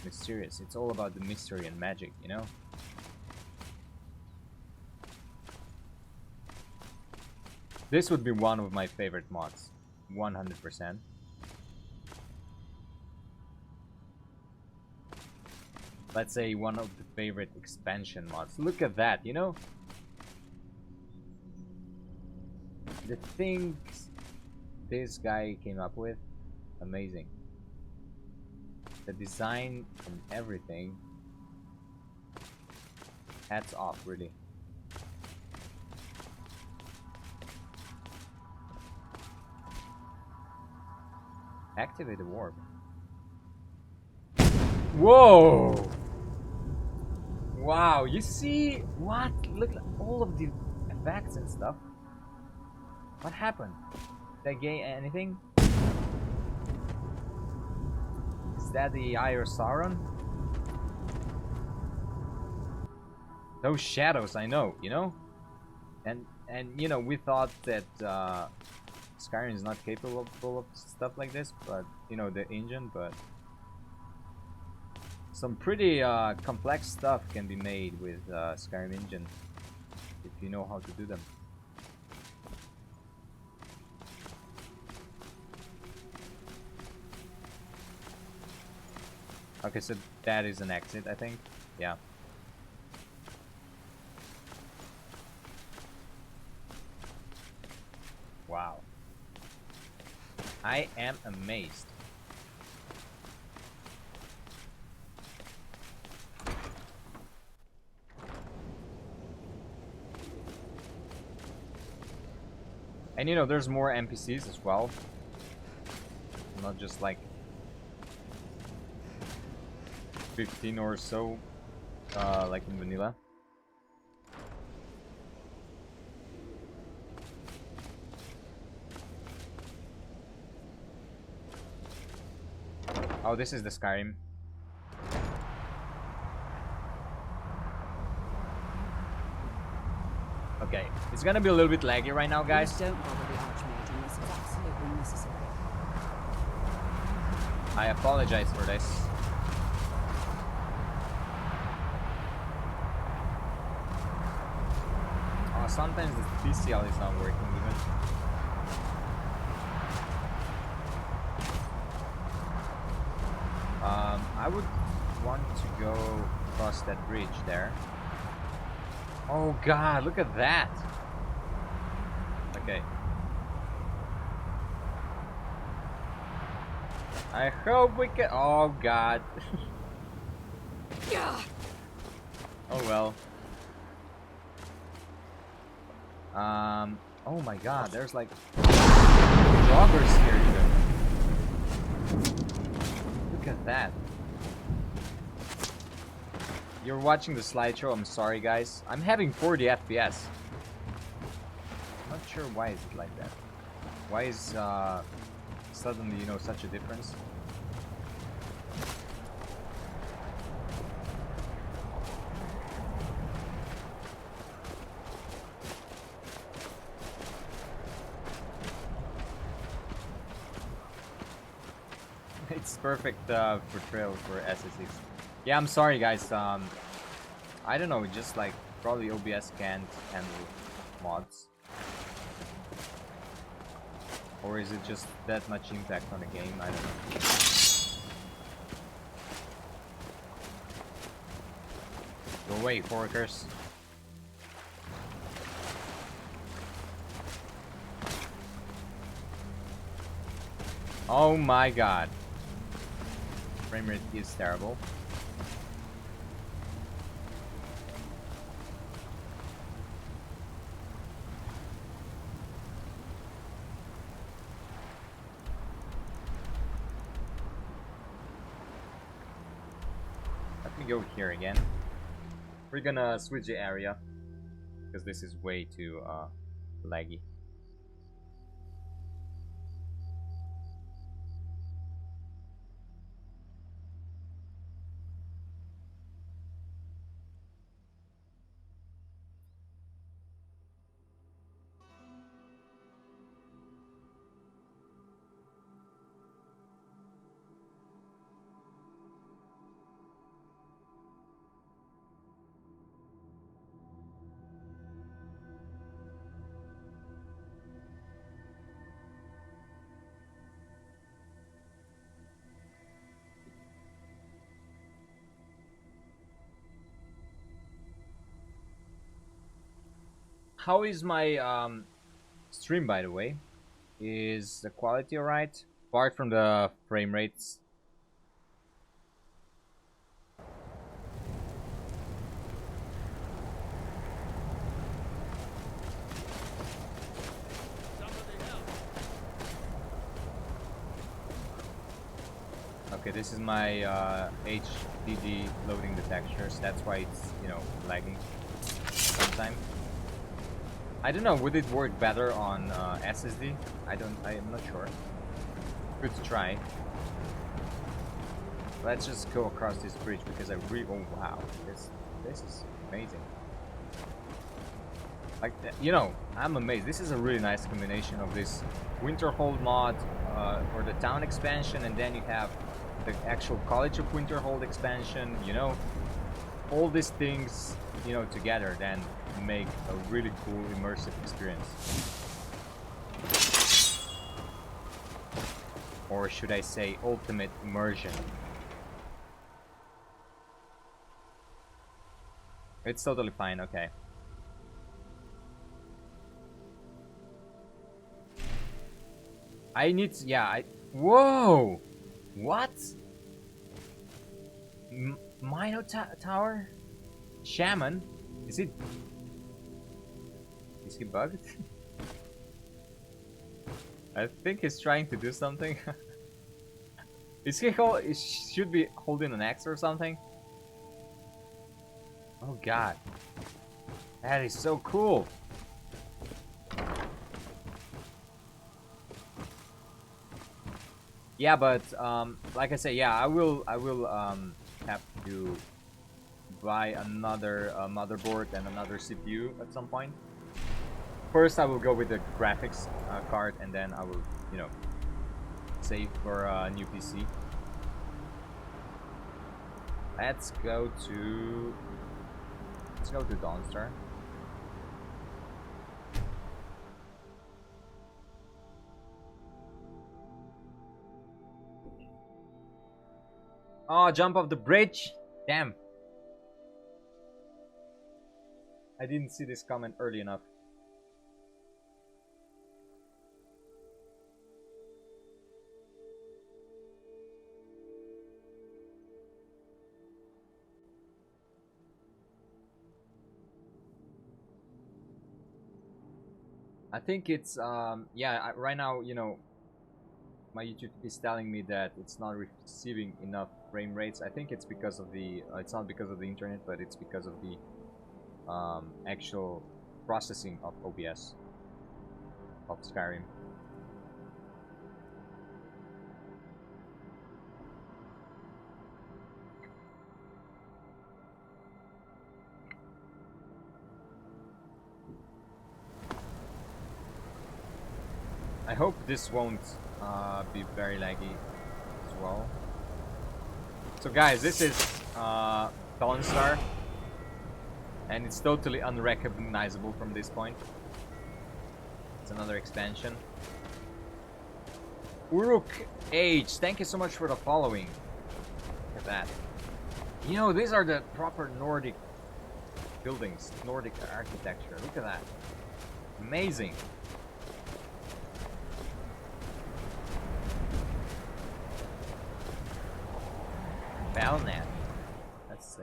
S1: Mysterious. It's all about the mystery and magic, you know? This would be one of my favorite mods. 100%. Let's say one of the favorite expansion mods. Look at that, you know? The things this guy came up with, amazing. The design and everything, hats off, really. Activate the warp. Whoa! Wow, you see what? Look at all of the effects and stuff. What happened? Did I gain anything? Is that the Eye of Sauron? Those shadows, I know, you know? And you know, we thought that Skyrim is not capable of stuff like this, but you know, the engine, but some pretty complex stuff can be made with Skyrim engine if you know how to do them. Okay, so that is an exit, I think. Yeah. Wow. I am amazed. And you know, there's more NPCs as well. Not just like 15 or so, like in vanilla. Oh, this is the Skyrim. Okay, it's gonna be a little bit laggy right now, guys.
S10: Don't bother the Archmage unless it's absolutely necessary.
S1: I apologize for this. Sometimes the PCL is not working even. I would want to go across that bridge there. Oh god, look at that! Okay. I hope we can. Oh god. Oh well. Oh my god, there's like joggers here even. Look at that. You're watching the slideshow, I'm sorry guys. I'm having 40 FPS. I'm not sure why is it like that. Why is suddenly, you know, such a difference? It's perfect portrayal for SSDs. Yeah, I'm sorry guys. I don't know, just like probably OBS can't handle mods. Or is it just that much impact on the game? I don't know. Go away, forkers. Oh my god. Frame rate is terrible. Let me go here again. We're gonna switch the area because this is way too laggy. How is my stream, by the way? Is the quality alright? Apart from the frame rates. Okay, this is my HDD loading the textures. That's why it's, you know, lagging sometimes. I don't know, would it work better on SSD? I am not sure. Good to try. Let's just go across this bridge because I really, oh wow, this is amazing. Like, you know, I'm amazed. This is a really nice combination of this Winterhold mod for the town expansion, and then you have the actual College of Winterhold expansion, you know. All these things, you know, together then make a really cool immersive experience. Or should I say ultimate immersion. It's totally fine, okay. I need to, yeah, whoa! What? Tower? Shaman? Is he bugged? I think he's trying to do something. Should be holding an axe or something? Oh god. That is so cool. Yeah, but like I say, yeah, I will have to buy another motherboard and another CPU at some point. First, I will go with the graphics card, and then I will, you know, save for a new PC. Let's go to Dawnstar. Oh, jump off the bridge. Damn. I didn't see this comment early enough. I think it's yeah, right now, you know, my YouTube is telling me that it's not receiving enough frame rates. I think it's because of the it's not because of the internet, but it's because of the actual processing of OBS of Skyrim. I hope this won't be very laggy as well. So guys, this is Dawnstar, and it's totally unrecognizable from this point. It's another expansion. Uruk Age, thank you so much for the following. Look at that. You know, these are the proper Nordic buildings, Nordic architecture. Look at that. Amazing. Belknap. Let's see.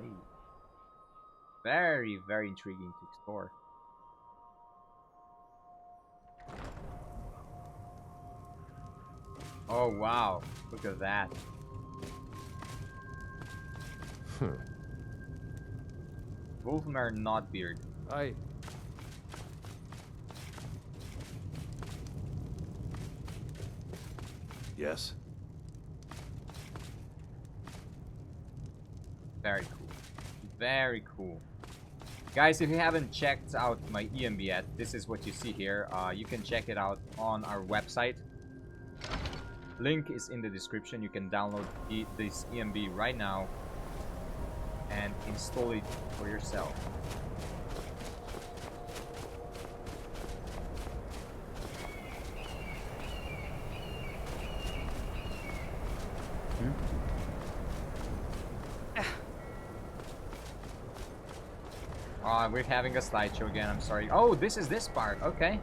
S1: Very, very intriguing to explore. Oh wow, look at that. Wolfmare Notbeard.
S3: Aye.
S4: Yes.
S1: Very cool. Very cool. Guys, if you haven't checked out my ENB yet, this is what you see here. You can check it out on our website. Link is in the description. You can download this ENB right now and install it for yourself. We're having a slideshow again, I'm sorry. Oh, this is this part, okay.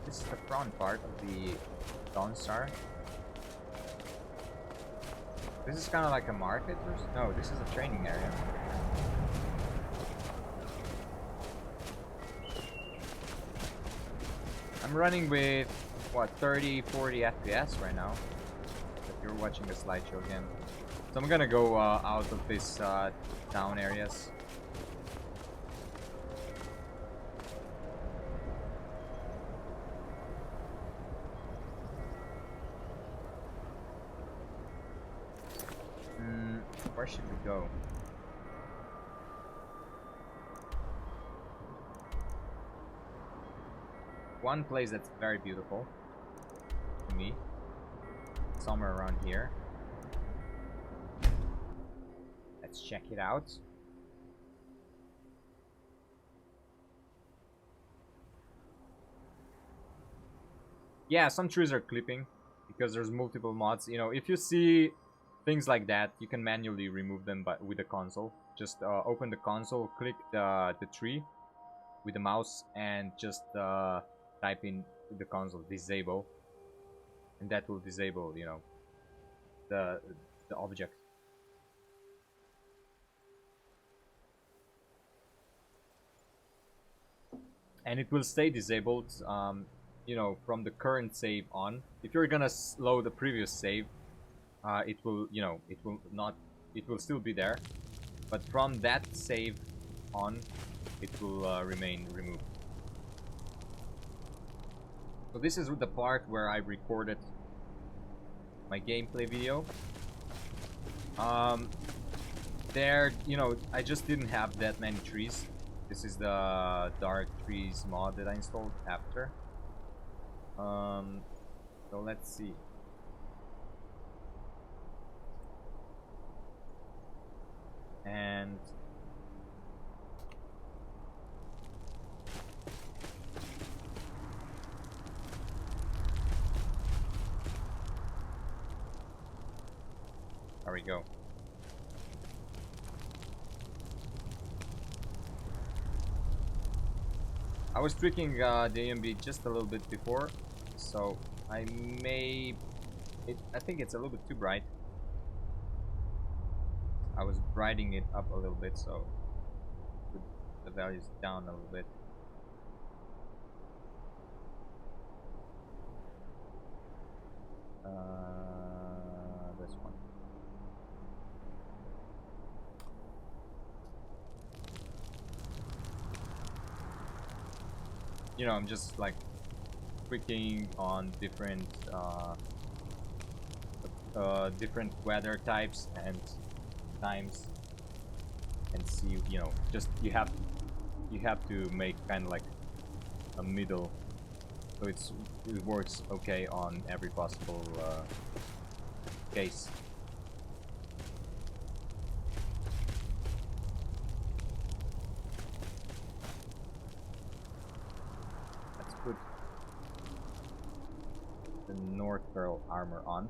S1: This is the front part of the Dawnstar. This is kind of like a market or no, this is a training area. I'm running with, what, 30, 40 FPS right now. If you're watching the slideshow again. So I'm gonna go out of this town areas. Where should we go? One place that's very beautiful to me, somewhere around here. Let's check it out. Yeah, some trees are clipping because there's multiple mods. You know, if you see things like that, you can manually remove them with the console. Just open the console, click the tree with the mouse, and just type in the console disable, and that will disable, you know, the object. And it will stay disabled, you know, from the current save on. If you're gonna load the previous save, it will, you know, it will not, it will still be there, but from that save on, it will remain removed. So this is the part where I recorded my gameplay video. There, you know, I just didn't have that many trees. This is the dark trees mod that I installed after. So let's see. And we go. I was tweaking the ENB just a little bit before, so I think it's a little bit too bright. I was brightening it up a little bit, so put the values down a little bit. This one. You know, I'm just like tweaking on different different weather types and times, and see, you know, just you have to make kind of like a middle, so it works okay on every possible case. Let's put the North Girl armor on.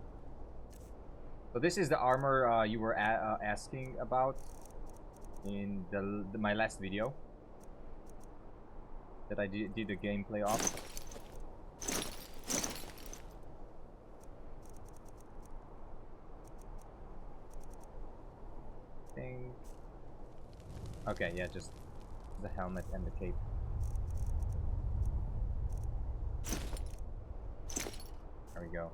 S1: So this is the armor you were asking about in my last video that I did a gameplay of. Okay, yeah, just the helmet and the cape. There we go.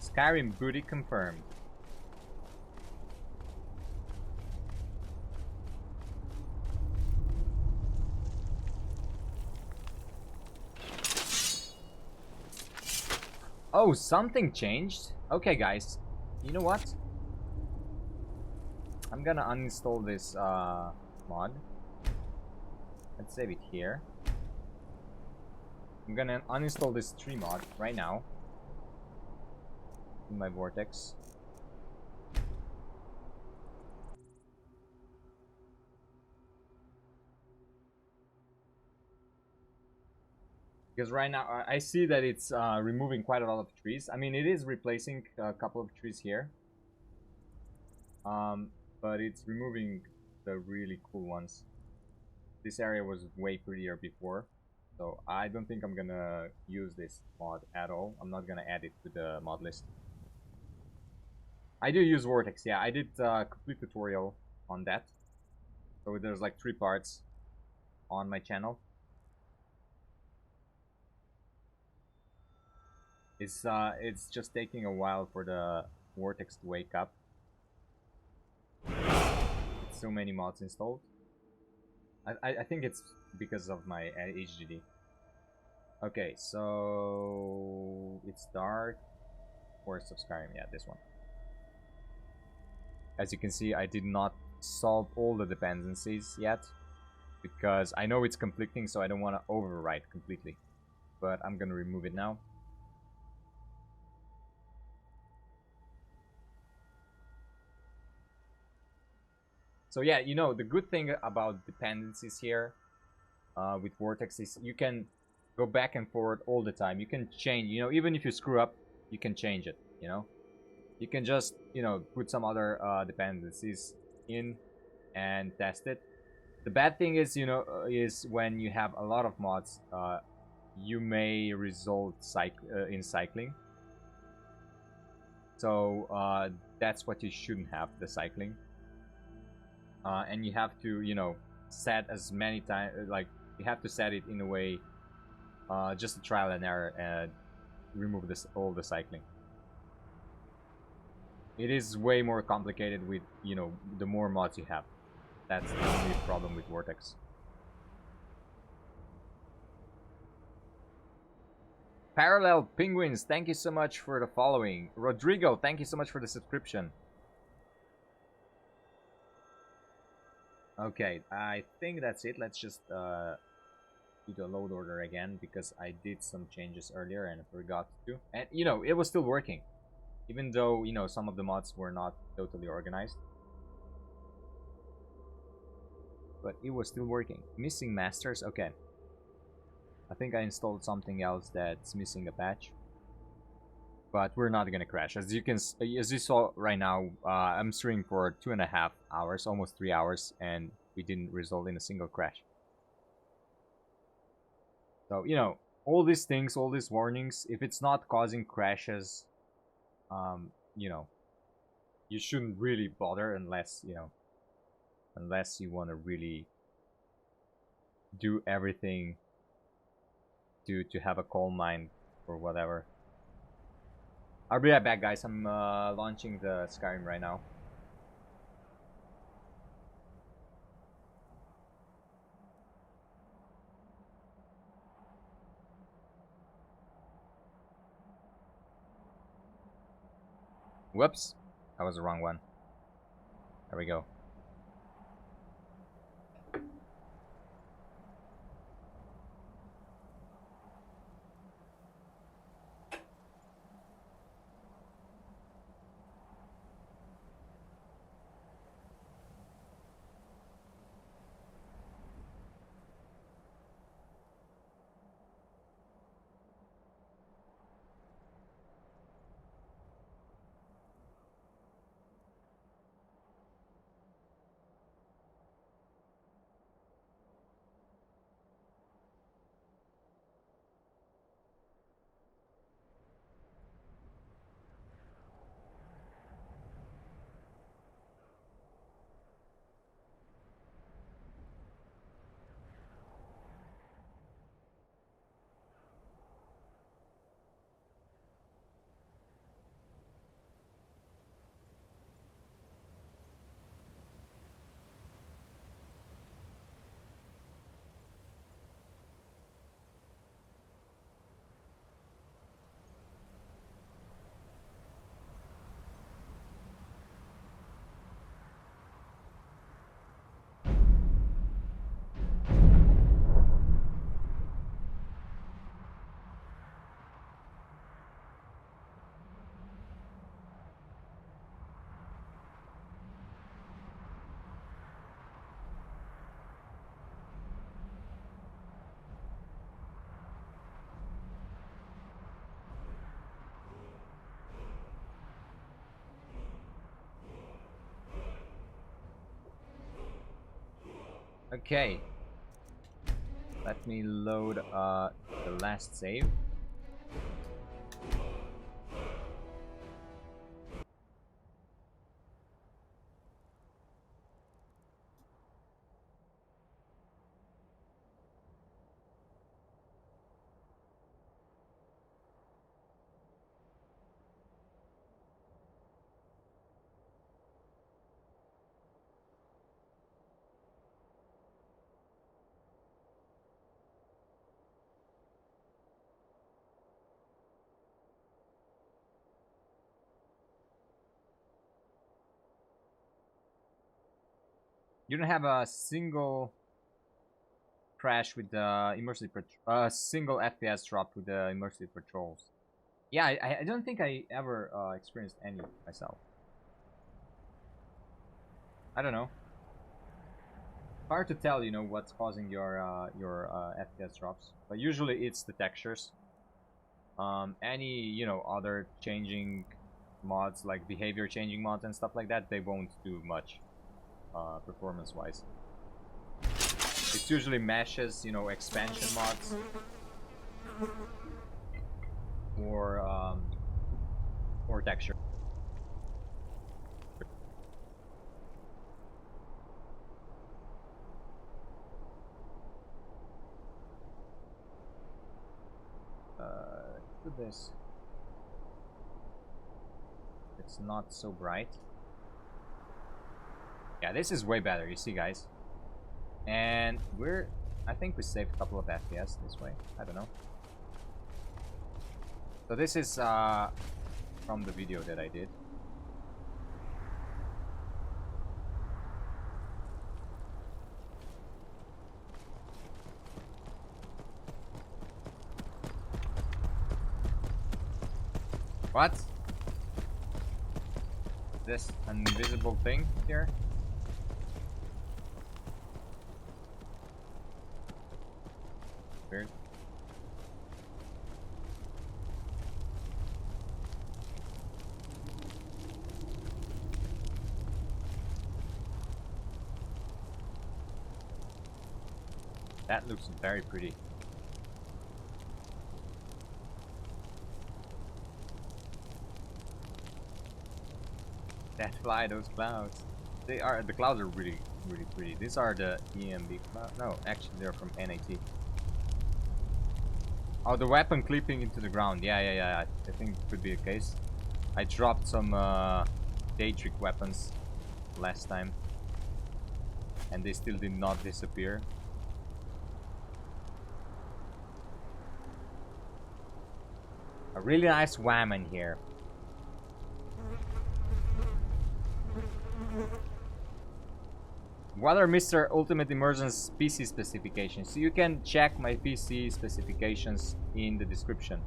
S1: Skyrim booty confirmed. Oh, something changed? Okay, guys. You know what? I'm gonna uninstall this mod. Let's save it here. I'm gonna uninstall this tree mod right now in my vortex. Because right now I see that it's removing quite a lot of trees. I mean, it is replacing a couple of trees here, but it's removing the really cool ones. This area was way prettier before, so I don't think I'm gonna use this mod at all. I'm not gonna add it to the mod list. I do use Vortex, yeah. I did a complete tutorial on that. So there's like 3 parts on my channel. It's just taking a while for the Vortex to wake up. It's so many mods installed. I think it's because of my HDD. Okay, so it's dark. Forest of Skyrim, yeah, this one. As you can see, I did not solve all the dependencies yet, because I know it's conflicting, so I don't want to overwrite completely. But I'm gonna remove it now. So yeah, you know, the good thing about dependencies here with Vortex is you can go back and forth all the time. You can change, you know, even if you screw up, you can change it, you know. You can just, you know, put some other dependencies in and test it. The bad thing is, you know, is when you have a lot of mods, you may result in cycling. So that's what you shouldn't have, the cycling. And you have to, you know, set as many times, like, you have to set it in a way, just a trial and error, and remove all the cycling. It is way more complicated with, you know, the more mods you have. That's the only problem with Vortex. Parallel Penguins, thank you so much for the following. Rodrigo, thank you so much for the subscription. Okay, I think that's it. Let's just do the load order again, because I did some changes earlier and I forgot to. And, you know, it was still working. Even though, you know, some of the mods were not totally organized. But it was still working. Missing masters, okay. I think I installed something else that's missing a patch. But we're not gonna crash. As you saw right now, I'm streaming for 2.5 hours, almost 3 hours, and we didn't result in a single crash. So, you know, all these things, all these warnings, if it's not causing crashes, you know, you shouldn't really bother unless, you know, unless you want to really do everything to have a calm mind or whatever. I'll be right back, guys. I'm launching the Skyrim right now. Whoops, that was the wrong one. There we go. Okay, let me load the last save. You don't have a single crash with the immersive single FPS drop with the immersive patrols. Yeah, I don't think I ever experienced any myself. I don't know. Hard to tell, you know, what's causing your FPS drops, but usually it's the textures. Any, you know, other changing mods like behavior changing mods and stuff like that, they won't do much. Performance wise, it's usually meshes, you know, expansion mods, or texture. Look at this. It's not so bright. Yeah, this is way better, you see, guys. And I think we saved a couple of FPS this way. I don't know. So this is from the video that I did. What? This invisible thing here? Weird. That looks very pretty. That fly, those clouds. The clouds are really pretty. These are the ENB clouds. No, actually they're from NAT. Oh, the weapon clipping into the ground. Yeah. I think it could be a case. I dropped some Daedric weapons last time, and they still did not disappear. A really nice wham in here. What are Mr. Ultimate Immersion's PC specifications? So you can check my PC specifications in the description.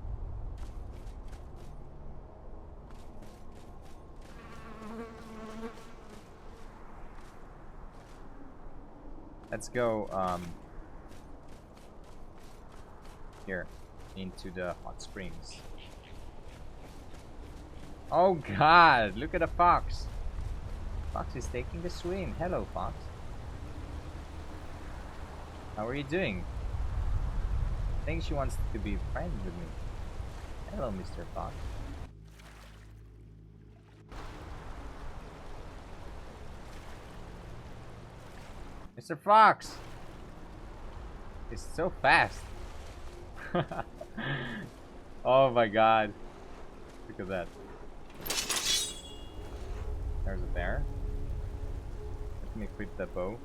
S1: Let's go here into the hot springs. Oh god, look at the fox. Fox is taking the swim. Hello, Fox. How are you doing? I think she wants to be friends with me. Hello, Mr. Fox. Mr. Fox! It's so fast. Oh my god. Look at that. There's a bear. Let me equip the bow.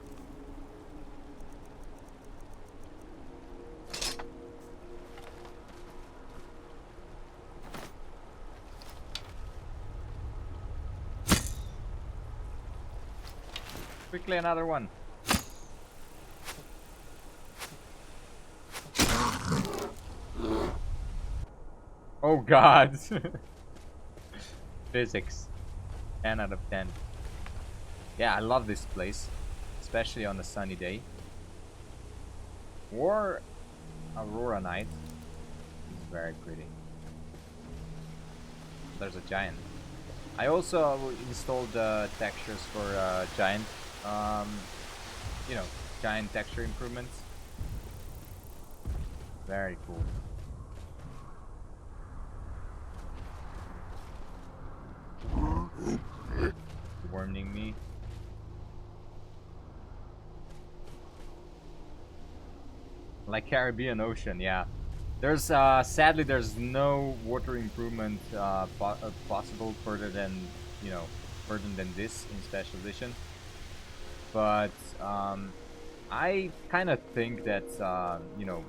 S1: Quickly, another one. Oh god. Physics. 10 out of 10. Yeah, I love this place, especially on a sunny day or Aurora night. It's very pretty. There's a giant. I also installed textures for giant, you know, giant texture improvements. Very cool. Warning me. Like Caribbean Ocean, yeah. There's sadly there's no water improvement possible further than this in Special Edition. But I kind of think that ENB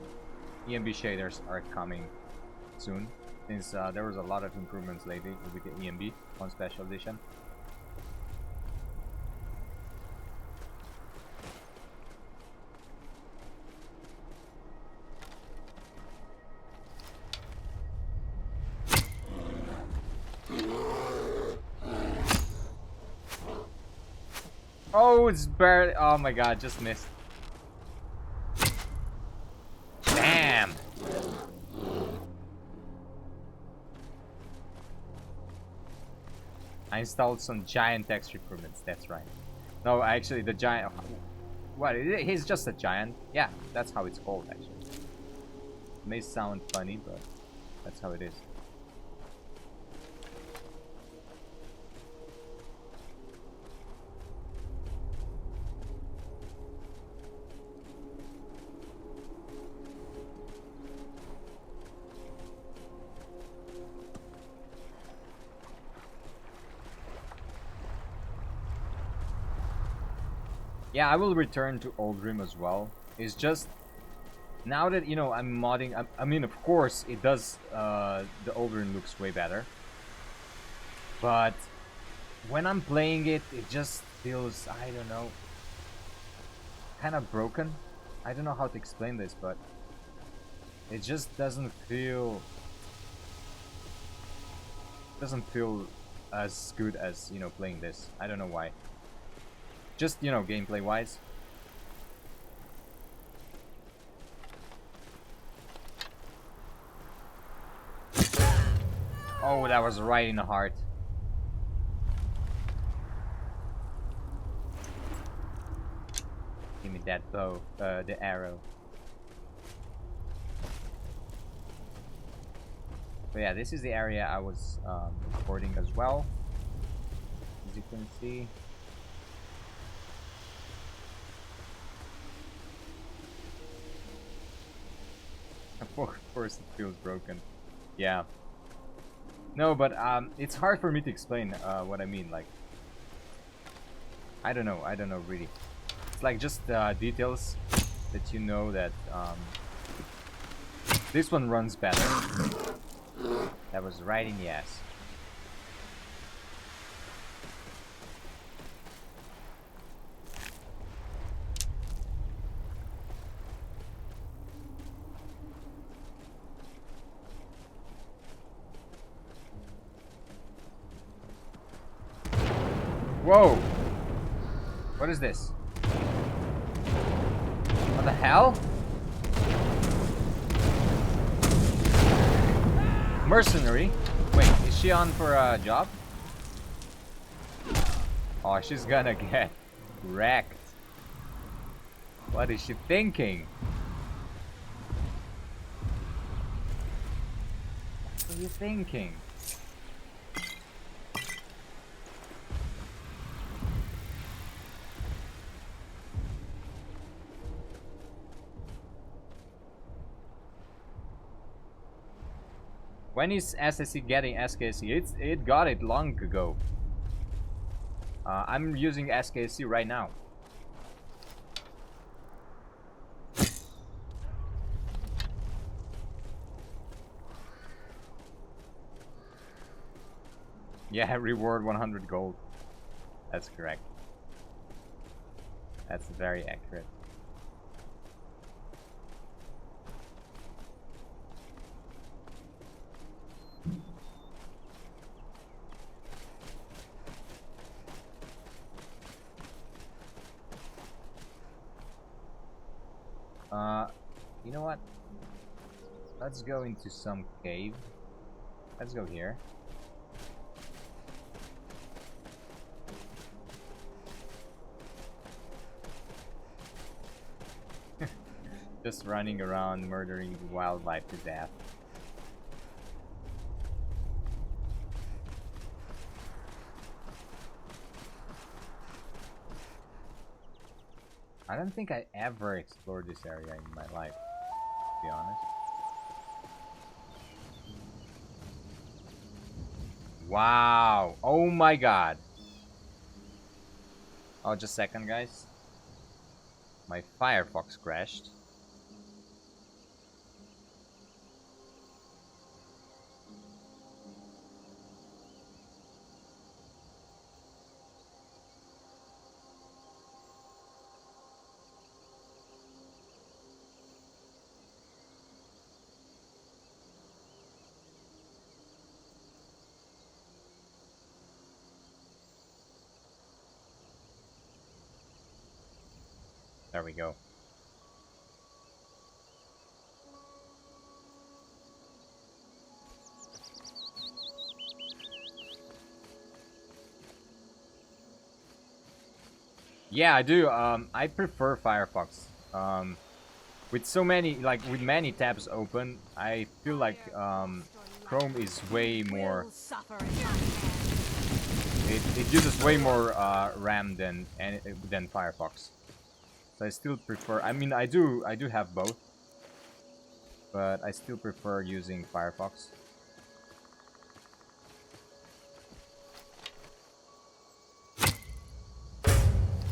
S1: shaders are coming soon, since there was a lot of improvements lately with the ENB on Special Edition. Oh, it's barely. Oh my god, just missed. Damn. I installed some giant texture improvements. That's right. No, actually, the giant. What? He's just a giant. Yeah, that's how it's called. Actually, it may sound funny, but that's how it is. Yeah, I will return to Oldrim as well. It's just now that I'm modding. I mean, of course, it does. The Oldrim looks way better, but when I'm playing it, it just feels, I don't know, kind of broken. I don't know how to explain this, but it just doesn't feel as good as playing this. I don't know why. Just, gameplay wise. Oh, that was right in the heart. Give me that bow, the arrow. But yeah, this is the area I was recording as well, as you can see. Of course it feels broken. Yeah. No, but it's hard for me to explain what I mean. Like, I don't know really. It's like just details that you know that this one runs better. That was right in the ass. Whoa! What is this? What the hell? Mercenary? Wait, is she on for a job? Oh, she's gonna get wrecked. What is she thinking? What are you thinking? When is SSC getting SKC? It got it long ago. I'm using SKC right now. Yeah, reward 100 gold. That's correct. That's very accurate. You know what? Let's go into some cave. Let's go here. Just running around murdering wildlife to death. I don't think I ever explored this area in my life, to be honest. Wow! Oh my god! Oh, just a second, guys. My Firefox crashed. There we go. Yeah, I do. I prefer Firefox. With so many, like with many tabs open, I feel like Chrome is way more. It uses way more RAM than Firefox. So I still prefer. I mean, I do have both, but I still prefer using Firefox.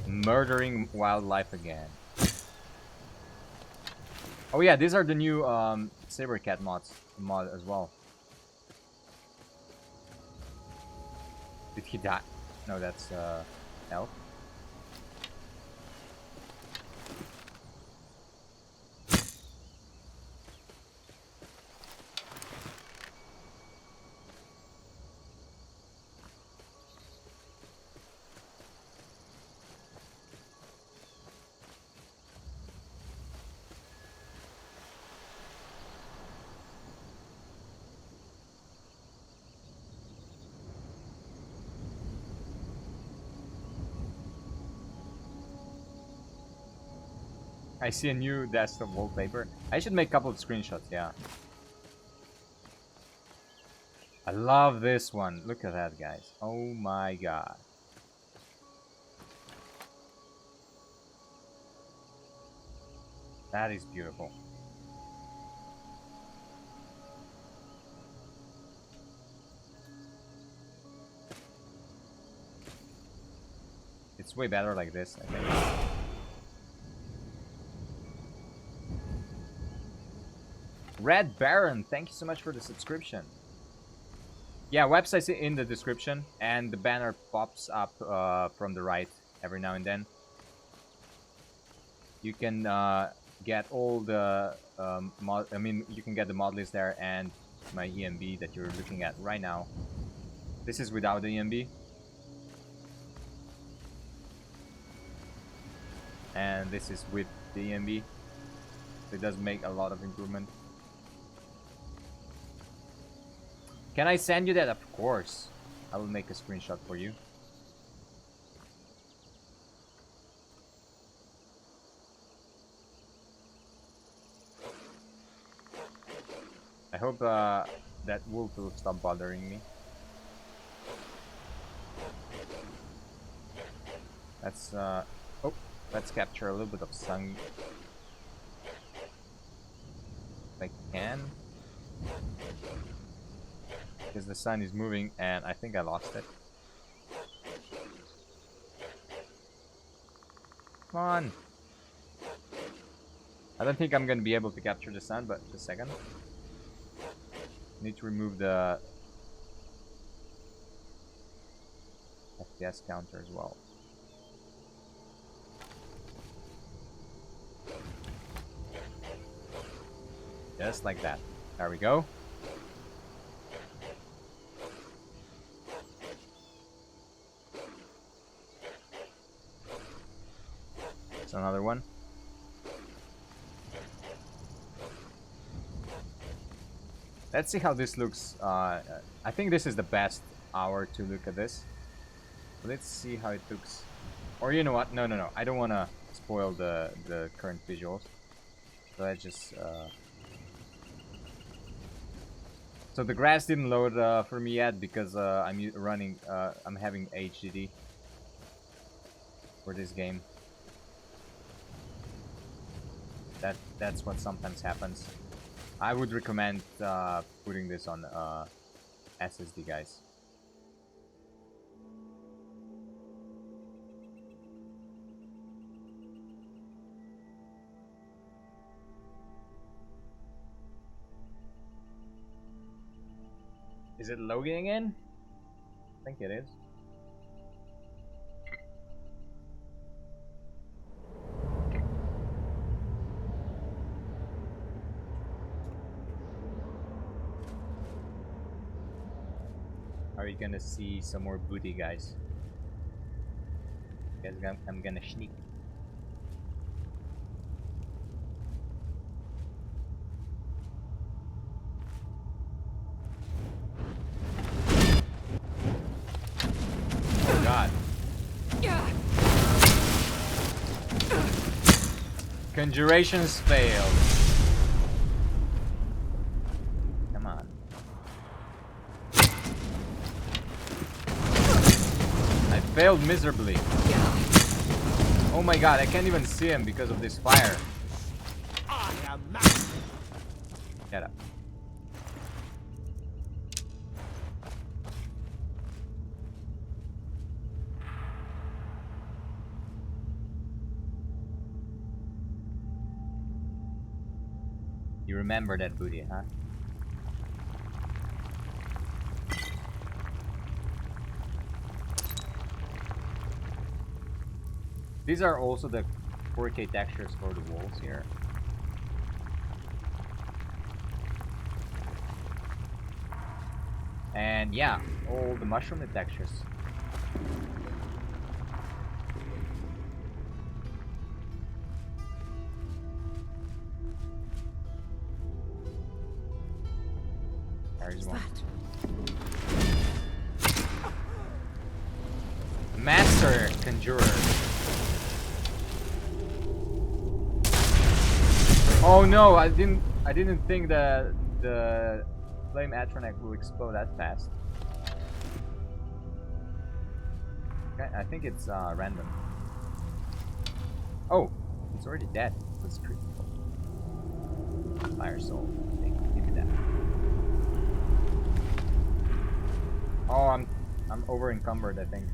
S1: Murdering wildlife again. Oh yeah, these are the new Sabercat mod as well. Did he die? No, that's elf. I see a new desktop wallpaper. I should make a couple of screenshots, yeah. I love this one. Look at that, guys. Oh my god. That is beautiful. It's way better like this, I think. Red Baron, thank you so much for the subscription. Yeah, website's in the description, and the banner pops up from the right every now and then. You can get all the you can get the mod list there and my ENB that you're looking at right now. This is without the ENB. And this is with the ENB. So it does make a lot of improvement. Can I send you that? Of course. I will make a screenshot for you. I hope that wolf will stop bothering me. Let's capture a little bit of sun if I can, because the sun is moving and I think I lost it. Come on. I don't think I'm gonna be able to capture the sun, but just a second. Need to remove the FPS counter as well. Just like that. There we go. It's another one. Let's see how this looks. I think this is the best hour to look at this. Let's see how it looks. Or you know what? No. I don't want to spoil the current visuals. So I just... So the grass didn't load for me yet because I'm having HDD for this game. That's what sometimes happens. I would recommend putting this on SSD, guys. Is it loading in? I think it is. Are you gonna see some more booty, guys? Guys, I'm gonna sneak. Oh God. Conjurations failed. Come on. I failed miserably. Oh my God, I can't even see him because of this fire. Get up. You remember that booty, huh? These are also the 4K textures for the walls here. And yeah, all the mushroom textures. There's one. Master Conjurer. Oh no, I didn't think that the flame Atronek will explode that fast. Okay, I think it's random. Oh, it's already dead. That's pretty cool. Fire soul. Give me that. Oh, I'm over encumbered, I think.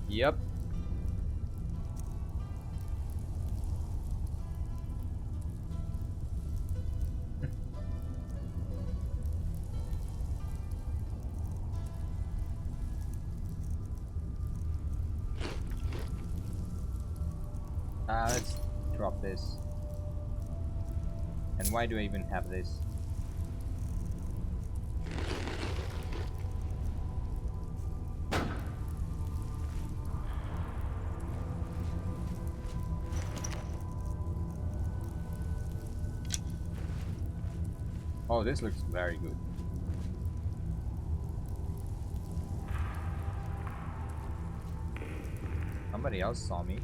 S1: Yep. Let's drop this. And why do I even have this? Oh, this looks very good. Somebody else saw me.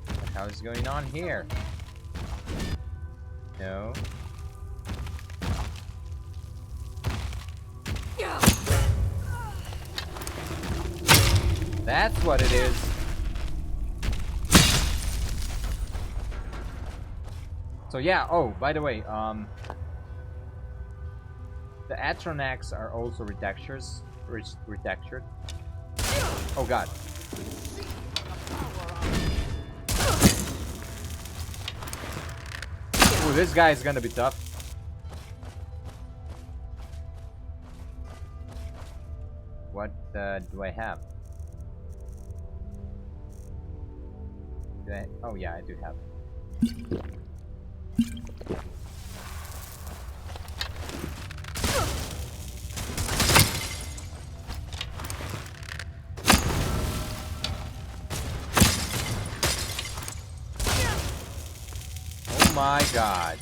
S1: What the hell is going on here? No. That's what it is. So yeah, oh, by the way, the Atronachs are also retextures. Retextured. Oh god. Ooh, this guy is gonna be tough. What do I have? Oh yeah, I do have. Oh my god.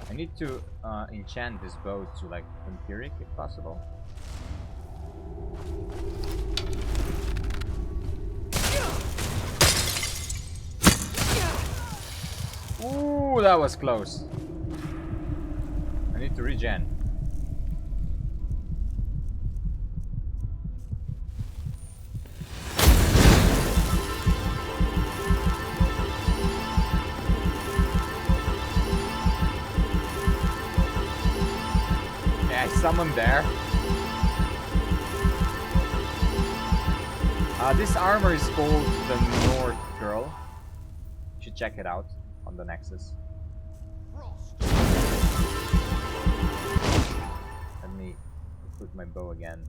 S1: I need to enchant this bow to like vampiric if possible. Ooh, that was close. I need to regen. Someone there. This armor is called the North Girl. You should check it out on the Nexus. Let me equip my bow again.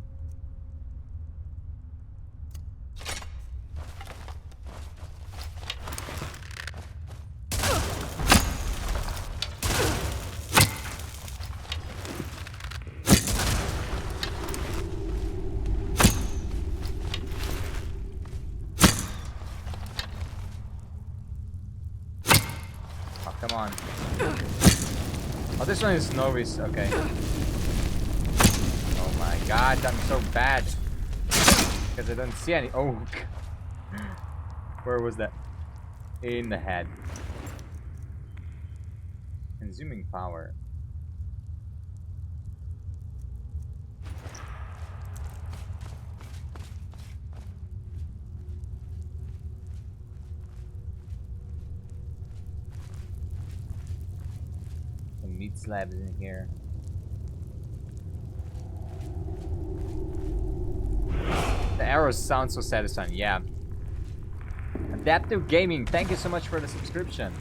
S1: Come on. Oh, this one is novice. Okay. Oh my god, I'm so bad. Because I don't see any. Oh. Where was that? In the head. Consuming power. Meat slabs in here. The arrows sound so satisfying, yeah. Adaptive Gaming, thank you so much for the subscription.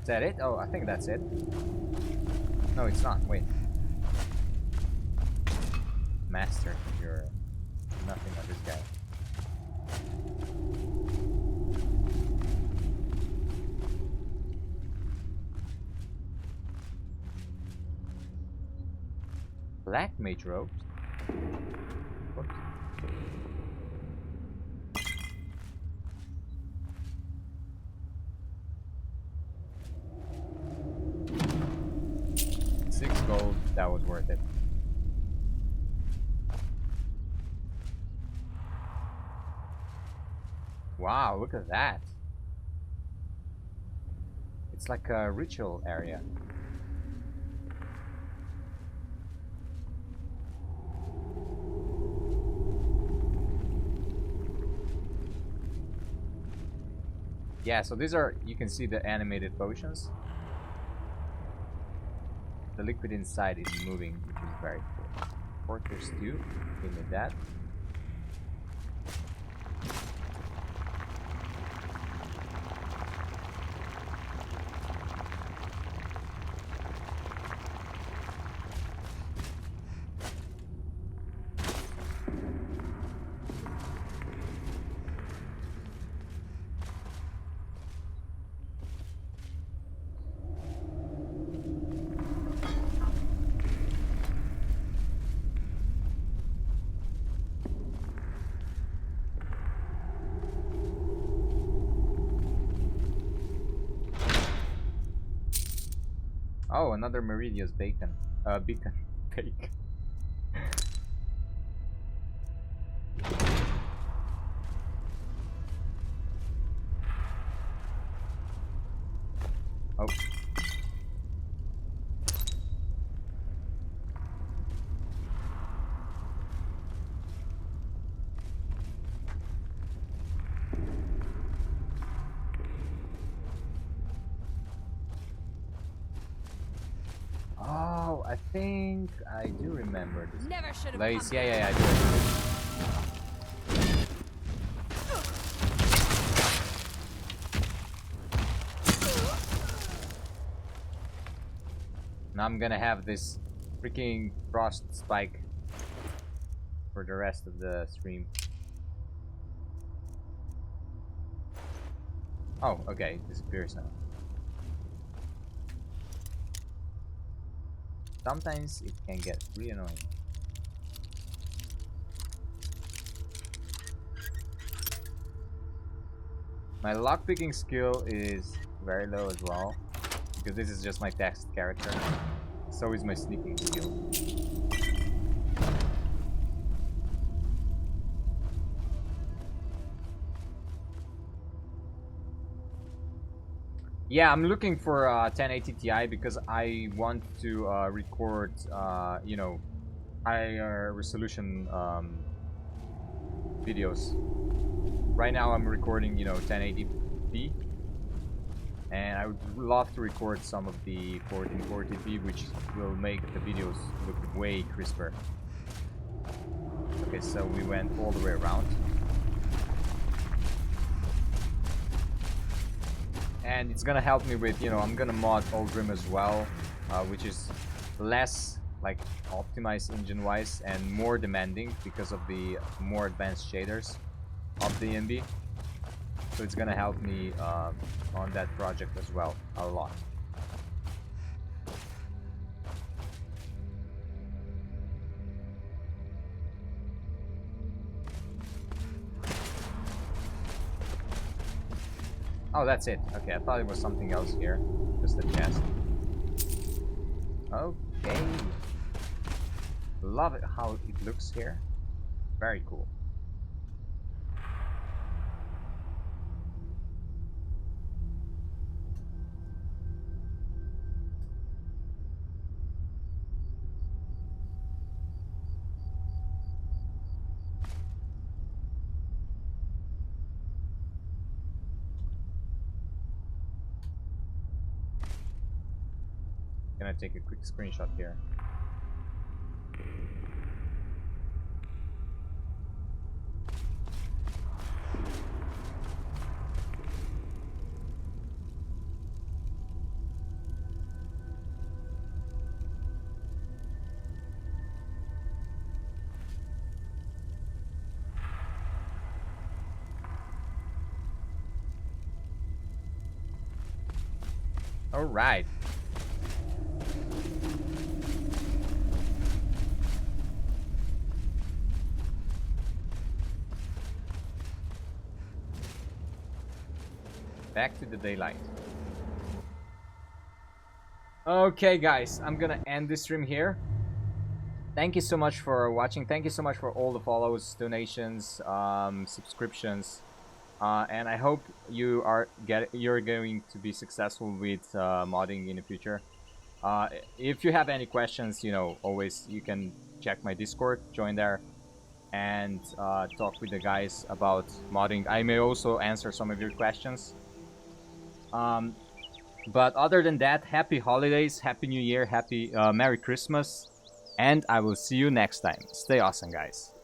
S1: Is that it? Oh, I think that's it. No, it's not. Wait. Master, you're nothing on this guy. Black mage robes. What? $6 that was worth it. Wow, look at that. It's like a ritual area. Yeah, so these are, you can see the animated potions. The liquid inside is moving, which is very cool. Porter stew, give me that. Oh, another Meridia's beacon. Bacon. Oh. Oh, I think I do remember this place. Yeah, I do. Now I'm gonna have this freaking frost spike for the rest of the stream. Oh, okay, it disappears now. Sometimes it can get really annoying. My lockpicking skill is very low as well, because this is just my text character. So is my sneaking skill. Yeah, I'm looking for 1080 Ti because I want to record, you know, higher resolution videos. Right now I'm recording, you know, 1080p, and I would love to record some of the 1440p, which will make the videos look way crisper. Okay, so we went all the way around. And it's gonna help me with, you know, I'm gonna mod Ulgrim as well, which is less like optimized engine wise and more demanding because of the more advanced shaders of the ENB. So it's gonna help me on that project as well a lot. Oh, that's it. Okay, I thought it was something else here. Just a chest. Okay. Love it how it looks here. Very cool. Gonna take a quick screenshot here. All right. Back to the daylight. Okay, guys, I'm gonna end this stream here. Thank you so much for watching. Thank you so much for all the follows, donations, subscriptions, and I hope you're going to be successful with modding in the future. If you have any questions, you know, always you can check my Discord, join there, and talk with the guys about modding. I may also answer some of your questions. But other than that, happy holidays, happy New Year, happy Merry Christmas, and I will see you next time. Stay awesome, guys.